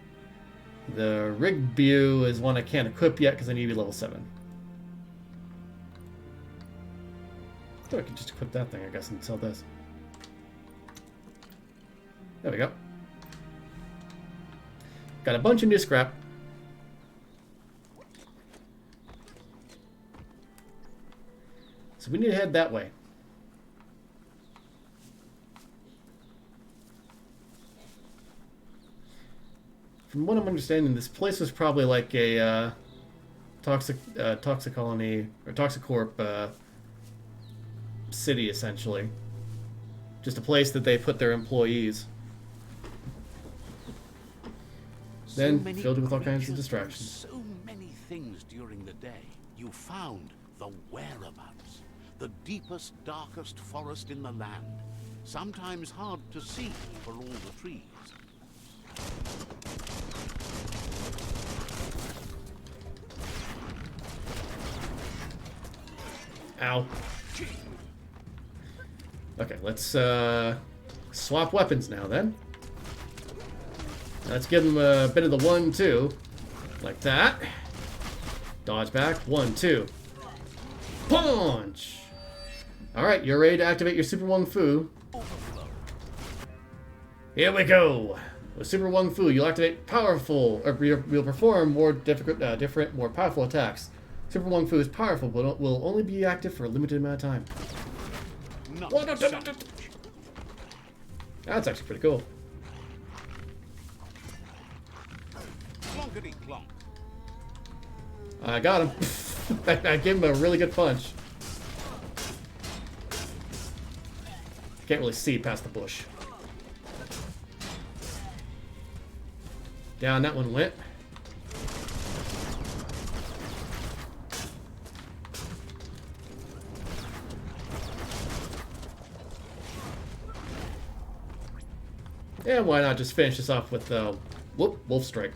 The Rig Bew is one I can't equip yet because I need to be level 7. I thought I could just equip that thing, I guess, and sell this. There we go. Got a bunch of new scrap. So we need to head that way. From what I'm understanding, this place was probably like a toxicolony or Toxicorp city, essentially. Just a place that they put their employees. Then filled with all kinds of distractions. So many things during the day. You found the whereabouts, the deepest, darkest forest in the land. Sometimes hard to see for all the trees. Ow. Okay, let's swap weapons now then. Let's give him a bit of the 1-2. Like that. Dodge back. 1-2. Punch! Alright, you're ready to activate your Super Wung Fu. Here we go! With Super Wung Fu, you'll activate powerful, or you'll perform more different, more powerful attacks. Super Wung Fu is powerful, but will only be active for a limited amount of time. That's actually pretty cool. I got him. I gave him a really good punch. Can't really see past the bush. Down that one went. And why not just finish this off with Wolf Strike?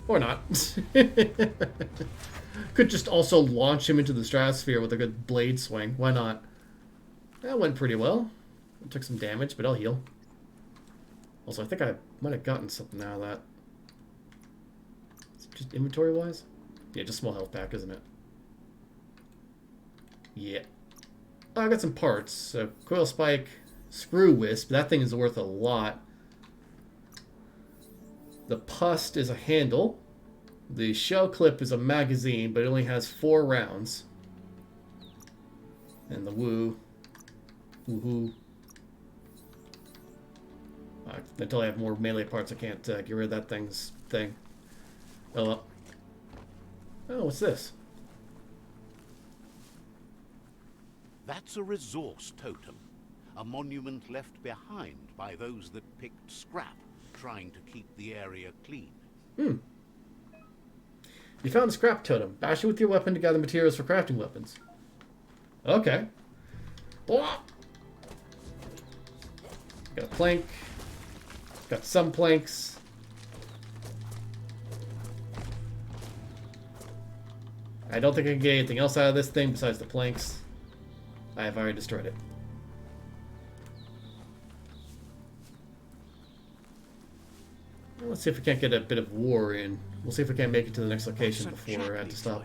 Or not. Could just also launch him into the stratosphere with a good blade swing. Why not? That went pretty well. It took some damage, but I'll heal. Also, I think I might have gotten something out of that. Just inventory-wise? Yeah, just small health pack, isn't it? Yeah. Oh, I got some parts. So, coil spike, screw wisp. That thing is worth a lot. The pust is a handle. The shell clip is a magazine, but it only has 4 rounds. And the woohoo. Until I have more melee parts, I can't get rid of that thing. Oh, well. Oh, what's this? That's a resource totem. A monument left behind by those that picked scrap, trying to keep the area clean. You found a scrap totem. Bash it with your weapon to gather materials for crafting weapons. Okay. Oh. Got a plank. Got some planks. I don't think I can get anything else out of this thing besides the planks. I have already destroyed it. Well, let's see if we can't get a bit of war in. We'll see if we can't make it to the next location before I have to stop.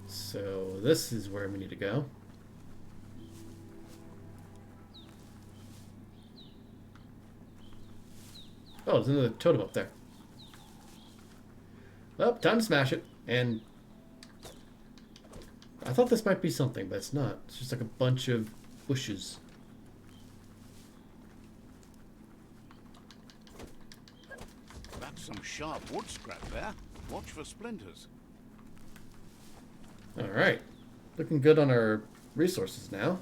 So this is where we need to go. Oh, there's another totem up there. Oh, time to smash it. And I thought this might be something, but it's not. It's just like a bunch of bushes. That's some sharp wood scrap there. Watch for splinters. Alright. Looking good on our resources now.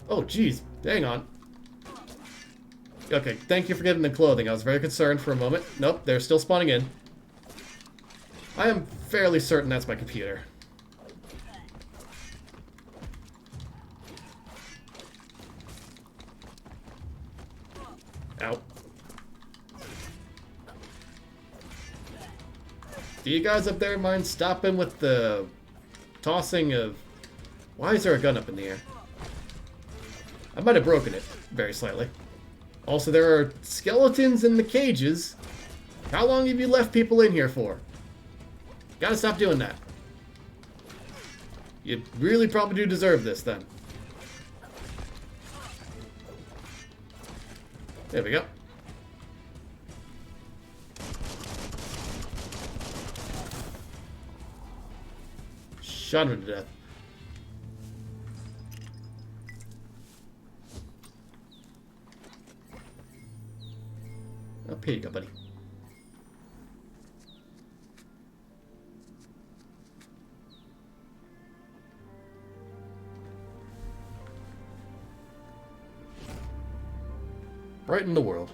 Oh, geez. Hang on. Okay, thank you for getting the clothing. I was very concerned for a moment. Nope, they're still spawning in. I am fairly certain that's my computer. Ow. Do you guys up there mind stopping with the tossing of... Why is there a gun up in the air? I might have broken it very slightly. Also, there are skeletons in the cages. How long have you left people in here for? Gotta stop doing that. You really probably do deserve this, then. There we go. Shot him to death. Up here you go, buddy. Brighten the world.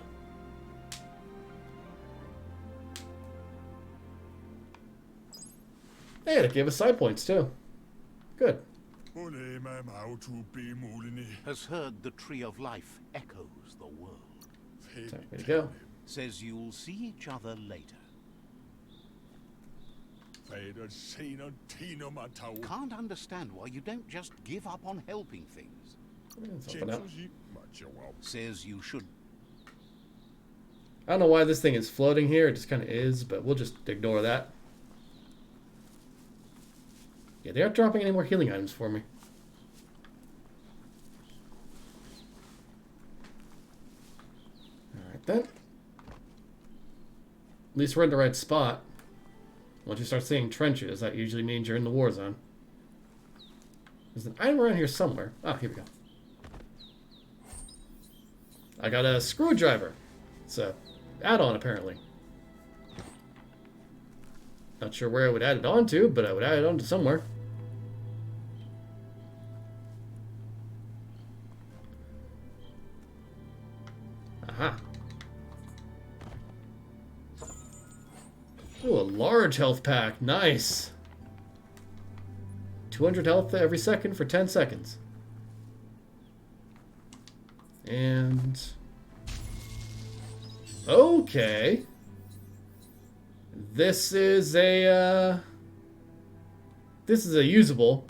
Hey, that gave us side points too. Good. Has heard the Tree of Life echoes the world. So, there you go. Says you'll see each other later. Can't understand why you don't just give up on helping things. Let's open up. Says you should. I don't know why this thing is floating here. It just kind of is, but we'll just ignore that. Yeah, they aren't dropping any more healing items for me. Alright then. At least we're in the right spot. Once you start seeing trenches, that usually means you're in the war zone. There's an item around here somewhere. Ah, here we go. I got a screwdriver. It's a add-on, apparently. Not sure where I would add it on to, but I would add it on to somewhere. Aha. Ooh, a large health pack. Nice. 200 health every second for 10 seconds. And... okay. This is a usable.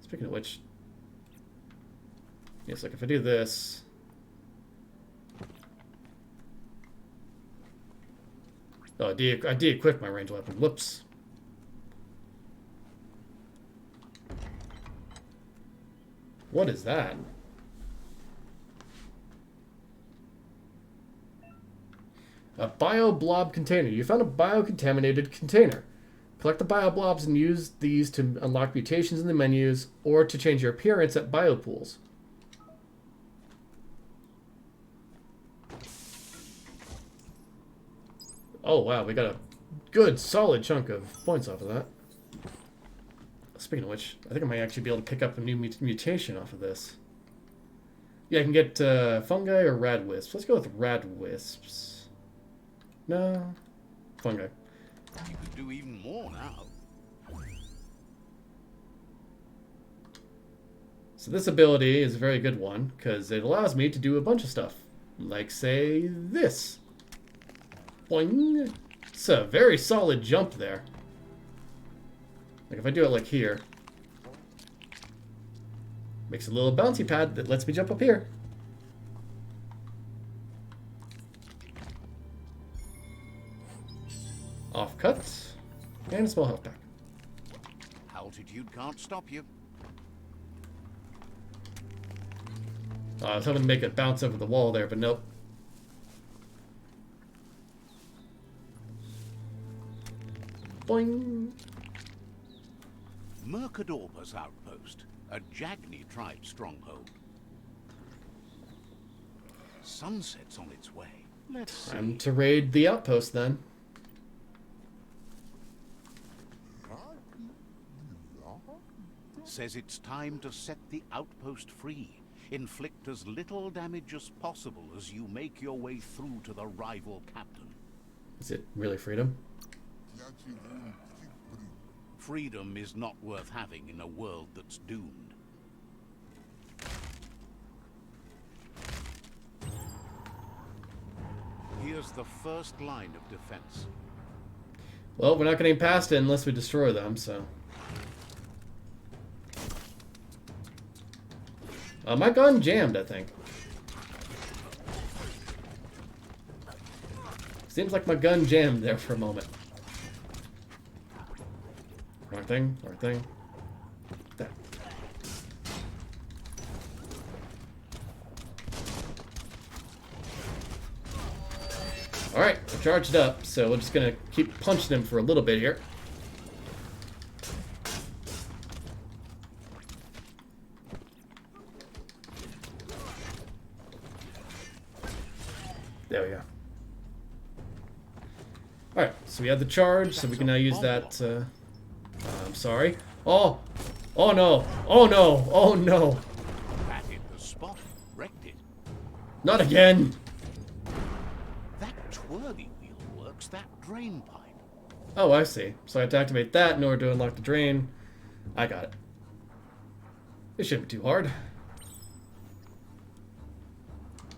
Speaking of which, yes, like if I do this, oh, I de-equipped my ranged weapon. Whoops. What is that? A bio-blob container. You found a bio-contaminated container. Collect the bio-blobs and use these to unlock mutations in the menus or to change your appearance at biopools. Oh wow, we got a good solid chunk of points off of that. Speaking of which, I think I might actually be able to pick up a new mutation off of this. Yeah, I can get fungi or rad wisps. Let's go with rad wisps. No, fungi. You could do even more now. So this ability is a very good one because it allows me to do a bunch of stuff. Like, say, this. Boing. It's a very solid jump there. Like if I do it like here, makes a little bouncy pad that lets me jump up here. Off cuts and a small health pack. How Altitude can't stop you. I was hoping to make it bounce over the wall there, but nope. Boing! Mercadorpa's outpost, a Jagni tribe stronghold. Sunset's on its way. Let's see. Time to raid the outpost then. Says it's time to set the outpost free. Inflict as little damage as possible as you make your way through to the rival captain. Is it really freedom? Freedom is not worth having in a world that's doomed. Here's the first line of defense. Well, we're not getting past it unless we destroy them, so... my gun jammed, I think. Seems like my gun jammed there for a moment. Wrong thing, wrong thing. That. Alright, we're charged up, so we're just gonna keep punching him for a little bit here. There we go. Alright, so we have the charge, so we can now use that, I'm sorry. Oh! Oh no! Oh no! Oh no! That hit the spot, wrecked it. Not again! That twirly wheel works that drain pipe. Oh, I see. So I have to activate that in order to unlock the drain. I got it. It shouldn't be too hard.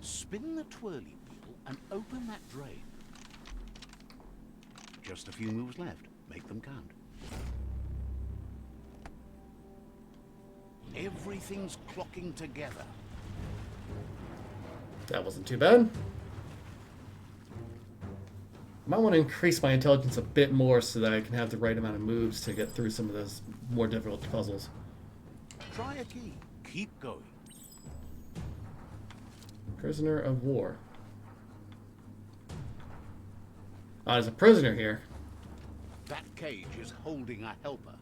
Spin the twirly wheel and open that drain. Just a few moves left. Make them count. Everything's clocking together. That wasn't too bad. Might want to increase my intelligence a bit more so that I can have the right amount of moves to get through some of those more difficult puzzles. Try a key. Keep going. Prisoner of war. Ah, there's a prisoner here. That cage is holding a helper.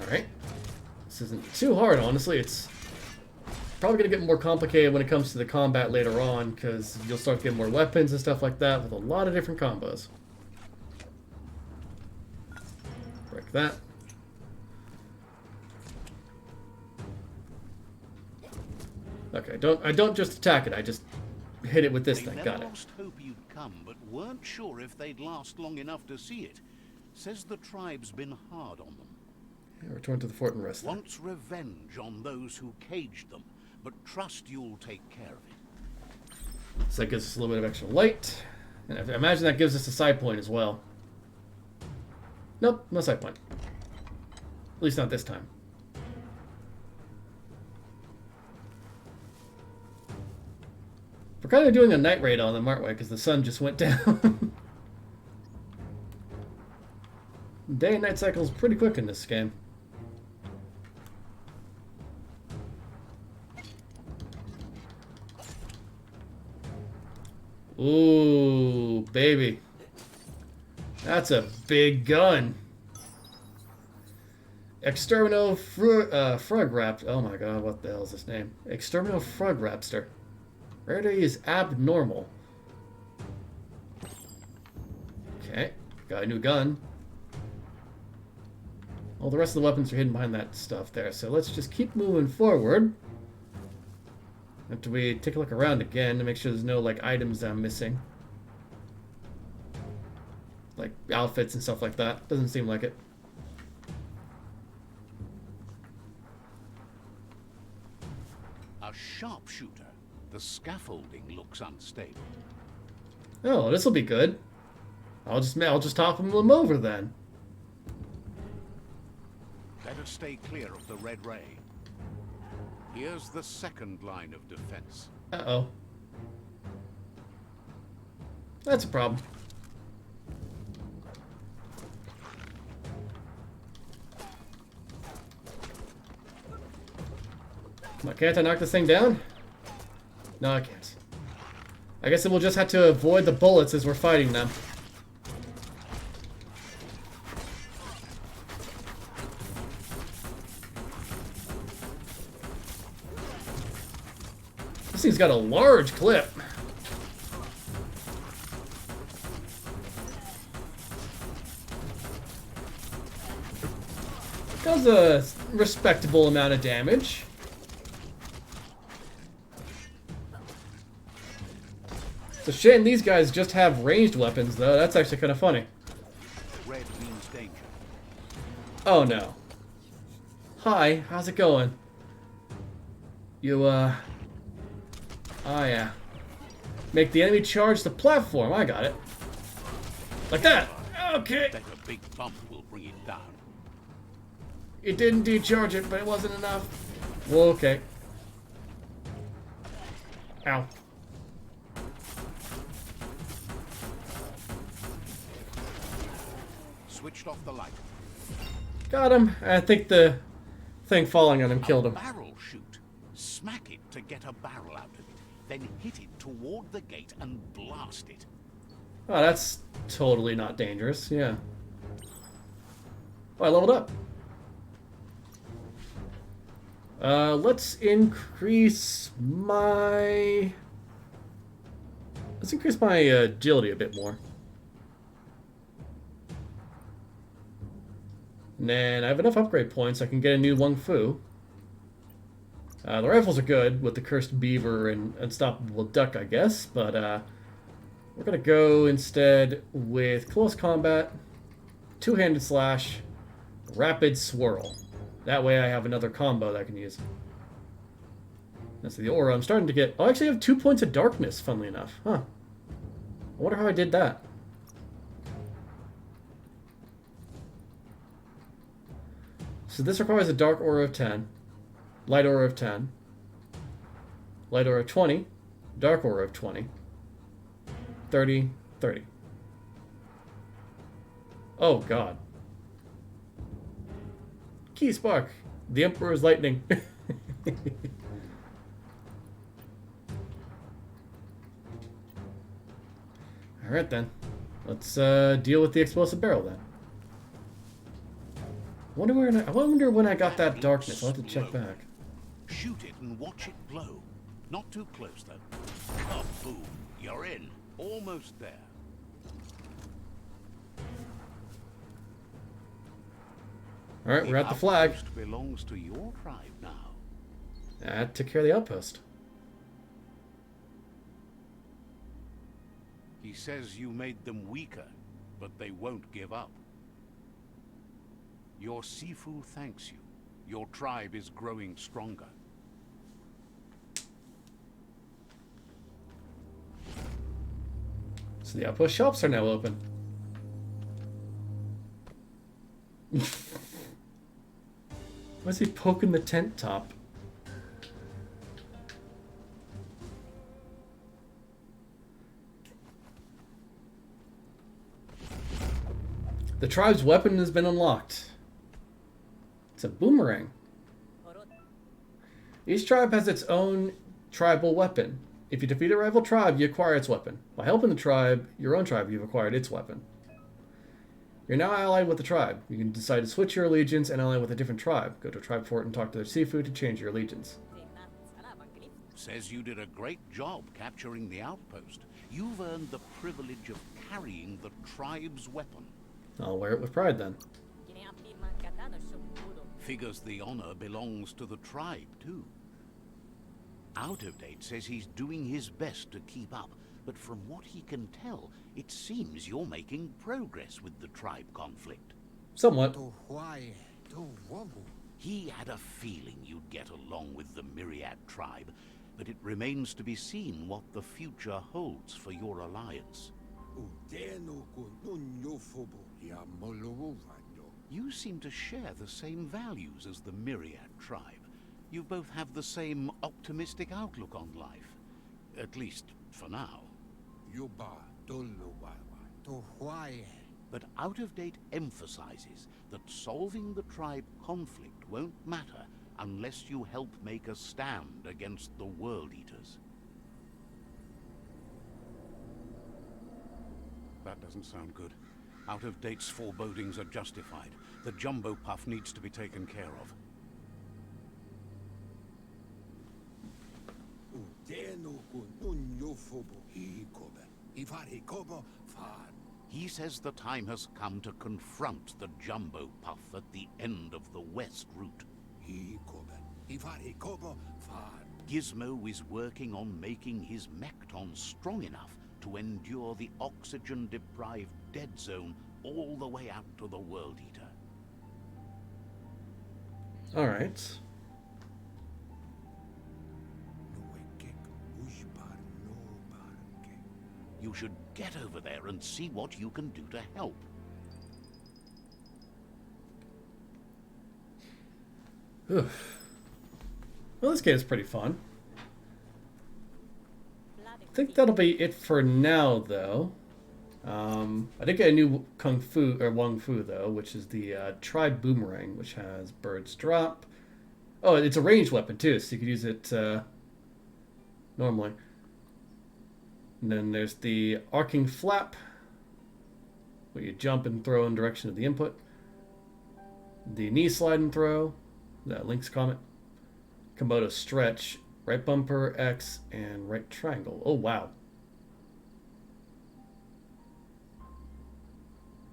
Alright. This isn't too hard, honestly. It's probably going to get more complicated when it comes to the combat later on, because you'll start getting more weapons and stuff like that with a lot of different combos. Break that. Okay, I don't just attack it, I just hit it with this thing. Got it. Lost hope you'd come, but weren't sure if they'd last long enough to see it. Says the tribe's been hard on them. Yeah, return to the fort and rest. Wants revenge on those who caged them, but trust you'll take care of it. So that gives us a little bit of extra light. And I imagine that gives us a side point as well. Nope, no side point. At least not this time. We're kind of doing a night raid on them, aren't we? Because the sun just went down. Day and night cycle is pretty quick in this game. Ooh, baby. That's a big gun. Extermino Frugraptor. Oh my god, what the hell is this name? Extermino Frugraptor. Rarity is abnormal. Okay, got a new gun. All the rest of the weapons are hidden behind that stuff there, so let's just keep moving forward. After we take a look around again to make sure there's no like items that I'm missing. Like outfits and stuff like that. Doesn't seem like it. A sharpshooter. The scaffolding looks unstable. Oh, this will be good. I'll just topple them over then. Better stay clear of the red ray. Here's the second line of defense. Uh-oh. That's a problem. Come on, can't I knock this thing down? No, I can't. I guess we'll just have to avoid the bullets as we're fighting them. This thing's got a large clip. Does a respectable amount of damage. It's a shame these guys just have ranged weapons, though. That's actually kind of funny. Red means danger. Oh, no. Hi, how's it going? You, Oh, yeah. Make the enemy charge the platform. I got it. Like that. Okay. Bet a big bump will bring it down. It didn't decharge it, but it wasn't enough. Well, okay. Ow. Switched off the light. Got him. I think the thing falling on him killed him. Barrel shoot. Smack it to get a barrel out of it. Then hit it toward the gate and blast it. Oh, that's totally not dangerous. Yeah. Oh, I leveled up. Let's increase my... Let's increase my agility a bit more. And then I have enough upgrade points I can get a new Wung Fu. The rifles are good with the Cursed Beaver and Unstoppable Duck, I guess, but we're going to go instead with Close Combat, Two-Handed Slash, Rapid Swirl. That way I have another combo that I can use. That's the aura. I'm starting to get... Oh, I actually have 2 points of darkness, funnily enough. Huh. I wonder how I did that. So this requires a dark aura of 10, light aura of 10, light aura of 20, dark aura of 20, 30, 30. Oh, God. Key Spark. The Emperor's Lightning. Alright then. Let's deal with the explosive barrel then. I wonder when I got that darkness. I'll have to check back. Shoot it and watch it blow. Not too close though. Kaboom. You're in. Almost there. Alright, we're at the flag. Outpost belongs to your tribe now. I took care of the outpost. He says you made them weaker, but they won't give up. Your Sifu thanks you. Your tribe is growing stronger. So the outpost shops are now open. Why is he poking the tent top? The tribe's weapon has been unlocked. It's a boomerang. Each tribe has its own tribal weapon. If you defeat a rival tribe, you acquire its weapon. By helping the tribe, your own tribe, you've acquired its weapon. You're now allied with the tribe. You can decide to switch your allegiance and ally with a different tribe. Go to a tribe fort and talk to their Sifu to change your allegiance. Says you did a great job capturing the outpost. You've earned the privilege of carrying the tribe's weapon. I'll wear it with pride then. Figures the honor belongs to the tribe, too. Out of Date says he's doing his best to keep up, but from what he can tell, it seems you're making progress with the tribe conflict. Somewhat. He had a feeling you'd get along with the Myriad tribe, but it remains to be seen what the future holds for your alliance. You seem to share the same values as the Myriad tribe. You both have the same optimistic outlook on life. At least, for now. But Out of Date emphasizes that solving the tribe conflict won't matter unless you help make a stand against the World Eaters. That doesn't sound good. Out of Date's forebodings are justified. The Jumbo Puff needs to be taken care of. He says the time has come to confront the Jumbo Puff at the end of the West Route. Gizmo is working on making his Mekton strong enough to endure the oxygen-deprived dead zone all the way out to the World Eater. Alright. You should get over there and see what you can do to help. Oof. Well, this game is pretty fun. I think that'll be it for now, though. I did get a new Kung Fu, or Wung Fu, though, which is the Tribe Boomerang, which has Bird's Drop. Oh, it's a ranged weapon, too, so you could use it normally. And then there's the Arcing Flap, where you jump and throw in direction of the input. The Knee Slide and Throw, that Link's Comet. Komodo Stretch, right bumper, X, and right triangle. Oh, wow.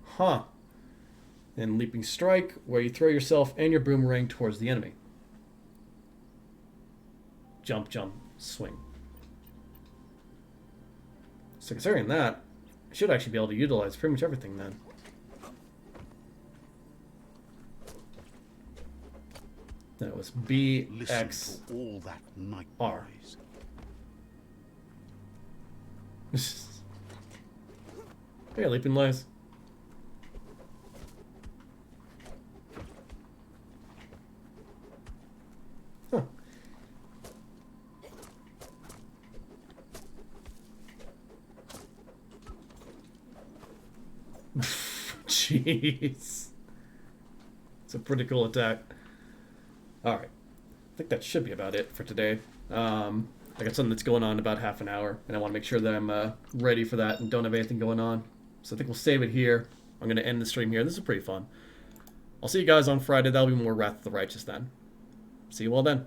Huh. And Leaping Strike, where you throw yourself and your boomerang towards the enemy. Jump, jump, swing. So considering that, I should actually be able to utilize pretty much everything then. That was B, Listen X, to all that night R. noise. Hey, Leaping Lies. Huh. Jeez. It's a pretty cool attack. Alright. I think that should be about it for today. I got something that's going on in about half an hour, and I want to make sure that I'm ready for that and don't have anything going on. So I think we'll save it here. I'm going to end the stream here. This is pretty fun. I'll see you guys on Friday. That'll be more Wrath of the Righteous then. See you all then.